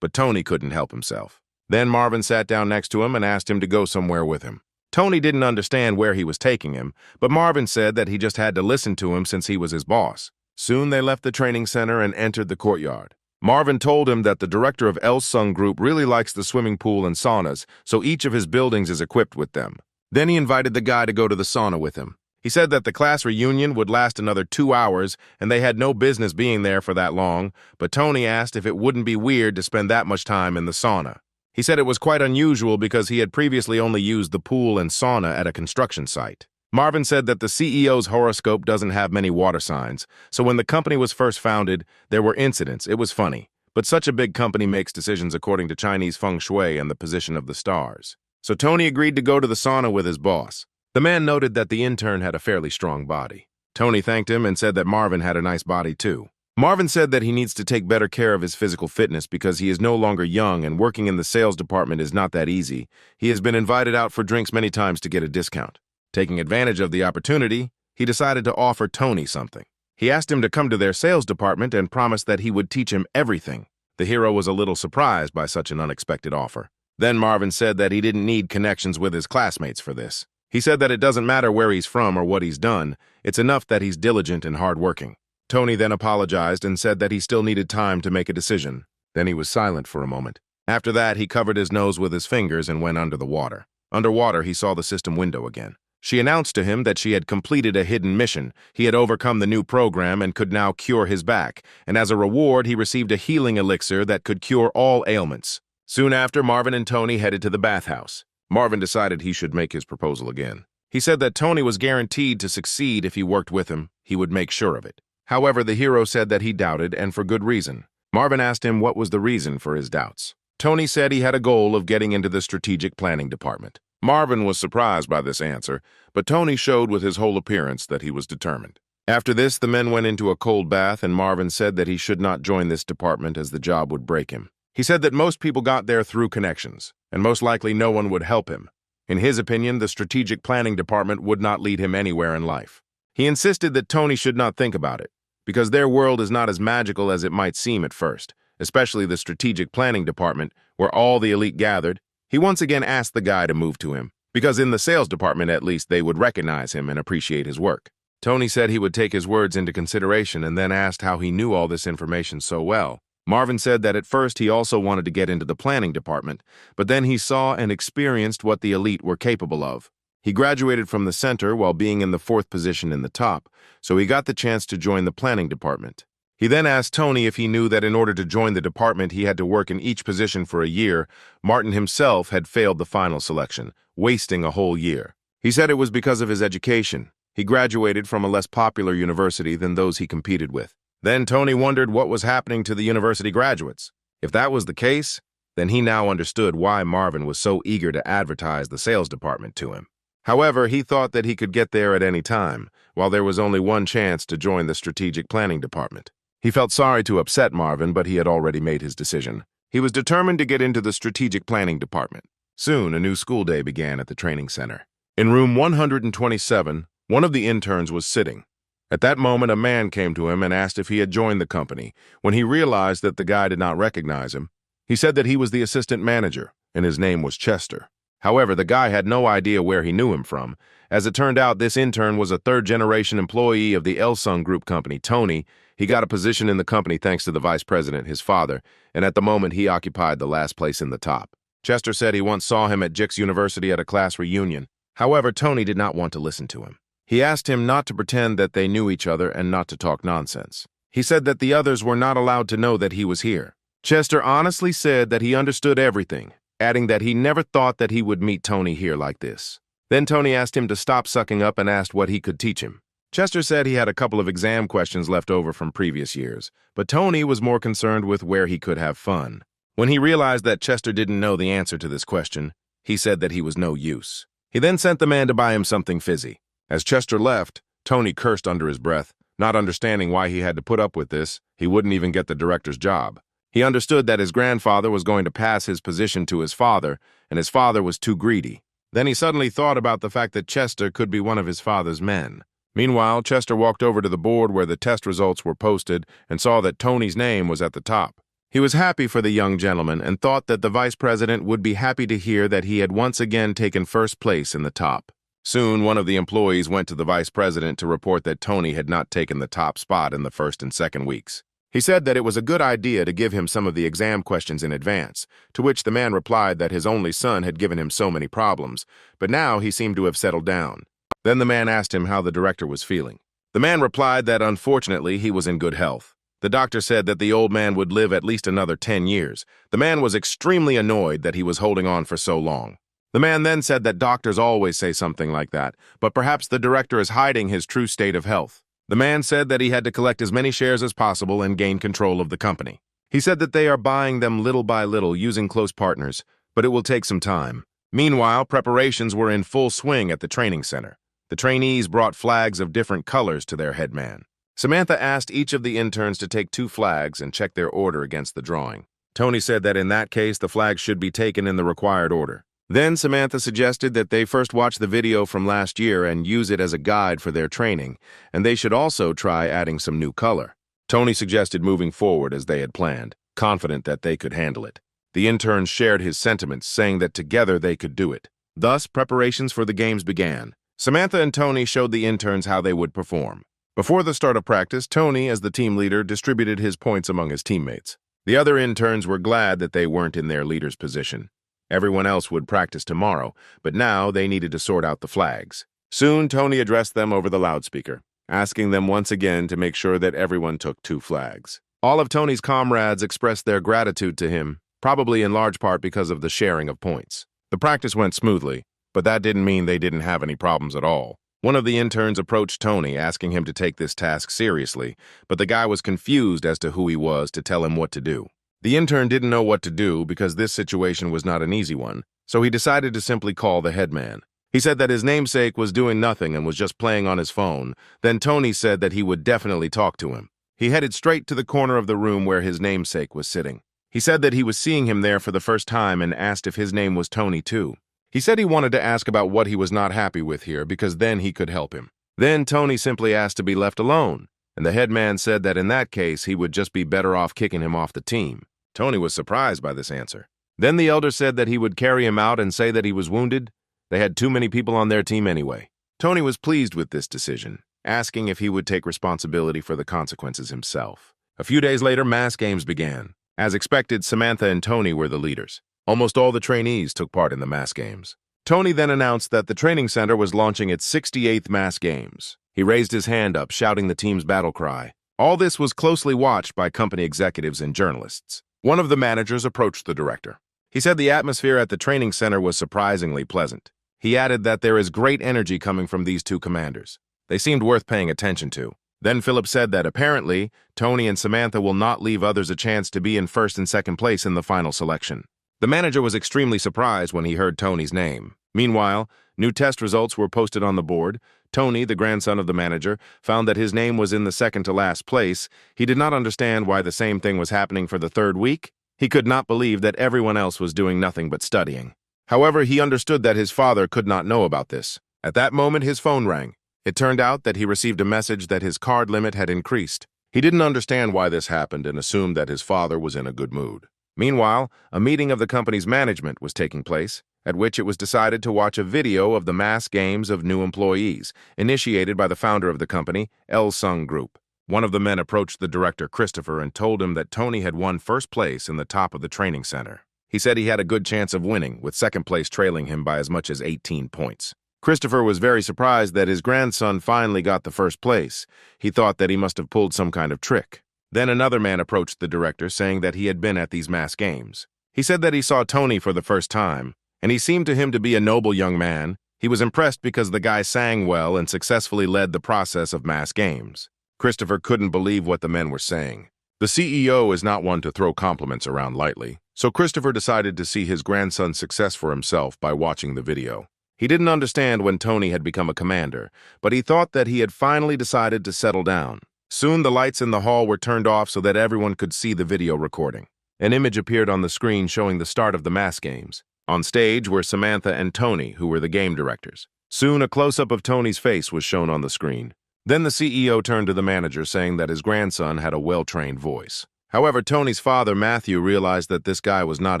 But Tony couldn't help himself. Then Marvin sat down next to him and asked him to go somewhere with him. Tony didn't understand where he was taking him, but Marvin said that he just had to listen to him since he was his boss. Soon they left the training center and entered the courtyard. Marvin told him that the director of Elsung Group really likes the swimming pool and saunas, so each of his buildings is equipped with them. Then he invited the guy to go to the sauna with him. He said that the class reunion would last another 2 hours and they had no business being there for that long, but Tony asked if it wouldn't be weird to spend that much time in the sauna. He said it was quite unusual because he had previously only used the pool and sauna at a construction site. Marvin said that the CEO's horoscope doesn't have many water signs, so when the company was first founded, there were incidents. It was funny, but such a big company makes decisions according to Chinese feng shui and the position of the stars. So Tony agreed to go to the sauna with his boss. The man noted that the intern had a fairly strong body. Tony thanked him and said that Marvin had a nice body too. Marvin said that he needs to take better care of his physical fitness because he is no longer young and working in the sales department is not that easy. He has been invited out for drinks many times to get a discount. Taking advantage of the opportunity, he decided to offer Tony something. He asked him to come to their sales department and promised that he would teach him everything. The hero was a little surprised by such an unexpected offer. Then Marvin said that he didn't need connections with his classmates for this. He said that it doesn't matter where he's from or what he's done, it's enough that he's diligent and hardworking. Tony then apologized and said that he still needed time to make a decision. Then he was silent for a moment. After that, he covered his nose with his fingers and went under the water. Underwater, he saw the system window again. She announced to him that she had completed a hidden mission. He had overcome the new program and could now cure his back, and as a reward, he received a healing elixir that could cure all ailments. Soon after, Marvin and Tony headed to the bathhouse. Marvin decided he should make his proposal again. He said that Tony was guaranteed to succeed if he worked with him. He would make sure of it. However, the hero said that he doubted, and for good reason. Marvin asked him what was the reason for his doubts. Tony said he had a goal of getting into the strategic planning department. Marvin was surprised by this answer, but Tony showed with his whole appearance that he was determined. After this, the men went into a cold bath, and Marvin said that he should not join this department as the job would break him. He said that most people got there through connections, and most likely no one would help him. In his opinion, the strategic planning department would not lead him anywhere in life. He insisted that Tony should not think about it, because their world is not as magical as it might seem at first, especially the strategic planning department, where all the elite gathered. He once again asked the guy to move to him, because in the sales department at least they would recognize him and appreciate his work. Tony said he would take his words into consideration and then asked how he knew all this information so well. Marvin said that at first he also wanted to get into the planning department, but then he saw and experienced what the elite were capable of. He graduated from the center while being in the 4th position in the top, so he got the chance to join the planning department. He then asked Tony if he knew that in order to join the department he had to work in each position for a year. Martin himself had failed the final selection, wasting a whole year. He said it was because of his education. He graduated from a less popular university than those he competed with. Then Tony wondered what was happening to the university graduates. If that was the case, then he now understood why Marvin was so eager to advertise the sales department to him. However, he thought that he could get there at any time, while there was only one chance to join the strategic planning department. He felt sorry to upset Marvin, but he had already made his decision. He was determined to get into the strategic planning department. Soon, a new school day began at the training center. In room 127, one of the interns was sitting. At that moment, a man came to him and asked if he had joined the company. When he realized that the guy did not recognize him, he said that he was the assistant manager, and his name was Chester. However, the guy had no idea where he knew him from. As it turned out, this intern was a third-generation employee of the Elsung Group company, Tony. He got a position in the company thanks to the vice president, his father, and at the moment he occupied the last place in the top. Chester said he once saw him at Jick's University at a class reunion. However, Tony did not want to listen to him. He asked him not to pretend that they knew each other and not to talk nonsense. He said that the others were not allowed to know that he was here. Chester honestly said that he understood everything, adding that he never thought that he would meet Tony here like this. Then Tony asked him to stop sucking up and asked what he could teach him. Chester said he had a couple of exam questions left over from previous years, but Tony was more concerned with where he could have fun. When he realized that Chester didn't know the answer to this question, he said that he was no use. He then sent the man to buy him something fizzy. As Chester left, Tony cursed under his breath, not understanding why he had to put up with this. He wouldn't even get the director's job. He understood that his grandfather was going to pass his position to his father, and his father was too greedy. Then he suddenly thought about the fact that Chester could be one of his father's men. Meanwhile, Chester walked over to the board where the test results were posted and saw that Tony's name was at the top. He was happy for the young gentleman and thought that the vice president would be happy to hear that he had once again taken first place in the top. Soon, one of the employees went to the vice president to report that Tony had not taken the top spot in the first and second weeks. He said that it was a good idea to give him some of the exam questions in advance, to which the man replied that his only son had given him so many problems, but now he seemed to have settled down. Then the man asked him how the director was feeling. The man replied that unfortunately he was in good health. The doctor said that the old man would live at least another 10 years. The man was extremely annoyed that he was holding on for so long. The man then said that doctors always say something like that, but perhaps the director is hiding his true state of health. The man said that he had to collect as many shares as possible and gain control of the company. He said that they are buying them little by little using close partners, but it will take some time. Meanwhile, preparations were in full swing at the training center. The trainees brought flags of different colors to their headman. Samantha asked each of the interns to take 2 flags and check their order against the drawing. Tony said that in that case, the flags should be taken in the required order. Then Samantha suggested that they first watch the video from last year and use it as a guide for their training, and they should also try adding some new color. Tony suggested moving forward as they had planned, confident that they could handle it. The interns shared his sentiments, saying that together they could do it. Thus, preparations for the games began. Samantha and Tony showed the interns how they would perform. Before the start of practice, Tony, as the team leader, distributed his points among his teammates. The other interns were glad that they weren't in their leader's position. Everyone else would practice tomorrow, but now they needed to sort out the flags. Soon, Tony addressed them over the loudspeaker, asking them once again to make sure that everyone took 2 flags. All of Tony's comrades expressed their gratitude to him, probably in large part because of the sharing of points. The practice went smoothly, but that didn't mean they didn't have any problems at all. One of the interns approached Tony, asking him to take this task seriously, but the guy was confused as to who he was to tell him what to do. The intern didn't know what to do because this situation was not an easy one, so he decided to simply call the headman. He said that his namesake was doing nothing and was just playing on his phone. Then Tony said that he would definitely talk to him. He headed straight to the corner of the room where his namesake was sitting. He said that he was seeing him there for the first time and asked if his name was Tony too. He said he wanted to ask about what he was not happy with here because then he could help him. Then Tony simply asked to be left alone, and the headman said that in that case he would just be better off kicking him off the team. Tony was surprised by this answer. Then the elder said that he would carry him out and say that he was wounded. They had too many people on their team anyway. Tony was pleased with this decision, asking if he would take responsibility for the consequences himself. A few days later, mass games began. As expected, Samantha and Tony were the leaders. Almost all the trainees took part in the mass games. Tony then announced that the training center was launching its 68th mass games. He raised his hand up, shouting the team's battle cry. All this was closely watched by company executives and journalists. One of the managers approached the director. He said the atmosphere at the training center was surprisingly pleasant. He added that there is great energy coming from these two commanders. They seemed worth paying attention to. Then Philip said that apparently, Tony and Samantha will not leave others a chance to be in first and second place in the final selection. The manager was extremely surprised when he heard Tony's name. Meanwhile, new test results were posted on the board. Tony, the grandson of the manager, found that his name was in the second to last place. He did not understand why the same thing was happening for the third week. He could not believe that everyone else was doing nothing but studying. However, he understood that his father could not know about this. At that moment, his phone rang. It turned out that he received a message that his card limit had increased. He didn't understand why this happened and assumed that his father was in a good mood. Meanwhile, a meeting of the company's management was taking place, at which it was decided to watch a video of the mass games of new employees, initiated by the founder of the company, Elsung Group. One of the men approached the director, Christopher, and told him that Tony had won first place in the top of the training center. He said he had a good chance of winning, with second place trailing him by as much as 18 points. Christopher was very surprised that his grandson finally got the first place. He thought that he must have pulled some kind of trick. Then another man approached the director, saying that he had been at these mass games. He said that he saw Tony for the first time, and he seemed to him to be a noble young man. He was impressed because the guy sang well and successfully led the process of mass games. Christopher couldn't believe what the men were saying. The CEO is not one to throw compliments around lightly, so Christopher decided to see his grandson's success for himself by watching the video. He didn't understand when Tony had become a commander, but he thought that he had finally decided to settle down. Soon the lights in the hall were turned off so that everyone could see the video recording. An image appeared on the screen showing the start of the mass games. On stage were Samantha and Tony, who were the game directors. Soon a close-up of Tony's face was shown on the screen. Then the CEO turned to the manager, saying that his grandson had a well-trained voice. However, Tony's father, Matthew, realized that this guy was not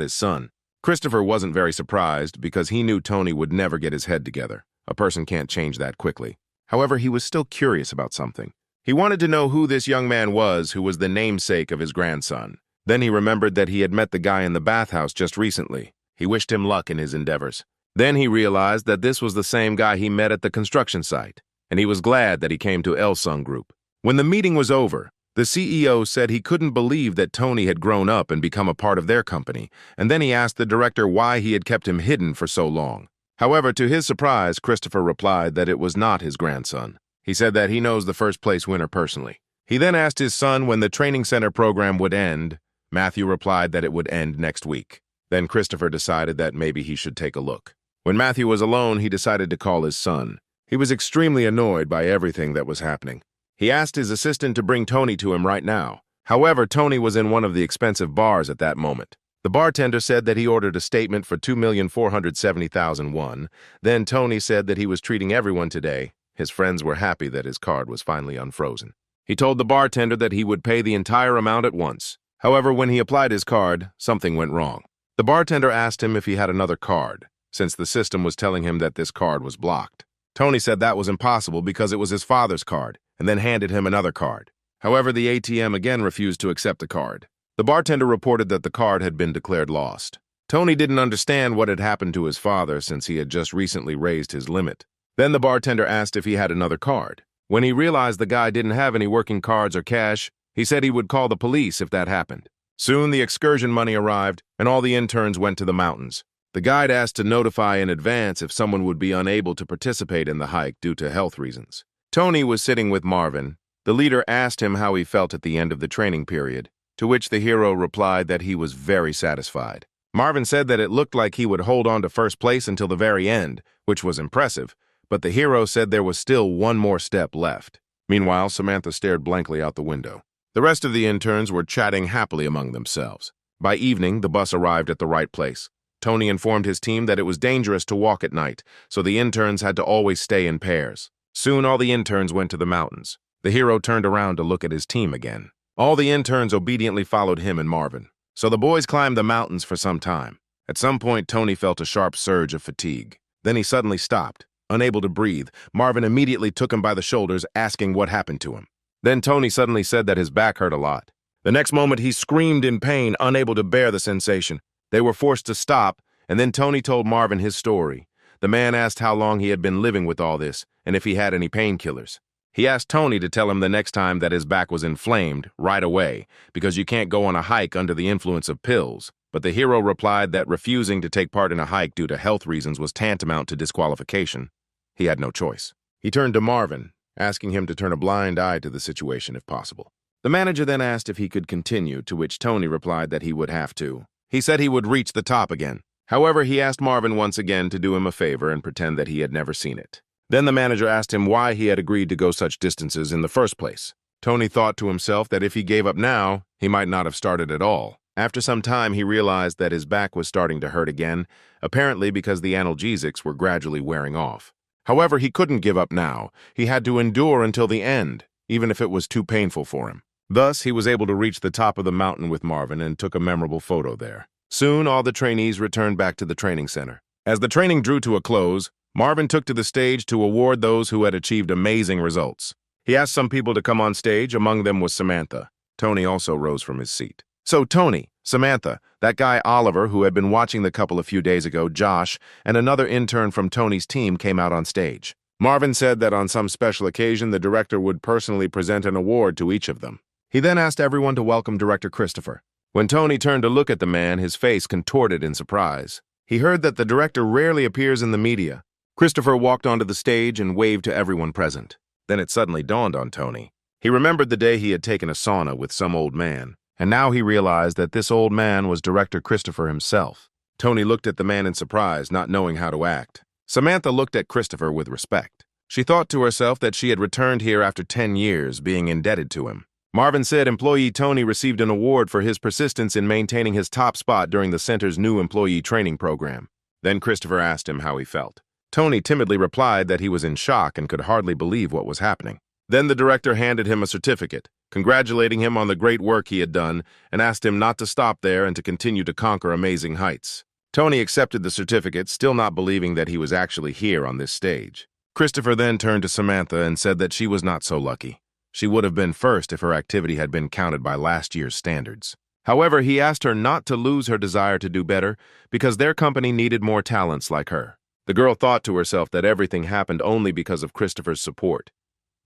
his son. Christopher wasn't very surprised because he knew Tony would never get his head together. A person can't change that quickly. However, he was still curious about something. He wanted to know who this young man was who was the namesake of his grandson. Then he remembered that he had met the guy in the bathhouse just recently. He wished him luck in his endeavors. Then he realized that this was the same guy he met at the construction site, and he was glad that he came to Elsung Group. When the meeting was over, the CEO said he couldn't believe that Tony had grown up and become a part of their company, and then he asked the director why he had kept him hidden for so long. However, to his surprise, Christopher replied that it was not his grandson. He said that he knows the first place winner personally. He then asked his son when the training center program would end. Matthew replied that it would end next week. Then Christopher decided that maybe he should take a look. When Matthew was alone, he decided to call his son. He was extremely annoyed by everything that was happening. He asked his assistant to bring Tony to him right now. However, Tony was in one of the expensive bars at that moment. The bartender said that he ordered a statement for 2,470,000 won. Then Tony said that he was treating everyone today. His friends were happy that his card was finally unfrozen. He told the bartender that he would pay the entire amount at once. However, when he applied his card, something went wrong. The bartender asked him if he had another card, since the system was telling him that this card was blocked. Tony said that was impossible because it was his father's card, and then handed him another card. However, the ATM again refused to accept the card. The bartender reported that the card had been declared lost. Tony didn't understand what had happened to his father since he had just recently raised his limit. Then the bartender asked if he had another card. When he realized the guy didn't have any working cards or cash, he said he would call the police if that happened. Soon the excursion money arrived, and all the interns went to the mountains. The guide asked to notify in advance if someone would be unable to participate in the hike due to health reasons. Tony was sitting with Marvin. The leader asked him how he felt at the end of the training period, to which the hero replied that he was very satisfied. Marvin said that it looked like he would hold on to first place until the very end, which was impressive, but the hero said there was still one more step left. Meanwhile, Samantha stared blankly out the window. The rest of the interns were chatting happily among themselves. By evening, the bus arrived at the right place. Tony informed his team that it was dangerous to walk at night, so the interns had to always stay in pairs. Soon all the interns went to the mountains. The hero turned around to look at his team again. All the interns obediently followed him and Marvin. So the boys climbed the mountains for some time. At some point, Tony felt a sharp surge of fatigue. Then he suddenly stopped. Unable to breathe, Marvin immediately took him by the shoulders, asking what happened to him. Then Tony suddenly said that his back hurt a lot. The next moment, he screamed in pain, unable to bear the sensation. They were forced to stop, and then Tony told Marvin his story. The man asked how long he had been living with all this, and if he had any painkillers. He asked Tony to tell him the next time that his back was inflamed right away, because you can't go on a hike under the influence of pills. But the hero replied that refusing to take part in a hike due to health reasons was tantamount to disqualification. He had no choice. He turned to Marvin, asking him to turn a blind eye to the situation if possible. The manager then asked if he could continue, to which Tony replied that he would have to. He said he would reach the top again. However, he asked Marvin once again to do him a favor and pretend that he had never seen it. Then the manager asked him why he had agreed to go such distances in the first place. Tony thought to himself that if he gave up now, he might not have started at all. After some time, he realized that his back was starting to hurt again, apparently because the analgesics were gradually wearing off. However, he couldn't give up now. He had to endure until the end, even if it was too painful for him. Thus, he was able to reach the top of the mountain with Marvin and took a memorable photo there. Soon, all the trainees returned back to the training center. As the training drew to a close, Marvin took to the stage to award those who had achieved amazing results. He asked some people to come on stage, among them was Samantha. Tony also rose from his seat. So Tony, Samantha, that guy Oliver who had been watching the couple a few days ago, Josh, and another intern from Tony's team came out on stage. Marvin said that on some special occasion the director would personally present an award to each of them. He then asked everyone to welcome Director Christopher. When Tony turned to look at the man, his face contorted in surprise. He heard that the director rarely appears in the media. Christopher walked onto the stage and waved to everyone present. Then it suddenly dawned on Tony. He remembered the day he had taken a sauna with some old man. And now he realized that this old man was Director Christopher himself. Tony looked at the man in surprise, not knowing how to act. Samantha looked at Christopher with respect. She thought to herself that she had returned here after 10 years, being indebted to him. Marvin said employee Tony received an award for his persistence in maintaining his top spot during the center's new employee training program. Then Christopher asked him how he felt. Tony timidly replied that he was in shock and could hardly believe what was happening. Then the director handed him a certificate, congratulating him on the great work he had done, and asked him not to stop there and to continue to conquer amazing heights. Tony accepted the certificate, still not believing that he was actually here on this stage. Christopher then turned to Samantha and said that she was not so lucky. She would have been first if her activity had been counted by last year's standards. However, he asked her not to lose her desire to do better because their company needed more talents like her. The girl thought to herself that everything happened only because of Christopher's support.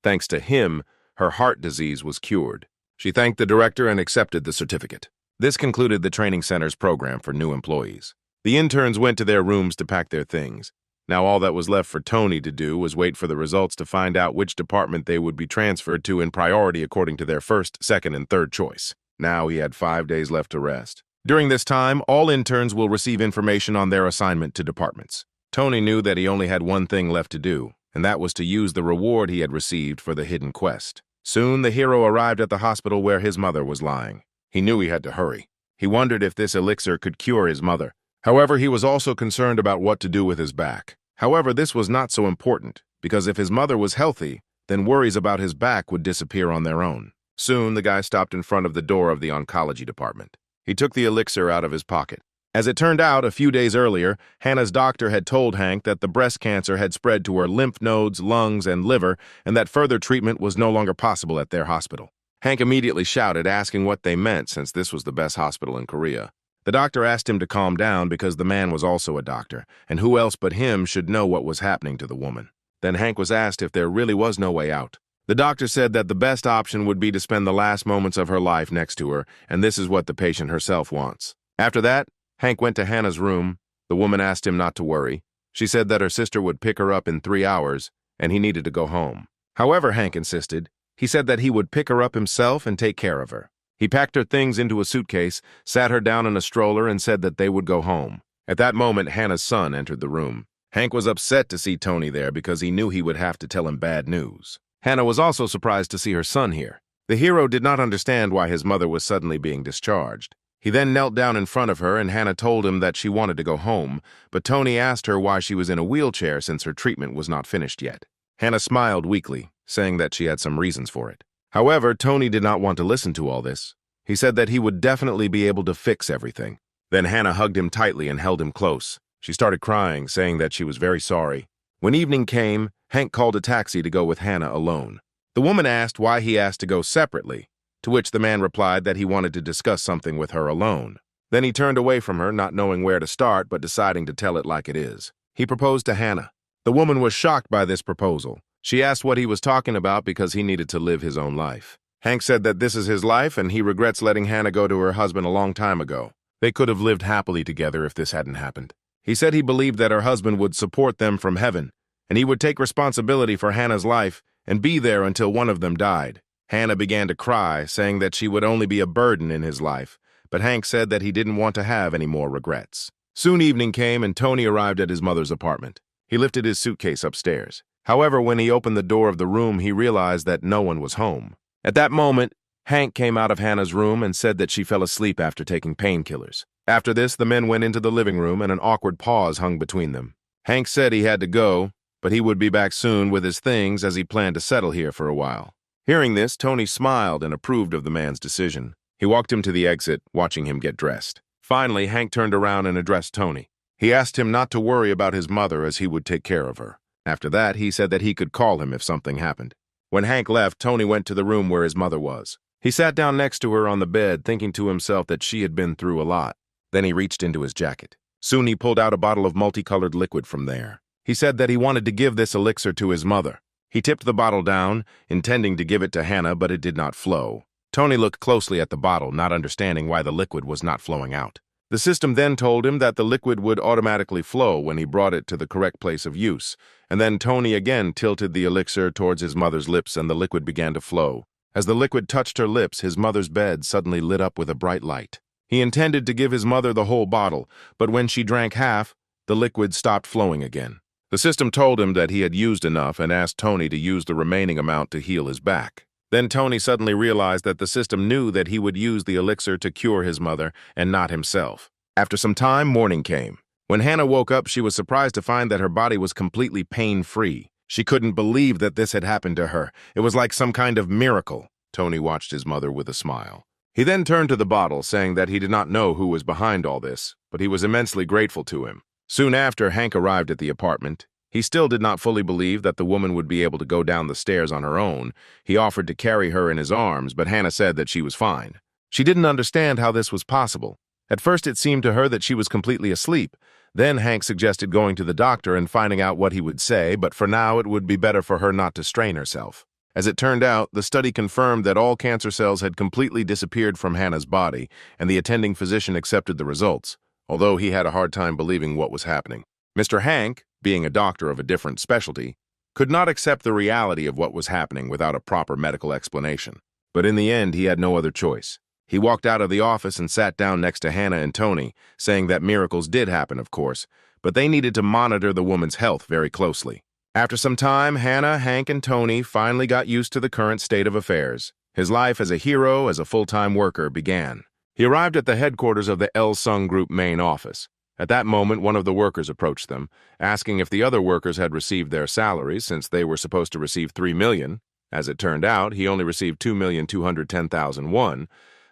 Thanks to him, her heart disease was cured. She thanked the director and accepted the certificate. This concluded the training center's program for new employees. The interns went to their rooms to pack their things. Now all that was left for Tony to do was wait for the results to find out which department they would be transferred to in priority according to their first, second, and third choice. Now he had 5 days left to rest. During this time, all interns will receive information on their assignment to departments. Tony knew that he only had one thing left to do, and that was to use the reward he had received for the hidden quest. Soon, the hero arrived at the hospital where his mother was lying. He knew he had to hurry. He wondered if this elixir could cure his mother. However, he was also concerned about what to do with his back. However, this was not so important, because if his mother was healthy, then worries about his back would disappear on their own. Soon, the guy stopped in front of the door of the oncology department. He took the elixir out of his pocket. As it turned out, a few days earlier, Hannah's doctor had told Hank that the breast cancer had spread to her lymph nodes, lungs, and liver, and that further treatment was no longer possible at their hospital. Hank immediately shouted, asking what they meant, since this was the best hospital in Korea. The doctor asked him to calm down because the man was also a doctor, and who else but him should know what was happening to the woman. Then Hank was asked if there really was no way out. The doctor said that the best option would be to spend the last moments of her life next to her, and this is what the patient herself wants. After that, Hank went to Hannah's room. The woman asked him not to worry. She said that her sister would pick her up in 3 hours, and he needed to go home. However, Hank insisted. He said that he would pick her up himself and take care of her. He packed her things into a suitcase, sat her down in a stroller, and said that they would go home. At that moment, Hannah's son entered the room. Hank was upset to see Tony there because he knew he would have to tell him bad news. Hannah was also surprised to see her son here. The hero did not understand why his mother was suddenly being discharged. He then knelt down in front of her, and Hannah told him that she wanted to go home, but Tony asked her why she was in a wheelchair since her treatment was not finished yet. Hannah smiled weakly, saying that she had some reasons for it. However, Tony did not want to listen to all this. He said that he would definitely be able to fix everything. Then Hannah hugged him tightly and held him close. She started crying, saying that she was very sorry. When evening came, Hank called a taxi to go with Hannah alone. The woman asked why he asked to go separately, to which the man replied that he wanted to discuss something with her alone. Then he turned away from her, not knowing where to start, but deciding to tell it like it is. He proposed to Hannah. The woman was shocked by this proposal. She asked what he was talking about because he needed to live his own life. Hank said that this is his life and he regrets letting Hannah go to her husband a long time ago. They could have lived happily together if this hadn't happened. He said he believed that her husband would support them from heaven, and he would take responsibility for Hannah's life and be there until one of them died. Hannah began to cry, saying that she would only be a burden in his life, but Hank said that he didn't want to have any more regrets. Soon evening came and Tony arrived at his mother's apartment. He lifted his suitcase upstairs. However, when he opened the door of the room, he realized that no one was home. At that moment, Hank came out of Hannah's room and said that she fell asleep after taking painkillers. After this, the men went into the living room and an awkward pause hung between them. Hank said he had to go, but he would be back soon with his things as he planned to settle here for a while. Hearing this, Tony smiled and approved of the man's decision. He walked him to the exit, watching him get dressed. Finally, Hank turned around and addressed Tony. He asked him not to worry about his mother as he would take care of her. After that, he said that he could call him if something happened. When Hank left, Tony went to the room where his mother was. He sat down next to her on the bed, thinking to himself that she had been through a lot. Then he reached into his jacket. Soon he pulled out a bottle of multicolored liquid from there. He said that he wanted to give this elixir to his mother. He tipped the bottle down, intending to give it to Hannah, but it did not flow. Tony looked closely at the bottle, not understanding why the liquid was not flowing out. The system then told him that the liquid would automatically flow when he brought it to the correct place of use, and then Tony again tilted the elixir towards his mother's lips and the liquid began to flow. As the liquid touched her lips, his mother's bed suddenly lit up with a bright light. He intended to give his mother the whole bottle, but when she drank half, the liquid stopped flowing again. The system told him that he had used enough and asked Tony to use the remaining amount to heal his back. Then Tony suddenly realized that the system knew that he would use the elixir to cure his mother and not himself. After some time, morning came. When Hannah woke up, she was surprised to find that her body was completely pain-free. She couldn't believe that this had happened to her. It was like some kind of miracle. Tony watched his mother with a smile. He then turned to the bottle, saying that he did not know who was behind all this, but he was immensely grateful to him. Soon after, Hank arrived at the apartment. He still did not fully believe that the woman would be able to go down the stairs on her own. He offered to carry her in his arms, but Hannah said that she was fine. She didn't understand how this was possible. At first, it seemed to her that she was completely asleep. Then Hank suggested going to the doctor and finding out what he would say, but for now it would be better for her not to strain herself. As it turned out, the study confirmed that all cancer cells had completely disappeared from Hannah's body, and the attending physician accepted the results, although he had a hard time believing what was happening. Mr. Hank, being a doctor of a different specialty, could not accept the reality of what was happening without a proper medical explanation. But in the end, he had no other choice. He walked out of the office and sat down next to Hannah and Tony, saying that miracles did happen, of course, but they needed to monitor the woman's health very closely. After some time, Hannah, Hank, and Tony finally got used to the current state of affairs. His life as a hero, as a full-time worker, began. He arrived at the headquarters of the Elsung Group main office. At that moment, one of the workers approached them, asking if the other workers had received their salaries since they were supposed to receive $3 million. As it turned out, he only received $2,210,001.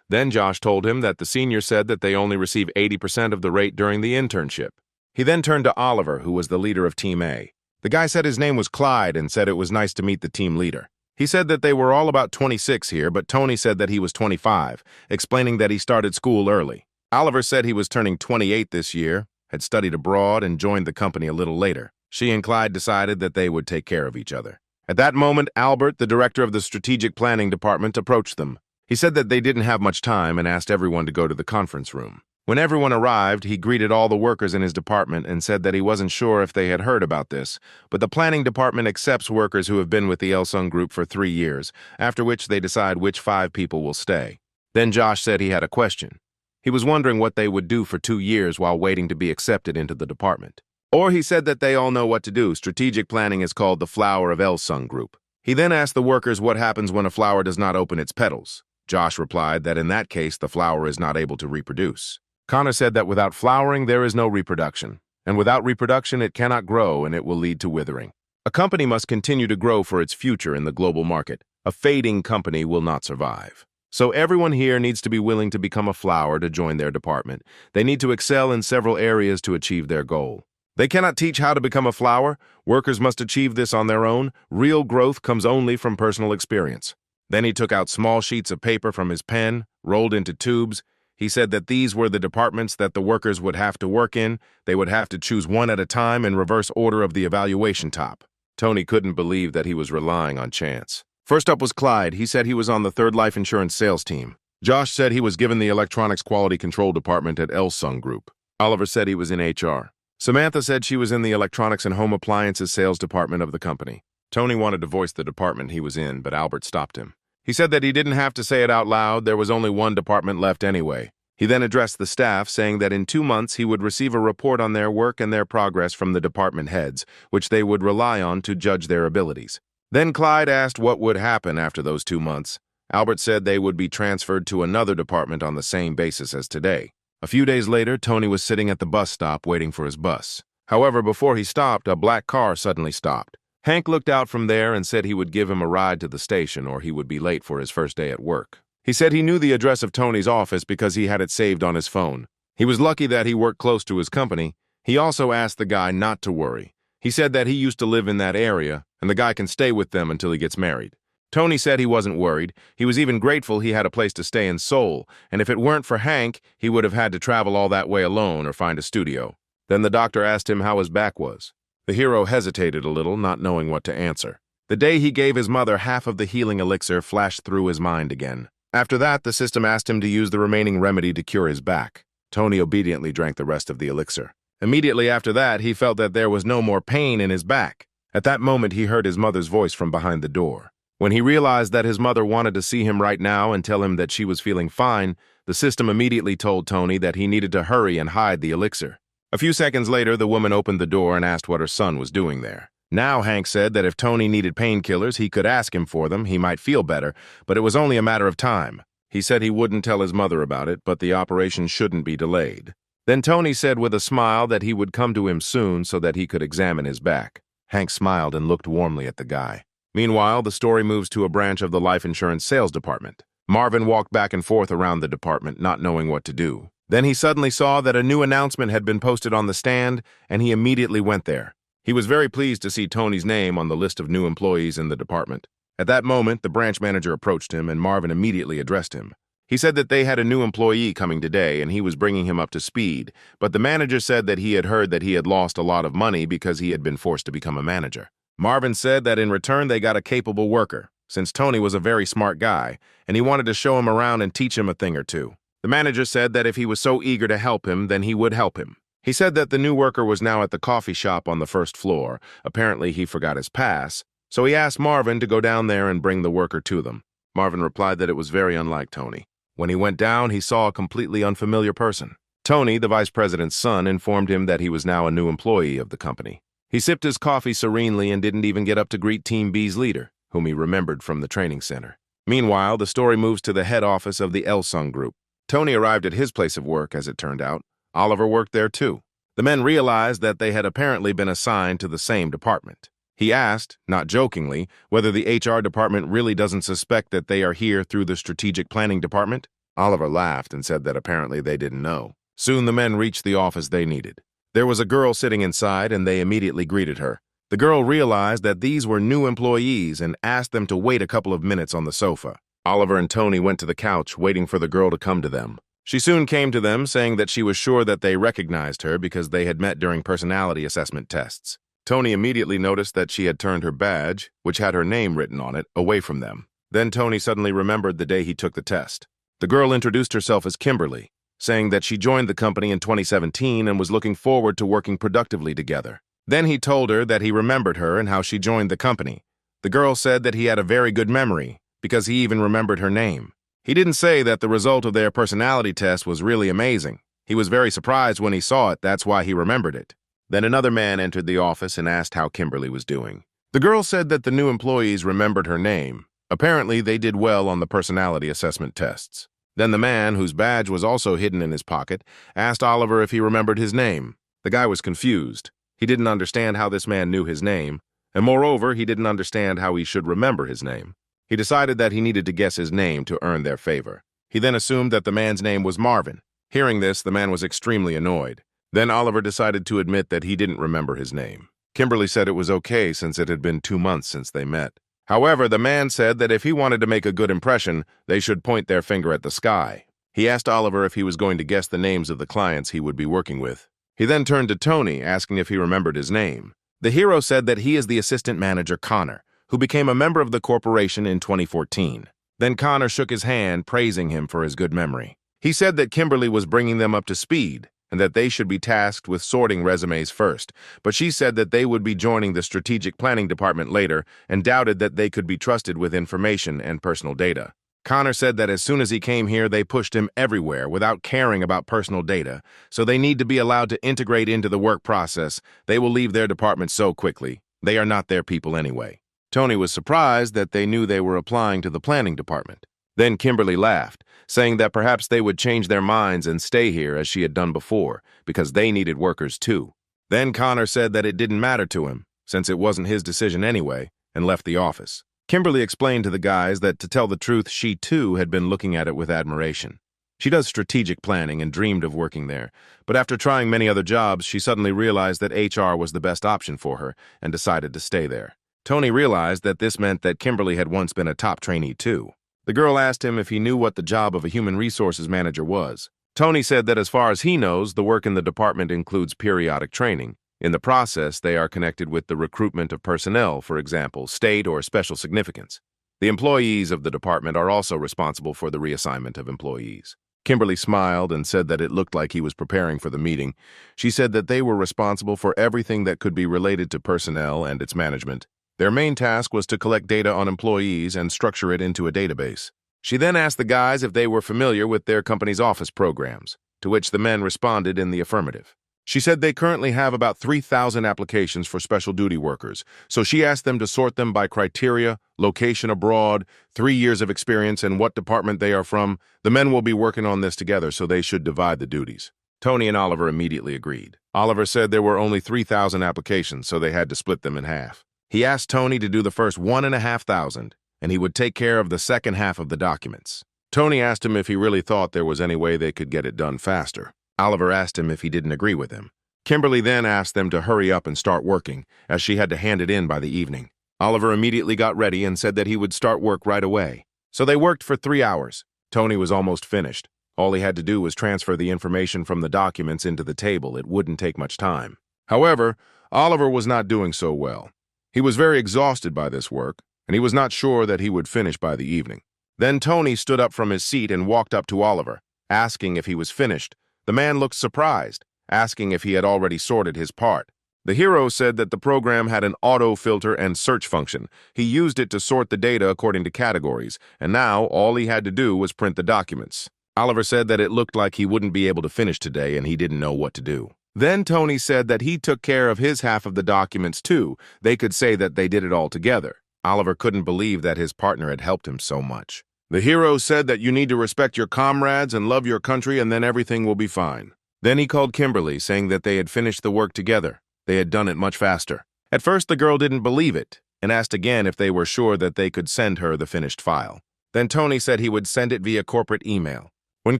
Then Josh told him that the senior said that they only receive 80% of the rate during the internship. He then turned to Oliver, who was the leader of Team A. The guy said his name was Clyde and said it was nice to meet the team leader. He said that they were all about 26 here, but Tony said that he was 25, explaining that he started school early. Oliver said he was turning 28 this year, had studied abroad, and joined the company a little later. She and Clyde decided that they would take care of each other. At that moment, Albert, the director of the strategic planning department, approached them. He said that they didn't have much time and asked everyone to go to the conference room. When everyone arrived, he greeted all the workers in his department and said that he wasn't sure if they had heard about this, but the planning department accepts workers who have been with the Elsung Group for 3 years, after which they decide which 5 people will stay. Then Josh said he had a question. He was wondering what they would do for 2 years while waiting to be accepted into the department. Or he said that they all know what to do. Strategic planning is called the flower of Elsung Group. He then asked the workers what happens when a flower does not open its petals. Josh replied that in that case, the flower is not able to reproduce. Connor said that without flowering, there is no reproduction, and without reproduction, it cannot grow and it will lead to withering. A company must continue to grow for its future in the global market. A fading company will not survive. So everyone here needs to be willing to become a flower to join their department. They need to excel in several areas to achieve their goal. They cannot teach how to become a flower. Workers must achieve this on their own. Real growth comes only from personal experience. Then he took out small sheets of paper from his pen, rolled into tubes. He said that these were the departments that the workers would have to work in. They would have to choose one at a time in reverse order of the evaluation top. Tony couldn't believe that he was relying on chance. First up was Clyde. He said he was on the third life insurance sales team. Josh said he was given the electronics quality control department at Elsung Group. Oliver said he was in HR. Samantha said she was in the electronics and home appliances sales department of the company. Tony wanted to voice the department he was in, but Albert stopped him. He said that he didn't have to say it out loud. There was only one department left anyway. He then addressed the staff, saying that in 2 months he would receive a report on their work and their progress from the department heads, which they would rely on to judge their abilities. Then Clyde asked what would happen after those 2 months. Albert said they would be transferred to another department on the same basis as today. A few days later, Tony was sitting at the bus stop waiting for his bus. However, before he stopped, a black car suddenly stopped. Hank looked out from there and said he would give him a ride to the station or he would be late for his first day at work. He said he knew the address of Tony's office because he had it saved on his phone. He was lucky that he worked close to his company. He also asked the guy not to worry. He said that he used to live in that area and the guy can stay with them until he gets married. Tony said he wasn't worried. He was even grateful he had a place to stay in Seoul, and if it weren't for Hank, he would have had to travel all that way alone or find a studio. Then the doctor asked him how his back was. The hero hesitated a little, not knowing what to answer. The day he gave his mother half of the healing elixir flashed through his mind again. After that, the system asked him to use the remaining remedy to cure his back. Tony obediently drank the rest of the elixir. Immediately after that, he felt that there was no more pain in his back. At that moment, he heard his mother's voice from behind the door. When he realized that his mother wanted to see him right now and tell him that she was feeling fine, the system immediately told Tony that he needed to hurry and hide the elixir. A few seconds later, the woman opened the door and asked what her son was doing there. Now Hank said that if Tony needed painkillers, he could ask him for them, he might feel better, but it was only a matter of time. He said he wouldn't tell his mother about it, but the operation shouldn't be delayed. Then Tony said with a smile that he would come to him soon so that he could examine his back. Hank smiled and looked warmly at the guy. Meanwhile, the story moves to a branch of the life insurance sales department. Marvin walked back and forth around the department, not knowing what to do. Then he suddenly saw that a new announcement had been posted on the stand, and he immediately went there. He was very pleased to see Tony's name on the list of new employees in the department. At that moment, the branch manager approached him, and Marvin immediately addressed him. He said that they had a new employee coming today, and he was bringing him up to speed, but the manager said that he had heard that he had lost a lot of money because he had been forced to become a manager. Marvin said that in return they got a capable worker, since Tony was a very smart guy, and he wanted to show him around and teach him a thing or two. The manager said that if he was so eager to help him, then he would help him. He said that the new worker was now at the coffee shop on the first floor. Apparently he forgot his pass, so he asked Marvin to go down there and bring the worker to them. Marvin replied that it was very unlike Tony. When he went down, he saw a completely unfamiliar person. Tony, the vice president's son, informed him that he was now a new employee of the company. He sipped his coffee serenely and didn't even get up to greet Team B's leader, whom he remembered from the training center. Meanwhile, the story moves to the head office of the Elsung Group. Tony arrived at his place of work, as it turned out. Oliver worked there too. The men realized that they had apparently been assigned to the same department. He asked, not jokingly, whether the HR department really doesn't suspect that they are here through the strategic planning department. Oliver laughed and said that apparently they didn't know. Soon the men reached the office they needed. There was a girl sitting inside, and they immediately greeted her. The girl realized that these were new employees and asked them to wait a couple of minutes on the sofa. Oliver and Tony went to the couch, waiting for the girl to come to them. She soon came to them, saying that she was sure that they recognized her because they had met during personality assessment tests. Tony immediately noticed that she had turned her badge, which had her name written on it, away from them. Then Tony suddenly remembered the day he took the test. The girl introduced herself as Kimberly, saying that she joined the company in 2017 and was looking forward to working productively together. Then he told her that he remembered her and how she joined the company. The girl said that he had a very good memory, because he even remembered her name. He didn't say that the result of their personality test was really amazing. He was very surprised when he saw it, that's why he remembered it. Then another man entered the office and asked how Kimberly was doing. The girl said that the new employees remembered her name. Apparently, they did well on the personality assessment tests. Then the man, whose badge was also hidden in his pocket, asked Oliver if he remembered his name. The guy was confused. He didn't understand how this man knew his name, and moreover, he didn't understand how he should remember his name. He decided that he needed to guess his name to earn their favor. He then assumed that the man's name was Marvin. Hearing this, the man was extremely annoyed. Then Oliver decided to admit that he didn't remember his name. Kimberly said it was okay since it had been 2 months since they met. However, the man said that if he wanted to make a good impression, they should point their finger at the sky. He asked Oliver if he was going to guess the names of the clients he would be working with. He then turned to Tony, asking if he remembered his name. The hero said that he is the assistant manager Connor, who became a member of the corporation in 2014. Then Connor shook his hand, praising him for his good memory. He said that Kimberly was bringing them up to speed and that they should be tasked with sorting resumes first, but she said that they would be joining the strategic planning department later and doubted that they could be trusted with information and personal data. Connor said that as soon as he came here, they pushed him everywhere without caring about personal data, so they need to be allowed to integrate into the work process. They will leave their department so quickly. They are not their people anyway. Tony was surprised that they knew they were applying to the planning department. Then Kimberly laughed, saying that perhaps they would change their minds and stay here as she had done before, because they needed workers too. Then Connor said that it didn't matter to him, since it wasn't his decision anyway, and left the office. Kimberly explained to the guys that, to tell the truth, she too had been looking at it with admiration. She does strategic planning and dreamed of working there, but after trying many other jobs, she suddenly realized that HR was the best option for her and decided to stay there. Tony realized that this meant that Kimberly had once been a top trainee too. The girl asked him if he knew what the job of a human resources manager was. Tony said that as far as he knows, the work in the department includes periodic training. In the process, they are connected with the recruitment of personnel, for example, state or special significance. The employees of the department are also responsible for the reassignment of employees. Kimberly smiled and said that it looked like he was preparing for the meeting. She said that they were responsible for everything that could be related to personnel and its management. Their main task was to collect data on employees and structure it into a database. She then asked the guys if they were familiar with their company's office programs, to which the men responded in the affirmative. She said they currently have about 3,000 applications for special duty workers, so she asked them to sort them by criteria, location abroad, 3 years of experience, and what department they are from. The men will be working on this together, so they should divide the duties. Tony and Oliver immediately agreed. Oliver said there were only 3,000 applications, so they had to split them in half. He asked Tony to do the first 1,500, and he would take care of the second half of the documents. Tony asked him if he really thought there was any way they could get it done faster. Oliver asked him if he didn't agree with him. Kimberly then asked them to hurry up and start working, as she had to hand it in by the evening. Oliver immediately got ready and said that he would start work right away. So they worked for 3 hours. Tony was almost finished. All he had to do was transfer the information from the documents into the table. It wouldn't take much time. However, Oliver was not doing so well. He was very exhausted by this work, and he was not sure that he would finish by the evening. Then Tony stood up from his seat and walked up to Oliver, asking if he was finished. The man looked surprised, asking if he had already sorted his part. The hero said that the program had an auto-filter and search function. He used it to sort the data according to categories, and now all he had to do was print the documents. Oliver said that it looked like he wouldn't be able to finish today and he didn't know what to do. Then Tony said that he took care of his half of the documents too. They could say that they did it all together. Oliver couldn't believe that his partner had helped him so much. The hero said that you need to respect your comrades and love your country, and then everything will be fine. Then he called Kimberly, saying that they had finished the work together. They had done it much faster. At first, the girl didn't believe it and asked again if they were sure that they could send her the finished file. Then Tony said he would send it via corporate email. When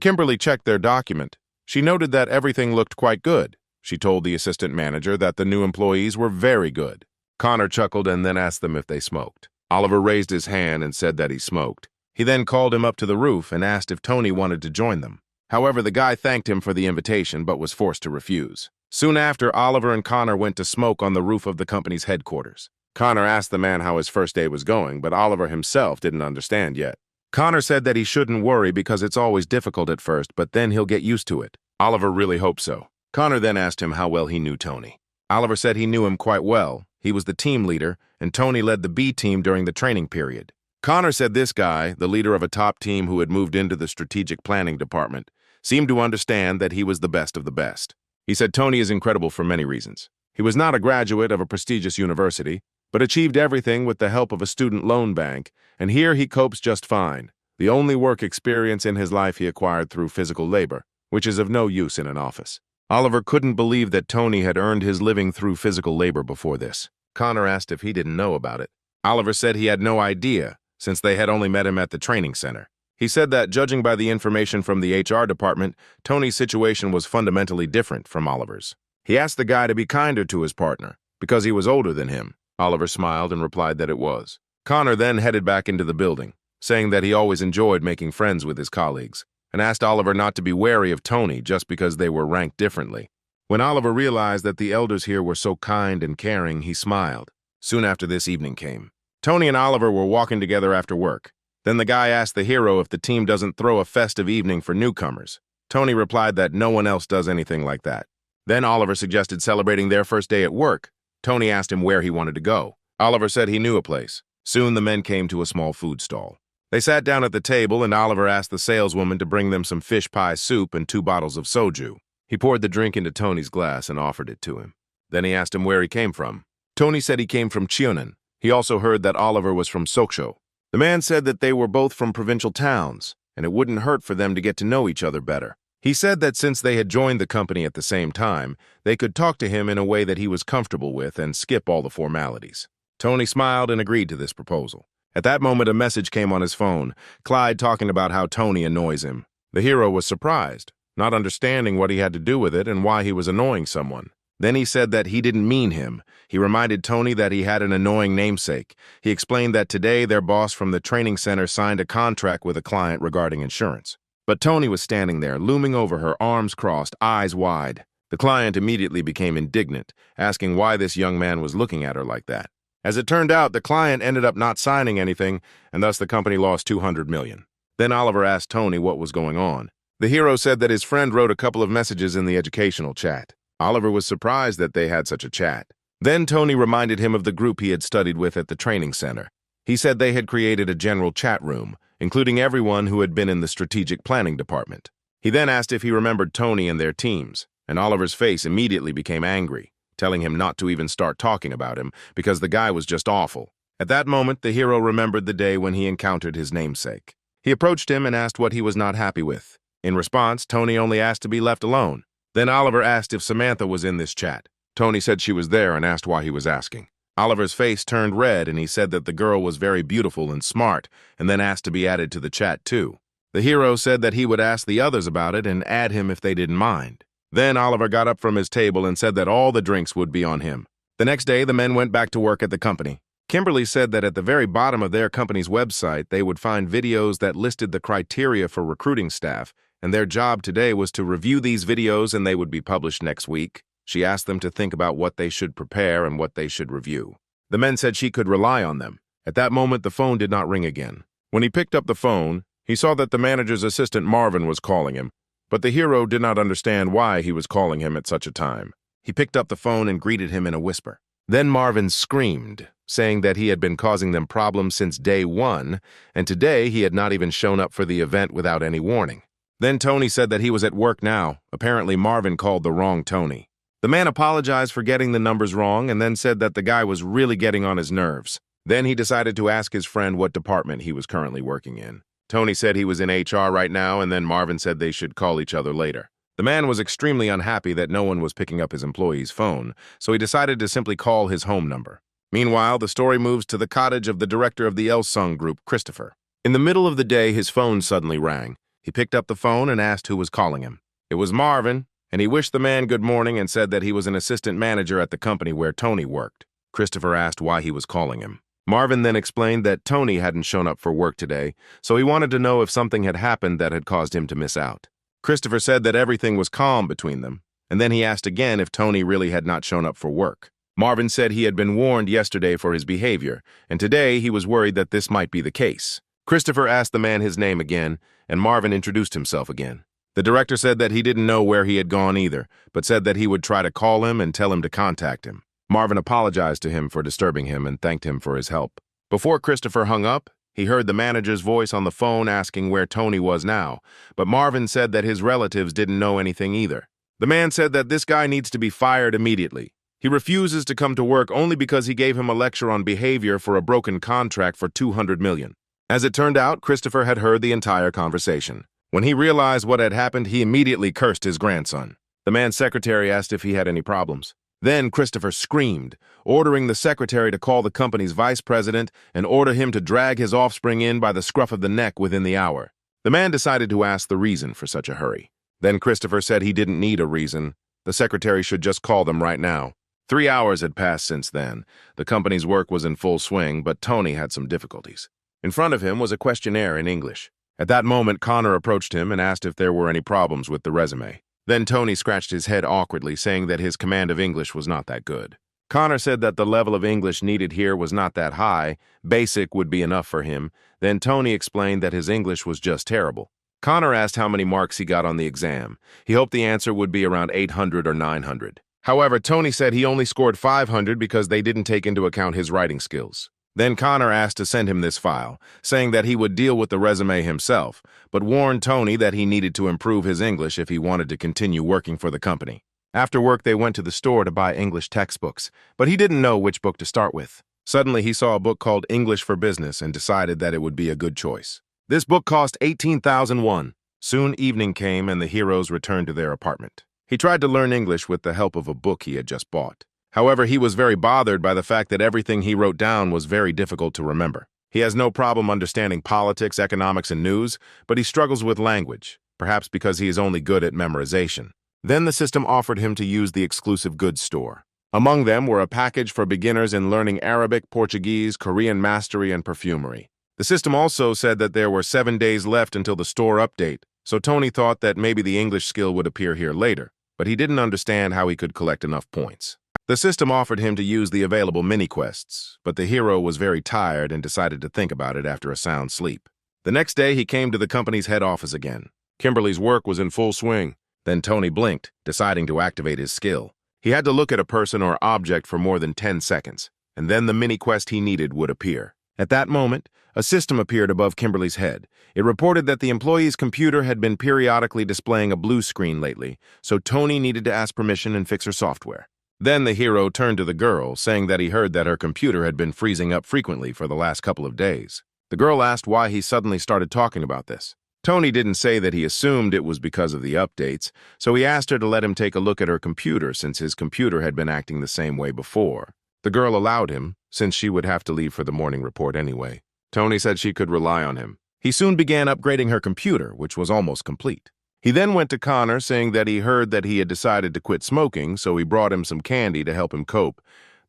Kimberly checked their document, she noted that everything looked quite good. She told the assistant manager that the new employees were very good. Connor chuckled and then asked them if they smoked. Oliver raised his hand and said that he smoked. He then called him up to the roof and asked if Tony wanted to join them. However, the guy thanked him for the invitation but was forced to refuse. Soon after, Oliver and Connor went to smoke on the roof of the company's headquarters. Connor asked the man how his first day was going, but Oliver himself didn't understand yet. Connor said that he shouldn't worry because it's always difficult at first, but then he'll get used to it. Oliver really hoped so. Connor then asked him how well he knew Tony. Oliver said he knew him quite well. He was the team leader, and Tony led the B team during the training period. Connor said this guy, the leader of a top team who had moved into the strategic planning department, seemed to understand that he was the best of the best. He said Tony is incredible for many reasons. He was not a graduate of a prestigious university, but achieved everything with the help of a student loan bank, and here he copes just fine. The only work experience in his life he acquired through physical labor, which is of no use in an office. Oliver couldn't believe that Tony had earned his living through physical labor before this. Connor asked if he didn't know about it. Oliver said he had no idea, since they had only met him at the training center. He said that, judging by the information from the HR department, Tony's situation was fundamentally different from Oliver's. He asked the guy to be kinder to his partner, because he was older than him. Oliver smiled and replied that it was. Connor then headed back into the building, saying that he always enjoyed making friends with his colleagues, and asked Oliver not to be wary of Tony just because they were ranked differently. When Oliver realized that the elders here were so kind and caring, he smiled. Soon after this, evening came. Tony and Oliver were walking together after work. Then the guy asked the hero if the team doesn't throw a festive evening for newcomers. Tony replied that no one else does anything like that. Then Oliver suggested celebrating their first day at work. Tony asked him where he wanted to go. Oliver said he knew a place. Soon the men came to a small food stall. They sat down at the table and Oliver asked the saleswoman to bring them some fish pie soup and 2 bottles of soju. He poured the drink into Tony's glass and offered it to him. Then he asked him where he came from. Tony said he came from Cheonan. He also heard that Oliver was from Sokcho. The man said that they were both from provincial towns, and it wouldn't hurt for them to get to know each other better. He said that since they had joined the company at the same time, they could talk to him in a way that he was comfortable with and skip all the formalities. Tony smiled and agreed to this proposal. At that moment, a message came on his phone, Clyde talking about how Tony annoys him. The hero was surprised, not understanding what he had to do with it and why he was annoying someone. Then he said that he didn't mean him. He reminded Tony that he had an annoying namesake. He explained that today their boss from the training center signed a contract with a client regarding insurance. But Tony was standing there, looming over her, arms crossed, eyes wide. The client immediately became indignant, asking why this young man was looking at her like that. As it turned out, the client ended up not signing anything, and thus the company lost $200 million. Then Oliver asked Tony what was going on. The hero said that his friend wrote a couple of messages in the educational chat. Oliver was surprised that they had such a chat. Then Tony reminded him of the group he had studied with at the training center. He said they had created a general chat room, including everyone who had been in the strategic planning department. He then asked if he remembered Tony and their teams, and Oliver's face immediately became angry, telling him not to even start talking about him because the guy was just awful. At that moment, the hero remembered the day when he encountered his namesake. He approached him and asked what he was not happy with. In response, Tony only asked to be left alone. Then Oliver asked if Samantha was in this chat. Tony said she was there and asked why he was asking. Oliver's face turned red and he said that the girl was very beautiful and smart, and then asked to be added to the chat too. The hero said that he would ask the others about it and add him if they didn't mind. Then Oliver got up from his table and said that all the drinks would be on him. The next day, the men went back to work at the company. Kimberly said that at the very bottom of their company's website, they would find videos that listed the criteria for recruiting staff, and their job today was to review these videos and they would be published next week. She asked them to think about what they should prepare and what they should review. The men said she could rely on them. At that moment, the phone did not ring again. When he picked up the phone, he saw that the manager's assistant Marvin was calling him, but the hero did not understand why he was calling him at such a time. He picked up the phone and greeted him in a whisper. Then Marvin screamed, saying that he had been causing them problems since day one, and today he had not even shown up for the event without any warning. Then Tony said that he was at work now. Apparently Marvin called the wrong Tony. The man apologized for getting the numbers wrong and then said that the guy was really getting on his nerves. Then he decided to ask his friend what department he was currently working in. Tony said he was in HR right now, and then Marvin said they should call each other later. The man was extremely unhappy that no one was picking up his employee's phone, so he decided to simply call his home number. Meanwhile, the story moves to the cottage of the director of the Elsung Group, Christopher. In the middle of the day, his phone suddenly rang. He picked up the phone and asked who was calling him. It was Marvin, and he wished the man good morning and said that he was an assistant manager at the company where Tony worked. Christopher asked why he was calling him. Marvin then explained that Tony hadn't shown up for work today, so he wanted to know if something had happened that had caused him to miss out. Christopher said that everything was calm between them, and then he asked again if Tony really had not shown up for work. Marvin said he had been warned yesterday for his behavior, and today he was worried that this might be the case. Christopher asked the man his name again, and Marvin introduced himself again. The director said that he didn't know where he had gone either, but said that he would try to call him and tell him to contact him. Marvin apologized to him for disturbing him and thanked him for his help. Before Christopher hung up, he heard the manager's voice on the phone asking where Tony was now, but Marvin said that his relatives didn't know anything either. The man said that this guy needs to be fired immediately. He refuses to come to work only because he gave him a lecture on behavior for a broken contract for $200 million. As it turned out, Christopher had heard the entire conversation. When he realized what had happened, he immediately cursed his grandson. The man's secretary asked if he had any problems. Then Christopher screamed, ordering the secretary to call the company's vice president and order him to drag his offspring in by the scruff of the neck within the hour. The man decided to ask the reason for such a hurry. Then Christopher said he didn't need a reason. The secretary should just call them right now. 3 hours had passed since then. The company's work was in full swing, but Tony had some difficulties. In front of him was a questionnaire in English. At that moment, Connor approached him and asked if there were any problems with the resume. Then Tony scratched his head awkwardly, saying that his command of English was not that good. Connor said that the level of English needed here was not that high, basic would be enough for him. Then Tony explained that his English was just terrible. Connor asked how many marks he got on the exam. He hoped the answer would be around 800 or 900. However, Tony said he only scored 500 because they didn't take into account his writing skills. Then Connor asked to send him this file, saying that he would deal with the resume himself, but warned Tony that he needed to improve his English if he wanted to continue working for the company. After work, they went to the store to buy English textbooks, but he didn't know which book to start with. Suddenly, he saw a book called English for Business and decided that it would be a good choice. This book cost 18,000 won. Soon evening came and the heroes returned to their apartment. He tried to learn English with the help of a book he had just bought. However, he was very bothered by the fact that everything he wrote down was very difficult to remember. He has no problem understanding politics, economics, and news, but he struggles with language, perhaps because he is only good at memorization. Then the system offered him to use the exclusive goods store. Among them were a package for beginners in learning Arabic, Portuguese, Korean mastery, and perfumery. The system also said that there were 7 days left until the store update, so Tony thought that maybe the English skill would appear here later, but he didn't understand how he could collect enough points. The system offered him to use the available mini-quests, but the hero was very tired and decided to think about it after a sound sleep. The next day, he came to the company's head office again. Kimberly's work was in full swing. Then Tony blinked, deciding to activate his skill. He had to look at a person or object for more than 10 seconds, and then the mini-quest he needed would appear. At that moment, a system appeared above Kimberly's head. It reported that the employee's computer had been periodically displaying a blue screen lately, so Tony needed to ask permission and fix her software. Then the hero turned to the girl, saying that he heard that her computer had been freezing up frequently for the last couple of days. The girl asked why he suddenly started talking about this. Tony didn't say that he assumed it was because of the updates, so he asked her to let him take a look at her computer since his computer had been acting the same way before. The girl allowed him, since she would have to leave for the morning report anyway. Tony said she could rely on him. He soon began upgrading her computer, which was almost complete. He then went to Connor, saying that he heard that he had decided to quit smoking, so he brought him some candy to help him cope.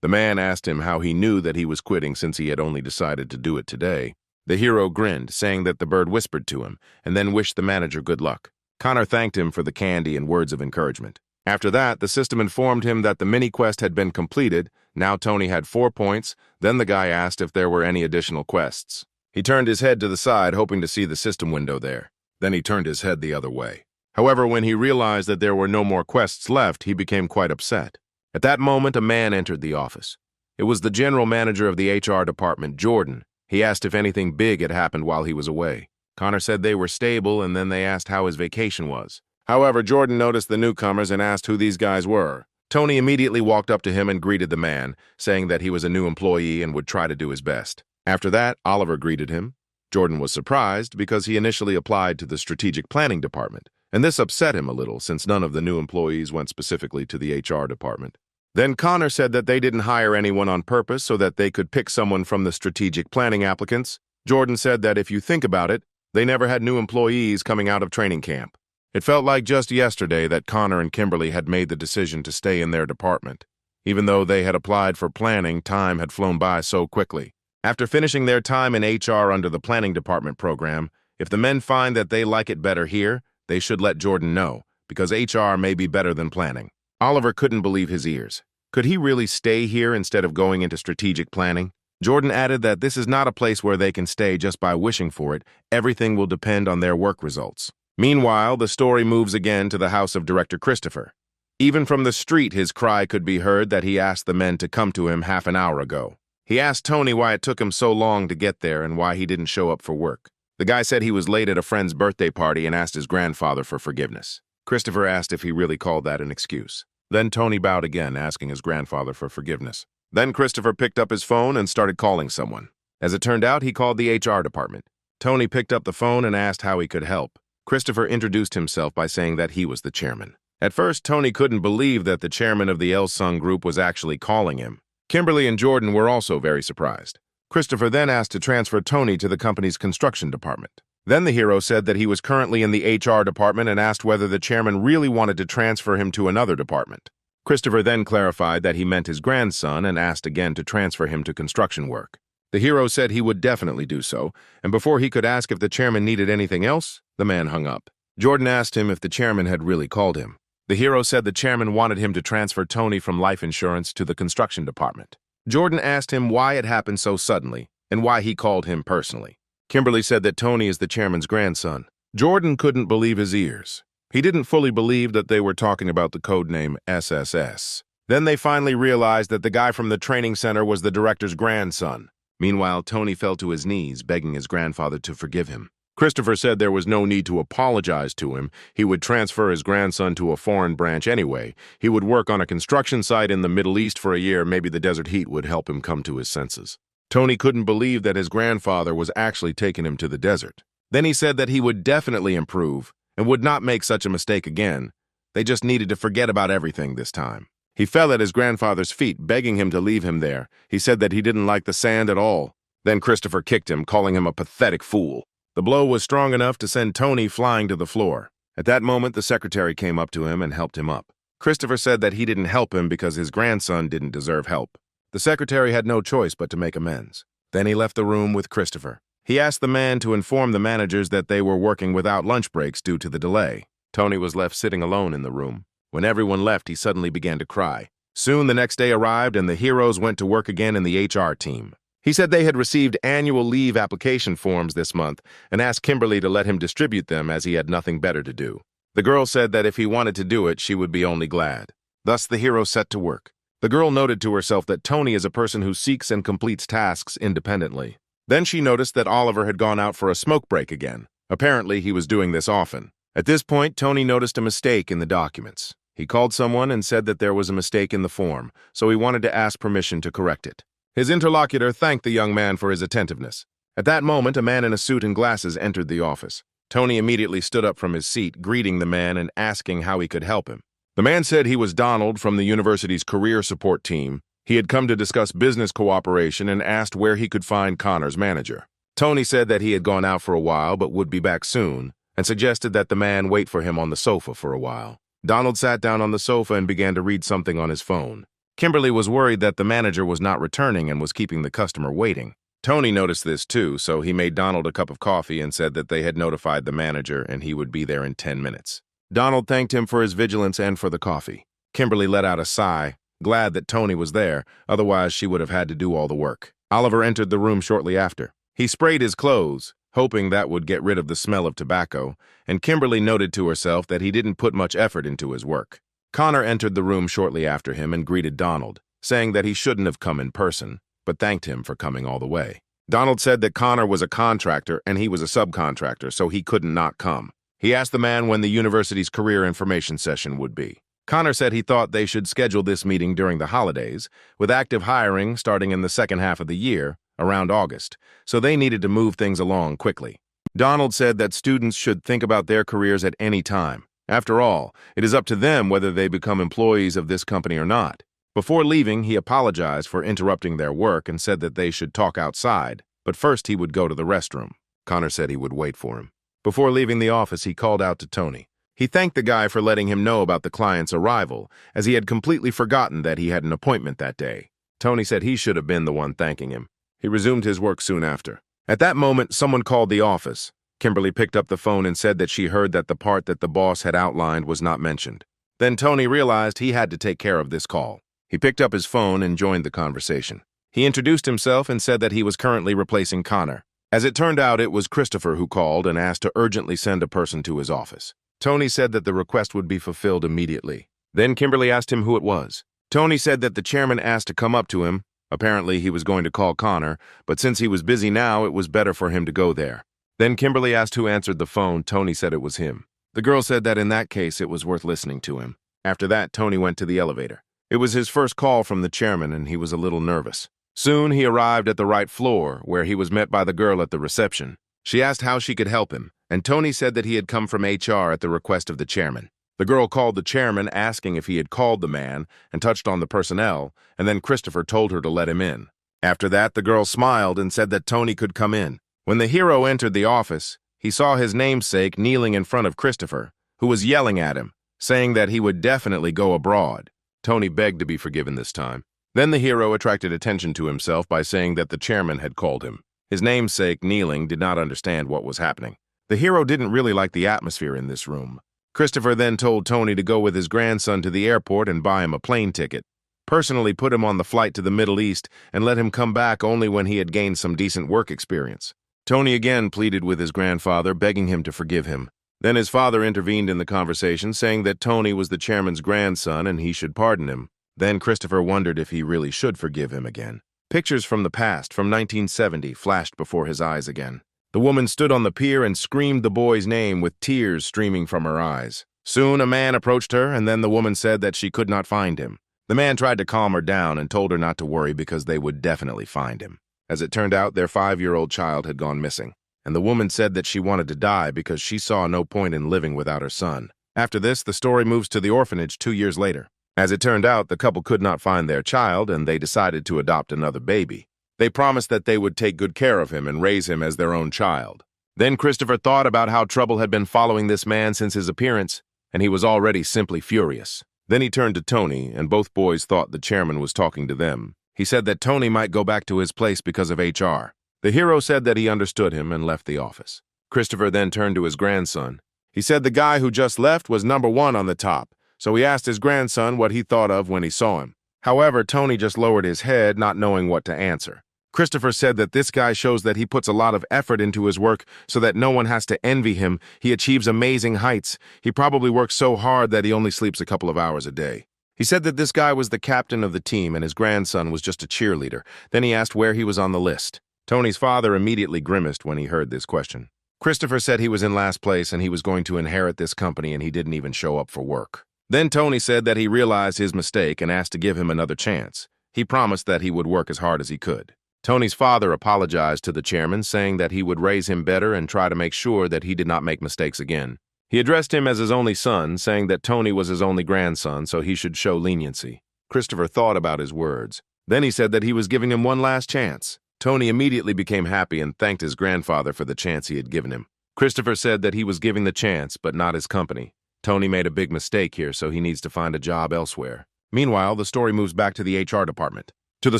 The man asked him how he knew that he was quitting since he had only decided to do it today. The hero grinned, saying that the bird whispered to him, and then wished the manager good luck. Connor thanked him for the candy and words of encouragement. After that, the system informed him that the mini-quest had been completed. Now Tony had 4 points. Then the guy asked if there were any additional quests. He turned his head to the side, hoping to see the system window there. Then he turned his head the other way. However, when he realized that there were no more quests left, he became quite upset. At that moment, a man entered the office. It was the general manager of the HR department, Jordan. He asked if anything big had happened while he was away. Connor said they were stable, and then they asked how his vacation was. However, Jordan noticed the newcomers and asked who these guys were. Tony immediately walked up to him and greeted the man, saying that he was a new employee and would try to do his best. After that, Oliver greeted him. Jordan was surprised because he initially applied to the strategic planning department, and this upset him a little since none of the new employees went specifically to the HR department. Then Connor said that they didn't hire anyone on purpose so that they could pick someone from the strategic planning applicants. Jordan said that if you think about it, they never had new employees coming out of training camp. It felt like just yesterday that Connor and Kimberly had made the decision to stay in their department. Even though they had applied for planning, time had flown by so quickly. After finishing their time in HR under the planning department program, if the men find that they like it better here, they should let Jordan know, because HR may be better than planning. Oliver couldn't believe his ears. Could he really stay here instead of going into strategic planning? Jordan added that this is not a place where they can stay just by wishing for it. Everything will depend on their work results. Meanwhile, the story moves again to the house of Director Christopher. Even from the street, his cry could be heard that he asked the men to come to him half an hour ago. He asked Tony why it took him so long to get there and why he didn't show up for work. The guy said he was late at a friend's birthday party and asked his grandfather for forgiveness. Christopher asked if he really called that an excuse. Then Tony bowed again, asking his grandfather for forgiveness. Then Christopher picked up his phone and started calling someone. As it turned out, he called the HR department. Tony picked up the phone and asked how he could help. Christopher introduced himself by saying that he was the chairman. At first, Tony couldn't believe that the chairman of the Elsung Group was actually calling him. Kimberly and Jordan were also very surprised. Christopher then asked to transfer Tony to the company's construction department. Then the hero said that he was currently in the HR department and asked whether the chairman really wanted to transfer him to another department. Christopher then clarified that he meant his grandson and asked again to transfer him to construction work. The hero said he would definitely do so, and before he could ask if the chairman needed anything else, the man hung up. Jordan asked him if the chairman had really called him. The hero said the chairman wanted him to transfer Tony from life insurance to the construction department. Jordan asked him why it happened so suddenly and why he called him personally. Kimberly said that Tony is the chairman's grandson. Jordan couldn't believe his ears. He didn't fully believe that they were talking about the codename SSS. Then they finally realized that the guy from the training center was the director's grandson. Meanwhile, Tony fell to his knees, begging his grandfather to forgive him. Christopher said there was no need to apologize to him. He would transfer his grandson to a foreign branch anyway. He would work on a construction site in the Middle East for a year. Maybe the desert heat would help him come to his senses. Tony couldn't believe that his grandfather was actually taking him to the desert. Then he said that he would definitely improve and would not make such a mistake again. They just needed to forget about everything this time. He fell at his grandfather's feet, begging him to leave him there. He said that he didn't like the sand at all. Then Christopher kicked him, calling him a pathetic fool. The blow was strong enough to send Tony flying to the floor. At that moment, the secretary came up to him and helped him up. Christopher said that he didn't help him because his grandson didn't deserve help. The secretary had no choice but to make amends. Then he left the room with Christopher. He asked the man to inform the managers that they were working without lunch breaks due to the delay. Tony was left sitting alone in the room. When everyone left, he suddenly began to cry. Soon the next day arrived and the heroes went to work again in the HR team. He said they had received annual leave application forms this month and asked Kimberly to let him distribute them as he had nothing better to do. The girl said that if he wanted to do it, she would be only glad. Thus the hero set to work. The girl noted to herself that Tony is a person who seeks and completes tasks independently. Then she noticed that Oliver had gone out for a smoke break again. Apparently, he was doing this often. At this point, Tony noticed a mistake in the documents. He called someone and said that there was a mistake in the form, so he wanted to ask permission to correct it. His interlocutor thanked the young man for his attentiveness. At that moment, a man in a suit and glasses entered the office. Tony immediately stood up from his seat, greeting the man and asking how he could help him. The man said he was Donald from the university's career support team. He had come to discuss business cooperation and asked where he could find Connor's manager. Tony said that he had gone out for a while but would be back soon, and suggested that the man wait for him on the sofa for a while. Donald sat down on the sofa and began to read something on his phone. Kimberly was worried that the manager was not returning and was keeping the customer waiting. Tony noticed this too, so he made Donald a cup of coffee and said that they had notified the manager and he would be there in 10 minutes. Donald thanked him for his vigilance and for the coffee. Kimberly let out a sigh, glad that Tony was there, otherwise she would have had to do all the work. Oliver entered the room shortly after. He sprayed his clothes, hoping that would get rid of the smell of tobacco, and Kimberly noted to herself that he didn't put much effort into his work. Connor entered the room shortly after him and greeted Donald, saying that he shouldn't have come in person, but thanked him for coming all the way. Donald said that Connor was a contractor and he was a subcontractor, so he couldn't not come. He asked the man when the university's career information session would be. Connor said he thought they should schedule this meeting during the holidays, with active hiring starting in the second half of the year, around August, so they needed to move things along quickly. Donald said that students should think about their careers at any time. After all, it is up to them whether they become employees of this company or not. Before leaving, he apologized for interrupting their work and said that they should talk outside, but first he would go to the restroom. Connor said he would wait for him. Before leaving the office, he called out to Tony. He thanked the guy for letting him know about the client's arrival, as he had completely forgotten that he had an appointment that day. Tony said he should have been the one thanking him. He resumed his work soon after. At that moment, someone called the office. Kimberly picked up the phone and said that she heard that the part that the boss had outlined was not mentioned. Then Tony realized he had to take care of this call. He picked up his phone and joined the conversation. He introduced himself and said that he was currently replacing Connor. As it turned out, it was Christopher who called and asked to urgently send a person to his office. Tony said that the request would be fulfilled immediately. Then Kimberly asked him who it was. Tony said that the chairman asked to come up to him. Apparently, he was going to call Connor, but since he was busy now, it was better for him to go there. Then Kimberly asked who answered the phone. Tony said it was him. The girl said that in that case, it was worth listening to him. After that, Tony went to the elevator. It was his first call from the chairman, and he was a little nervous. Soon, he arrived at the right floor, where he was met by the girl at the reception. She asked how she could help him, and Tony said that he had come from HR at the request of the chairman. The girl called the chairman, asking if he had called the man, and touched on the personnel, and then Christopher told her to let him in. After that, the girl smiled and said that Tony could come in. When the hero entered the office, he saw his namesake kneeling in front of Christopher, who was yelling at him, saying that he would definitely go abroad. Tony begged to be forgiven this time. Then the hero attracted attention to himself by saying that the chairman had called him. His namesake, kneeling, did not understand what was happening. The hero didn't really like the atmosphere in this room. Christopher then told Tony to go with his grandson to the airport and buy him a plane ticket, personally put him on the flight to the Middle East, and let him come back only when he had gained some decent work experience. Tony again pleaded with his grandfather, begging him to forgive him. Then his father intervened in the conversation, saying that Tony was the chairman's grandson and he should pardon him. Then Christopher wondered if he really should forgive him again. Pictures from the past, from 1970, flashed before his eyes again. The woman stood on the pier and screamed the boy's name with tears streaming from her eyes. Soon a man approached her, and then the woman said that she could not find him. The man tried to calm her down and told her not to worry because they would definitely find him. As it turned out, their 5-year-old child had gone missing, and the woman said that she wanted to die because she saw no point in living without her son. After this, the story moves to the orphanage 2 years later. As it turned out, the couple could not find their child, and they decided to adopt another baby. They promised that they would take good care of him and raise him as their own child. Then Christopher thought about how trouble had been following this man since his appearance, and he was already simply furious. Then he turned to Tony, and both boys thought the chairman was talking to them. He said that Tony might go back to his place because of HR. The hero said that he understood him and left the office. Christopher then turned to his grandson. He said the guy who just left was #1 on the top, so he asked his grandson what he thought of when he saw him. However, Tony just lowered his head, not knowing what to answer. Christopher said that this guy shows that he puts a lot of effort into his work so that no one has to envy him. He achieves amazing heights. He probably works so hard that he only sleeps a couple of hours a day. He said that this guy was the captain of the team and his grandson was just a cheerleader. Then he asked where he was on the list. Tony's father immediately grimaced when he heard this question. Christopher said he was in last place and he was going to inherit this company and he didn't even show up for work. Then Tony said that he realized his mistake and asked to give him another chance. He promised that he would work as hard as he could. Tony's father apologized to the chairman, saying that he would raise him better and try to make sure that he did not make mistakes again. He addressed him as his only son, saying that Tony was his only grandson, so he should show leniency. Christopher thought about his words. Then he said that he was giving him one last chance. Tony immediately became happy and thanked his grandfather for the chance he had given him. Christopher said that he was giving the chance, but not his company. Tony made a big mistake here, so he needs to find a job elsewhere. Meanwhile, the story moves back to the HR department. To the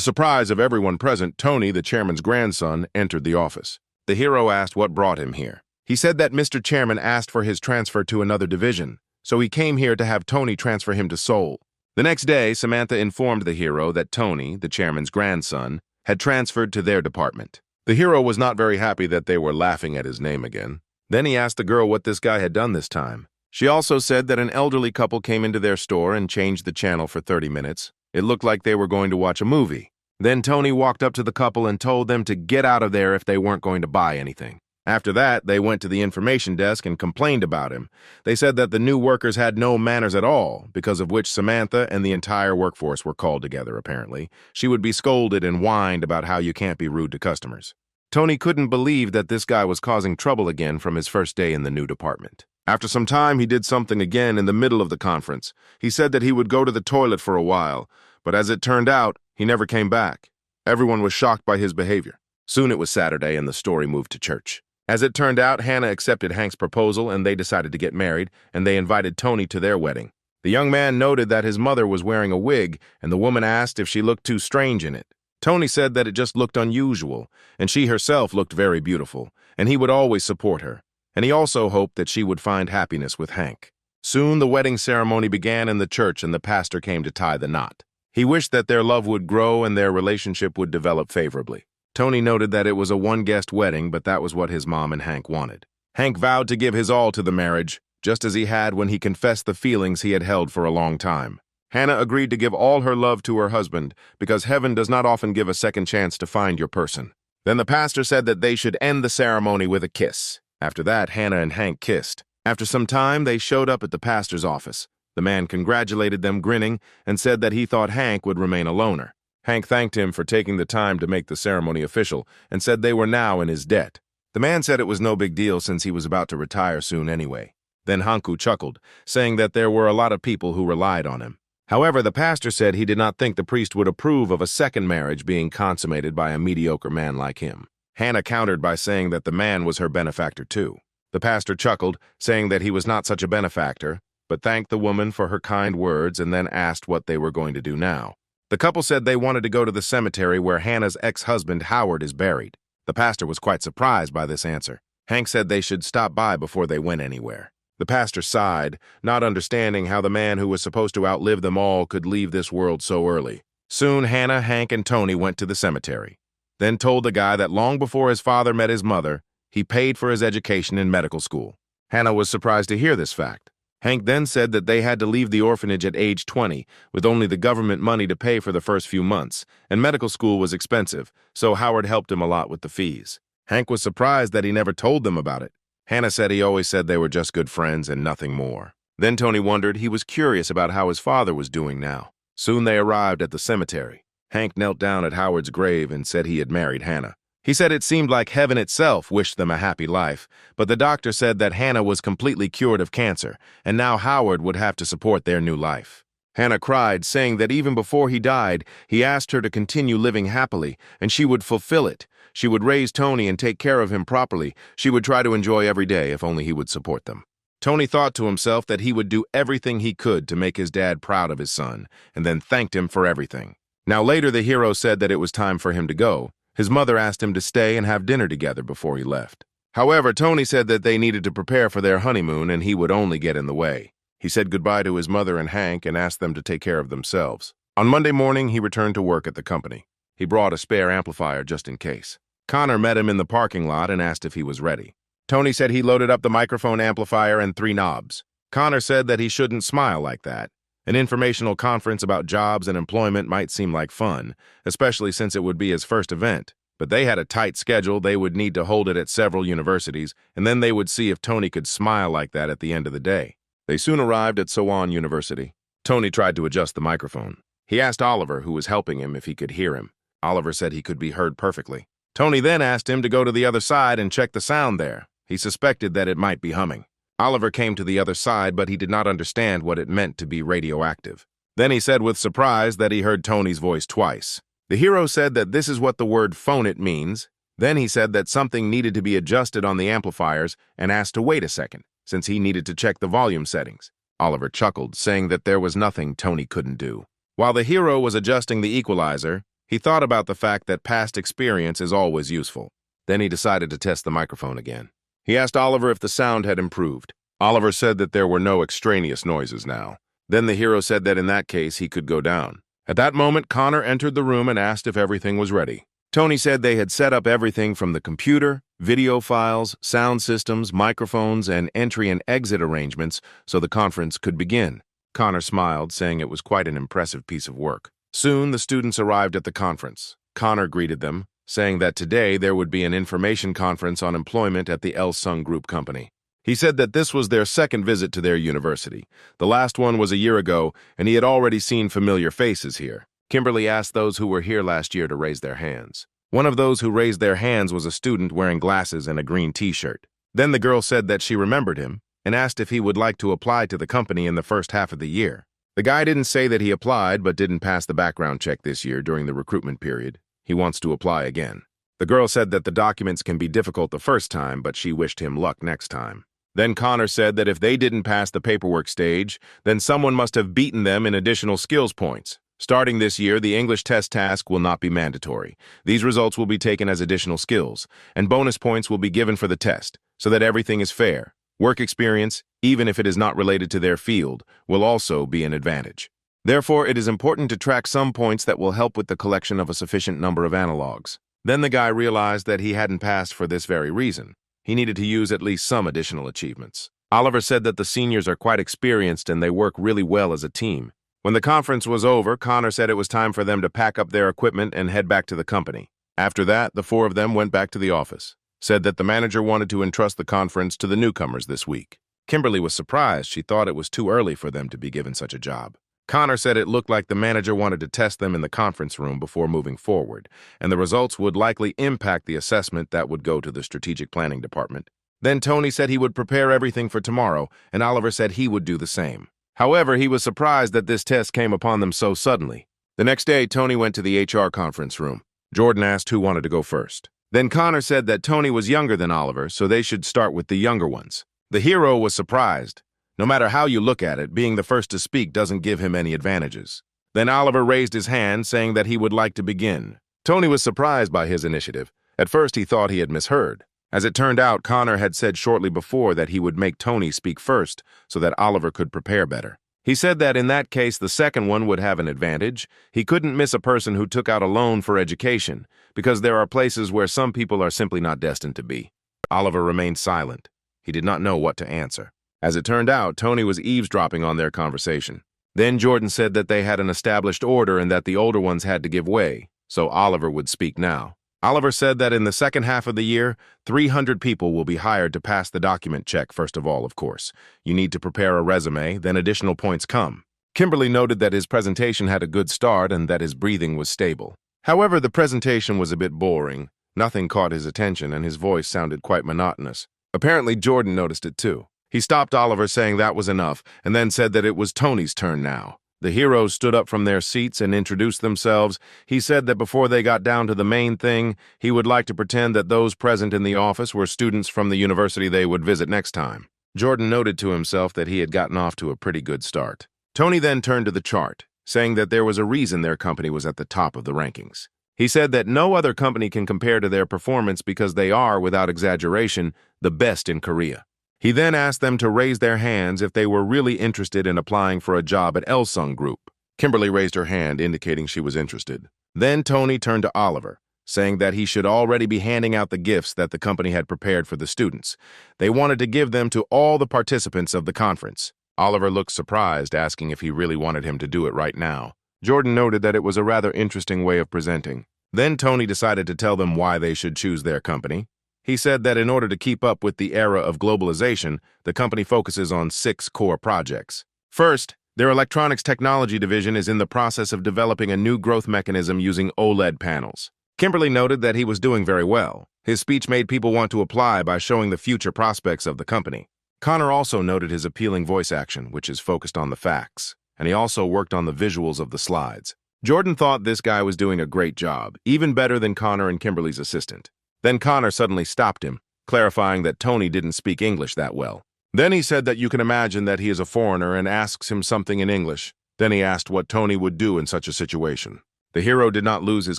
surprise of everyone present, Tony, the chairman's grandson, entered the office. The hero asked what brought him here. He said that Mr. Chairman asked for his transfer to another division, so he came here to have Tony transfer him to Seoul. The next day, Samantha informed the hero that Tony, the chairman's grandson, had transferred to their department. The hero was not very happy that they were laughing at his name again. Then he asked the girl what this guy had done this time. She also said that an elderly couple came into their store and changed the channel for 30 minutes. It looked like they were going to watch a movie. Then Tony walked up to the couple and told them to get out of there if they weren't going to buy anything. After that, they went to the information desk and complained about him. They said that the new workers had no manners at all, because of which Samantha and the entire workforce were called together, apparently. She would be scolded and whined about how you can't be rude to customers. Tony couldn't believe that this guy was causing trouble again from his first day in the new department. After some time, he did something again in the middle of the conference. He said that he would go to the toilet for a while, but as it turned out, he never came back. Everyone was shocked by his behavior. Soon it was Saturday and the story moved to church. As it turned out, Hannah accepted Hank's proposal and they decided to get married, and they invited Tony to their wedding. The young man noted that his mother was wearing a wig, and the woman asked if she looked too strange in it. Tony said that it just looked unusual, and she herself looked very beautiful, and he would always support her. And he also hoped that she would find happiness with Hank. Soon the wedding ceremony began in the church and the pastor came to tie the knot. He wished that their love would grow and their relationship would develop favorably. Tony noted that it was a one-guest wedding, but that was what his mom and Hank wanted. Hank vowed to give his all to the marriage, just as he had when he confessed the feelings he had held for a long time. Hannah agreed to give all her love to her husband because heaven does not often give a second chance to find your person. Then the pastor said that they should end the ceremony with a kiss. After that, Hannah and Hank kissed. After some time, they showed up at the pastor's office. The man congratulated them, grinning, and said that he thought Hank would remain a loner. Hank thanked him for taking the time to make the ceremony official and said they were now in his debt. The man said it was no big deal since he was about to retire soon anyway. Then Hanku chuckled, saying that there were a lot of people who relied on him. However, the pastor said he did not think the priest would approve of a second marriage being consummated by a mediocre man like him. Hannah countered by saying that the man was her benefactor too. The pastor chuckled, saying that he was not such a benefactor, but thanked the woman for her kind words and then asked what they were going to do now. The couple said they wanted to go to the cemetery where Hannah's ex-husband Howard is buried. The pastor was quite surprised by this answer. Hank said they should stop by before they went anywhere. The pastor sighed, not understanding how the man who was supposed to outlive them all could leave this world so early. Soon Hannah, Hank, and Tony went to the cemetery, then told the guy that long before his father met his mother, he paid for his education in medical school. Hannah was surprised to hear this fact. Hank then said that they had to leave the orphanage at age 20, with only the government money to pay for the first few months, and medical school was expensive, so Howard helped him a lot with the fees. Hank was surprised that he never told them about it. Hannah said he always said they were just good friends and nothing more. Then Tony wondered he was curious about how his father was doing now. Soon they arrived at the cemetery. Hank knelt down at Howard's grave and said he had married Hannah. He said it seemed like heaven itself wished them a happy life, but the doctor said that Hannah was completely cured of cancer, and now Howard would have to support their new life. Hannah cried, saying that even before he died, he asked her to continue living happily, and she would fulfill it. She would raise Tony and take care of him properly. She would try to enjoy every day if only he would support them. Tony thought to himself that he would do everything he could to make his dad proud of his son, and then thanked him for everything. Now later the hero said that it was time for him to go. His mother asked him to stay and have dinner together before he left. However, Tony said that they needed to prepare for their honeymoon and he would only get in the way. He said goodbye to his mother and Hank and asked them to take care of themselves. On Monday morning, he returned to work at the company. He brought a spare amplifier just in case. Connor met him in the parking lot and asked if he was ready. Tony said he loaded up the microphone amplifier and 3 knobs. Connor said that he shouldn't smile like that. An informational conference about jobs and employment might seem like fun, especially since it would be his first event. But they had a tight schedule. They would need to hold it at several universities, and then they would see if Tony could smile like that at the end of the day. They soon arrived at Soan University. Tony tried to adjust the microphone. He asked Oliver, who was helping him, if he could hear him. Oliver said he could be heard perfectly. Tony then asked him to go to the other side and check the sound there. He suspected that it might be humming. Oliver came to the other side, but he did not understand what it meant to be radioactive. Then he said with surprise that he heard Tony's voice twice. The hero said that this is what the word phone it means. Then he said that something needed to be adjusted on the amplifiers and asked to wait a second, since he needed to check the volume settings. Oliver chuckled, saying that there was nothing Tony couldn't do. While the hero was adjusting the equalizer, he thought about the fact that past experience is always useful. Then he decided to test the microphone again. He asked Oliver if the sound had improved. Oliver said that there were no extraneous noises now. Then the hero said that in that case he could go down. At that moment, Connor entered the room and asked if everything was ready. Tony said they had set up everything from the computer, video files, sound systems, microphones, and entry and exit arrangements so the conference could begin. Connor smiled, saying it was quite an impressive piece of work. Soon, the students arrived at the conference. Connor greeted them, saying that today there would be an information conference on employment at the Elsung Group company. He said that this was their second visit to their university. The last one was a year ago, and he had already seen familiar faces here. Kimberly asked those who were here last year to raise their hands. One of those who raised their hands was a student wearing glasses and a green t-shirt. Then the girl said that she remembered him and asked if he would like to apply to the company in the first half of the year. The guy didn't say that he applied but didn't pass the background check this year during the recruitment period. He wants to apply again. The girl said that the documents can be difficult the first time, but she wished him luck next time. Then Connor said that if they didn't pass the paperwork stage, then someone must have beaten them in additional skills points. Starting this year, the English test task will not be mandatory. These results will be taken as additional skills, and bonus points will be given for the test, so that everything is fair. Work experience, even if it is not related to their field, will also be an advantage. Therefore, it is important to track some points that will help with the collection of a sufficient number of analogs. Then the guy realized that he hadn't passed for this very reason. He needed to use at least some additional achievements. Oliver said that the seniors are quite experienced and they work really well as a team. When the conference was over, Connor said it was time for them to pack up their equipment and head back to the company. After that, the 4 of them went back to the office. Said that the manager wanted to entrust the conference to the newcomers this week. Kimberly was surprised. She thought it was too early for them to be given such a job. Connor said it looked like the manager wanted to test them in the conference room before moving forward, and the results would likely impact the assessment that would go to the strategic planning department. Then Tony said he would prepare everything for tomorrow, and Oliver said he would do the same. However, he was surprised that this test came upon them so suddenly. The next day, Tony went to the HR conference room. Jordan asked who wanted to go first. Then Connor said that Tony was younger than Oliver, so they should start with the younger ones. The hero was surprised. No matter how you look at it, being the first to speak doesn't give him any advantages. Then Oliver raised his hand, saying that he would like to begin. Tony was surprised by his initiative. At first, he thought he had misheard. As it turned out, Connor had said shortly before that he would make Tony speak first so that Oliver could prepare better. He said that in that case, the second one would have an advantage. He couldn't miss a person who took out a loan for education, because there are places where some people are simply not destined to be. Oliver remained silent. He did not know what to answer. As it turned out, Tony was eavesdropping on their conversation. Then Jordan said that they had an established order and that the older ones had to give way, so Oliver would speak now. Oliver said that in the second half of the year, 300 people will be hired to pass the document check first of all, of course. You need to prepare a resume, then additional points come. Kimberly noted that his presentation had a good start and that his breathing was stable. However, the presentation was a bit boring. Nothing caught his attention and his voice sounded quite monotonous. Apparently, Jordan noticed it too. He stopped Oliver saying that was enough and then said that it was Tony's turn now. The heroes stood up from their seats and introduced themselves. He said that before they got down to the main thing, he would like to pretend that those present in the office were students from the university they would visit next time. Jordan noted to himself that he had gotten off to a pretty good start. Tony then turned to the chart, saying that there was a reason their company was at the top of the rankings. He said that no other company can compare to their performance because they are, without exaggeration, the best in Korea. He then asked them to raise their hands if they were really interested in applying for a job at Elsung Group. Kimberly raised her hand, indicating she was interested. Then Tony turned to Oliver, saying that he should already be handing out the gifts that the company had prepared for the students. They wanted to give them to all the participants of the conference. Oliver looked surprised, asking if he really wanted him to do it right now. Jordan noted that it was a rather interesting way of presenting. Then Tony decided to tell them why they should choose their company. He said that in order to keep up with the era of globalization, the company focuses on 6 core projects. First, their electronics technology division is in the process of developing a new growth mechanism using OLED panels. Kimberly noted that he was doing very well. His speech made people want to apply by showing the future prospects of the company. Connor also noted his appealing voice action, which is focused on the facts, and he also worked on the visuals of the slides. Jordan thought this guy was doing a great job, even better than Connor and Kimberly's assistant. Then Connor suddenly stopped him, clarifying that Tony didn't speak English that well. Then he said that you can imagine that he is a foreigner and asks him something in English. Then he asked what Tony would do in such a situation. The hero did not lose his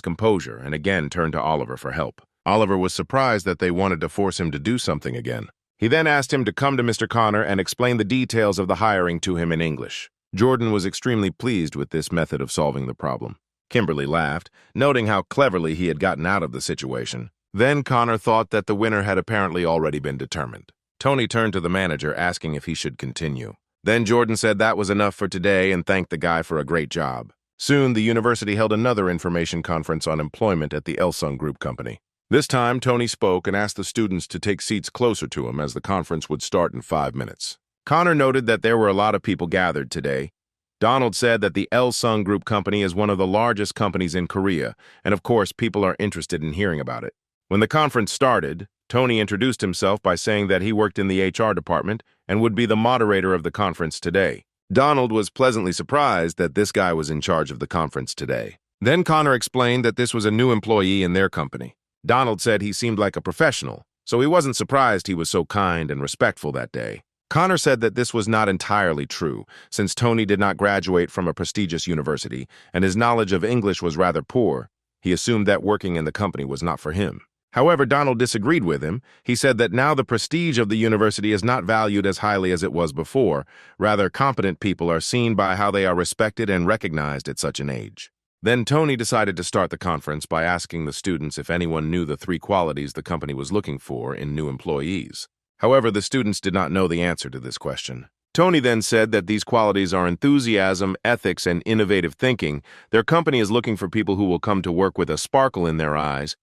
composure and again turned to Oliver for help. Oliver was surprised that they wanted to force him to do something again. He then asked him to come to Mr. Connor and explain the details of the hiring to him in English. Jordan was extremely pleased with this method of solving the problem. Kimberly laughed, noting how cleverly he had gotten out of the situation. Then Connor thought that the winner had apparently already been determined. Tony turned to the manager, asking if he should continue. Then Jordan said that was enough for today and thanked the guy for a great job. Soon, the university held another information conference on employment at the Elsung Group company. This time, Tony spoke and asked the students to take seats closer to him as the conference would start in 5 minutes. Connor noted that there were a lot of people gathered today. Donald said that the Elsung Group company is one of the largest companies in Korea, and of course, people are interested in hearing about it. When the conference started, Tony introduced himself by saying that he worked in the HR department and would be the moderator of the conference today. Donald was pleasantly surprised that this guy was in charge of the conference today. Then Connor explained that this was a new employee in their company. Donald said he seemed like a professional, so he wasn't surprised he was so kind and respectful that day. Connor said that this was not entirely true, since Tony did not graduate from a prestigious university and his knowledge of English was rather poor. He assumed that working in the company was not for him. However, Donald disagreed with him. He said that now the prestige of the university is not valued as highly as it was before. Rather, competent people are seen by how they are respected and recognized at such an age. Then Tony decided to start the conference by asking the students if anyone knew the 3 qualities the company was looking for in new employees. However, the students did not know the answer to this question. Tony then said that these qualities are enthusiasm, ethics, and innovative thinking. Their company is looking for people who will come to work with a sparkle in their eyes.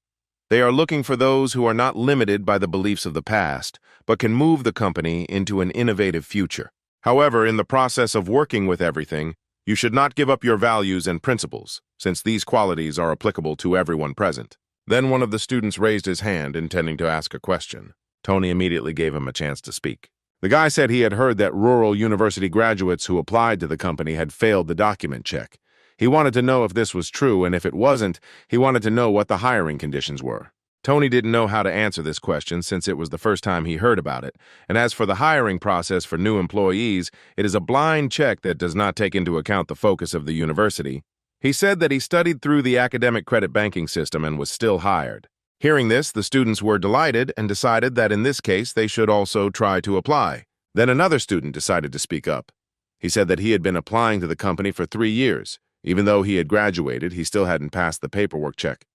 They are looking for those who are not limited by the beliefs of the past, but can move the company into an innovative future. However, in the process of working with everything, you should not give up your values and principles, since these qualities are applicable to everyone present. Then one of the students raised his hand, intending to ask a question. Tony immediately gave him a chance to speak. The guy said he had heard that rural university graduates who applied to the company had failed the document check. He wanted to know if this was true, and if it wasn't, he wanted to know what the hiring conditions were. Tony didn't know how to answer this question since it was the first time he heard about it, and as for the hiring process for new employees, it is a blind check that does not take into account the focus of the university. He said that he studied through the academic credit banking system and was still hired. Hearing this, the students were delighted and decided that in this case they should also try to apply. Then another student decided to speak up. He said that he had been applying to the company for 3 years. Even though he had graduated, he still hadn't passed the paperwork check.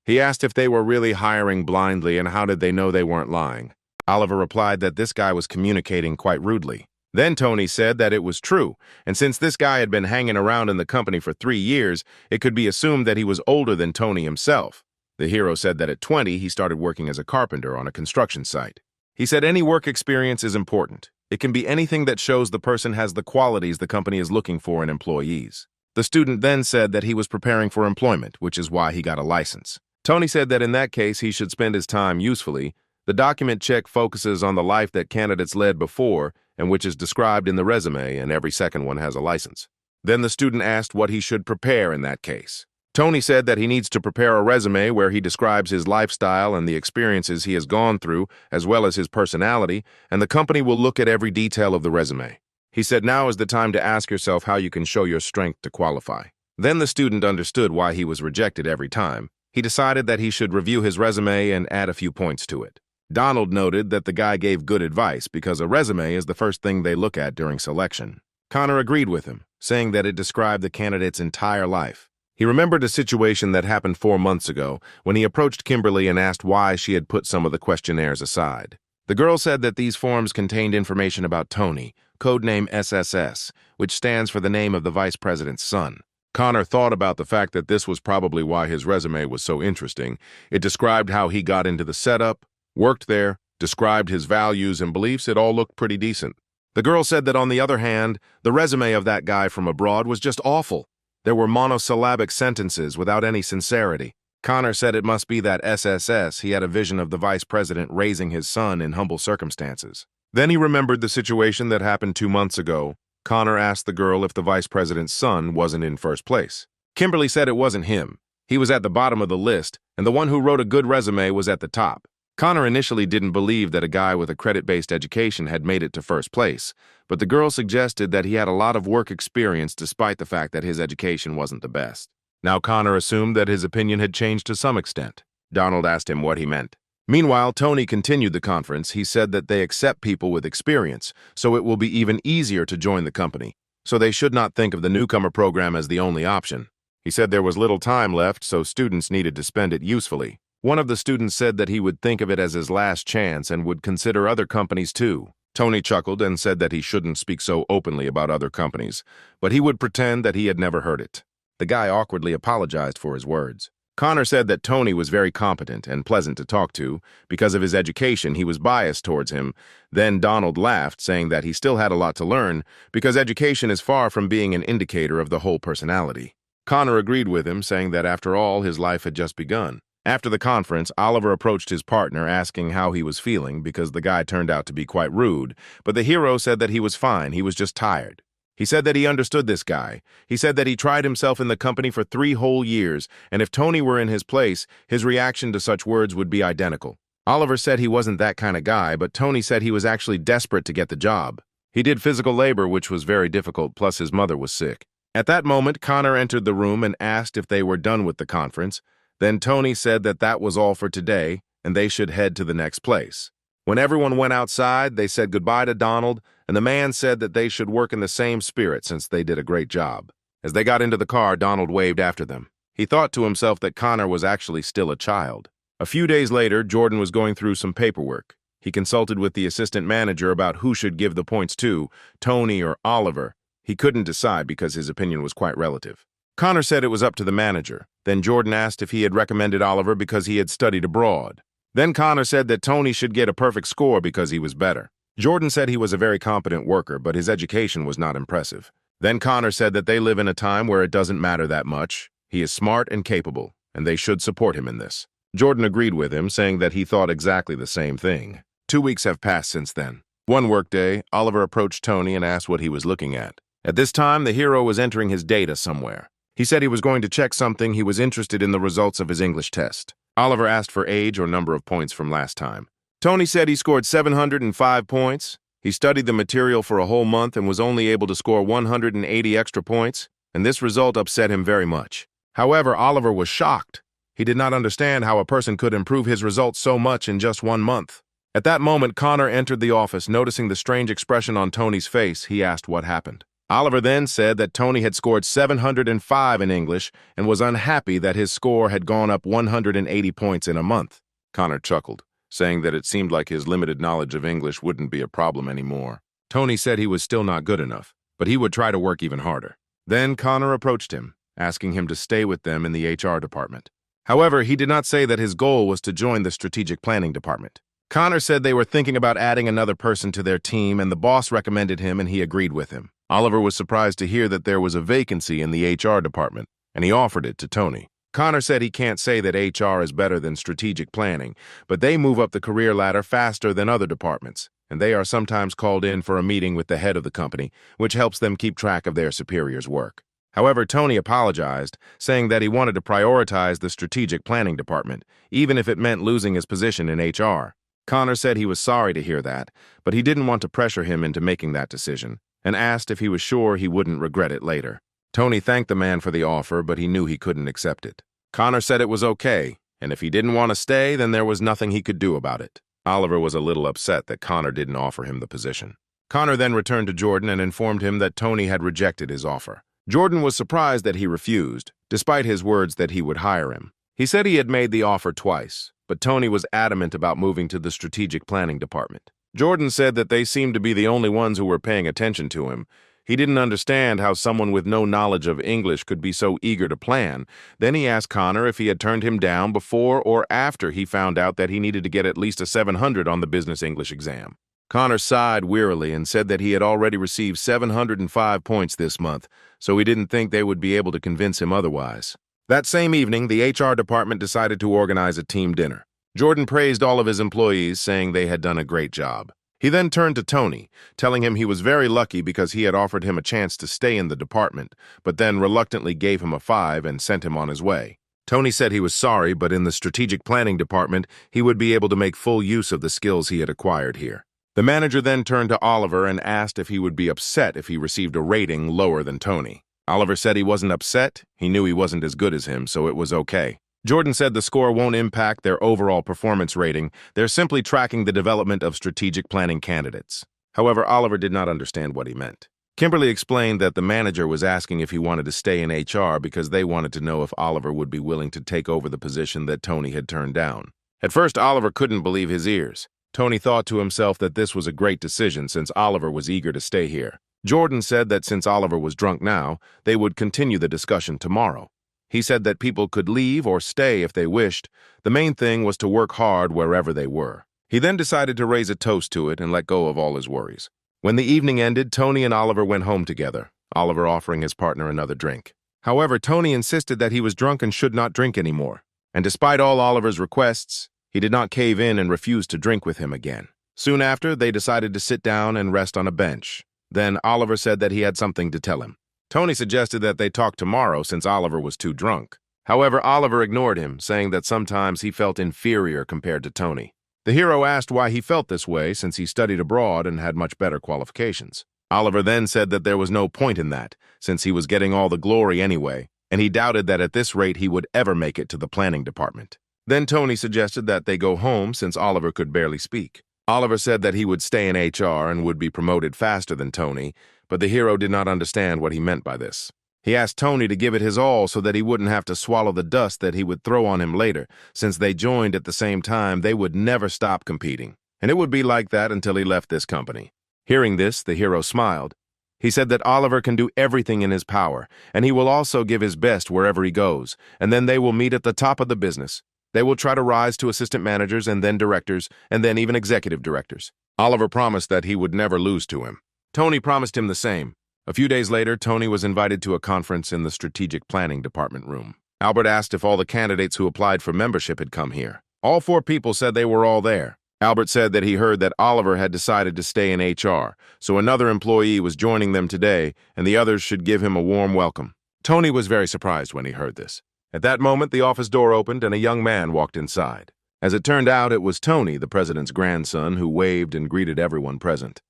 He asked if they were really hiring blindly and how did they know they weren't lying. Oliver replied that this guy was communicating quite rudely. Then Tony said that it was true, and since this guy had been hanging around in the company for 3 years, it could be assumed that he was older than Tony himself. The hero said that at 20, he started working as a carpenter on a construction site. He said any work experience is important. It can be anything that shows the person has the qualities the company is looking for in employees. The student then said that he was preparing for employment, which is why he got a license. Tony said that in that case, he should spend his time usefully. The document check focuses on the life that candidates led before and which is described in the resume, and every second one has a license. Then the student asked what he should prepare in that case. Tony said that he needs to prepare a resume where he describes his lifestyle and the experiences he has gone through, as well as his personality, and the company will look at every detail of the resume. He said now is the time to ask yourself how you can show your strength to qualify. Then the student understood why he was rejected every time. He decided that he should review his resume and add a few points to it. Donald noted that the guy gave good advice because a resume is the first thing they look at during selection. Connor agreed with him, saying that it described the candidate's entire life. He remembered a situation that happened 4 months ago when he approached Kimberly and asked why she had put some of the questionnaires aside. The girl said that these forms contained information about Tony, codename SSS, which stands for the name of the vice president's son. Connor thought about the fact that this was probably why his resume was so interesting. It described how he got into the setup, worked there, described his values and beliefs. It all looked pretty decent. The girl said that on the other hand, the resume of that guy from abroad was just awful. There were monosyllabic sentences without any sincerity. Connor said it must be that SSS, he had a vision of the vice president raising his son in humble circumstances. Then he remembered the situation that happened 2 months ago. Connor asked the girl if the vice president's son wasn't in first place. Kimberly said it wasn't him. He was at the bottom of the list, and the one who wrote a good resume was at the top. Connor initially didn't believe that a guy with a credit-based education had made it to first place, but the girl suggested that he had a lot of work experience despite the fact that his education wasn't the best. Now Connor assumed that his opinion had changed to some extent. Donald asked him what he meant. Meanwhile, Tony continued the conference. He said that they accept people with experience, so it will be even easier to join the company. So they should not think of the newcomer program as the only option. He said there was little time left, so students needed to spend it usefully. One of the students said that he would think of it as his last chance and would consider other companies too. Tony chuckled and said that he shouldn't speak so openly about other companies, but he would pretend that he had never heard it. The guy awkwardly apologized for his words. Connor said that Tony was very competent and pleasant to talk to. Because of his education, he was biased towards him. Then Donald laughed, saying that he still had a lot to learn because education is far from being an indicator of the whole personality. Connor agreed with him, saying that after all, his life had just begun. After the conference, Oliver approached his partner asking how he was feeling because the guy turned out to be quite rude, but the hero said that he was fine, he was just tired. He said that he understood this guy. He said that he tried himself in the company for 3 whole years, and if Tony were in his place, his reaction to such words would be identical. Oliver said he wasn't that kind of guy, but Tony said he was actually desperate to get the job. He did physical labor, which was very difficult, plus his mother was sick. At that moment, Connor entered the room and asked if they were done with the conference. Then Tony said that that was all for today, and they should head to the next place. When everyone went outside, they said goodbye to Donald, and the man said that they should work in the same spirit since they did a great job. As they got into the car, Donald waved after them. He thought to himself that Connor was actually still a child. A few days later, Jordan was going through some paperwork. He consulted with the assistant manager about who should give the points to, Tony or Oliver. He couldn't decide because his opinion was quite relative. Connor said it was up to the manager. Then Jordan asked if he had recommended Oliver because he had studied abroad. Then Connor said that Tony should get a perfect score because he was better. Jordan said he was a very competent worker, but his education was not impressive. Then Connor said that they live in a time where it doesn't matter that much. He is smart and capable, and they should support him in this. Jordan agreed with him, saying that he thought exactly the same thing. 2 weeks have passed since then. One workday, Oliver approached Tony and asked what he was looking at. At this time, the hero was entering his data somewhere. He said he was going to check something. He was interested in the results of his English test. Oliver asked for age or number of points from last time. Tony said he scored 705 points. He studied the material for a whole month and was only able to score 180 extra points, and this result upset him very much. However, Oliver was shocked. He did not understand how a person could improve his results so much in just 1 month. At that moment, Connor entered the office. Noticing the strange expression on Tony's face, he asked what happened. Oliver then said that Tony had scored 705 in English and was unhappy that his score had gone up 180 points in a month. Connor chuckled, saying that it seemed like his limited knowledge of English wouldn't be a problem anymore. Tony said he was still not good enough, but he would try to work even harder. Then Connor approached him, asking him to stay with them in the HR department. However, he did not say that his goal was to join the strategic planning department. Connor said they were thinking about adding another person to their team, and the boss recommended him, and he agreed with him. Oliver was surprised to hear that there was a vacancy in the HR department, and he offered it to Tony. Connor said he can't say that HR is better than strategic planning, but they move up the career ladder faster than other departments, and they are sometimes called in for a meeting with the head of the company, which helps them keep track of their superiors' work. However, Tony apologized, saying that he wanted to prioritize the strategic planning department, even if it meant losing his position in HR. Connor said he was sorry to hear that, but he didn't want to pressure him into making that decision, and asked if he was sure he wouldn't regret it later. Tony thanked the man for the offer, but he knew he couldn't accept it. Connor said it was okay, and if he didn't want to stay, then there was nothing he could do about it. Oliver was a little upset that Connor didn't offer him the position. Connor then returned to Jordan and informed him that Tony had rejected his offer. Jordan was surprised that he refused, despite his words that he would hire him. He said he had made the offer twice, but Tony was adamant about moving to the strategic planning department. Jordan said that they seemed to be the only ones who were paying attention to him. He didn't understand how someone with no knowledge of English could be so eager to plan. Then he asked Connor if he had turned him down before or after he found out that he needed to get at least a 700 on the business English exam. Connor sighed wearily and said that he had already received 705 points this month, so he didn't think they would be able to convince him otherwise. That same evening, the HR department decided to organize a team dinner. Jordan praised all of his employees, saying they had done a great job. He then turned to Tony, telling him he was very lucky because he had offered him a chance to stay in the department, but then reluctantly gave him a 5 and sent him on his way. Tony said he was sorry, but in the strategic planning department, he would be able to make full use of the skills he had acquired here. The manager then turned to Oliver and asked if he would be upset if he received a rating lower than Tony. Oliver said he wasn't upset. He knew he wasn't as good as him, so it was okay. Jordan said the score won't impact their overall performance rating. They're simply tracking the development of strategic planning candidates. However, Oliver did not understand what he meant. Kimberly explained that the manager was asking if he wanted to stay in HR because they wanted to know if Oliver would be willing to take over the position that Tony had turned down. At first, Oliver couldn't believe his ears. Tony thought to himself that this was a great decision since Oliver was eager to stay here. Jordan said that since Oliver was drunk now, they would continue the discussion tomorrow. He said that people could leave or stay if they wished. The main thing was to work hard wherever they were. He then decided to raise a toast to it and let go of all his worries. When the evening ended, Tony and Oliver went home together, Oliver offering his partner another drink. However, Tony insisted that he was drunk and should not drink anymore. And despite all Oliver's requests, he did not cave in and refused to drink with him again. Soon after, they decided to sit down and rest on a bench. Then Oliver said that he had something to tell him. Tony suggested that they talk tomorrow since Oliver was too drunk. However, Oliver ignored him, saying that sometimes he felt inferior compared to Tony. The hero asked why he felt this way since he studied abroad and had much better qualifications. Oliver then said that there was no point in that, since he was getting all the glory anyway, and he doubted that at this rate he would ever make it to the planning department. Then Tony suggested that they go home since Oliver could barely speak. Oliver said that he would stay in HR and would be promoted faster than Tony, but the hero did not understand what he meant by this. He asked Tony to give it his all so that he wouldn't have to swallow the dust that he would throw on him later. Since they joined at the same time, they would never stop competing, and it would be like that until he left this company. Hearing this, the hero smiled. He said that Oliver can do everything in his power, and he will also give his best wherever he goes, and then they will meet at the top of the business. They will try to rise to assistant managers and then directors, and then even executive directors. Oliver promised that he would never lose to him. Tony promised him the same. A few days later, Tony was invited to a conference in the strategic planning department room. Albert asked if all the candidates who applied for membership had come here. All 4 people said they were all there. Albert said that he heard that Oliver had decided to stay in HR, so another employee was joining them today, and the others should give him a warm welcome. Tony was very surprised when he heard this. At that moment, the office door opened and a young man walked inside. As it turned out, it was Tony, the president's grandson, who waved and greeted everyone present.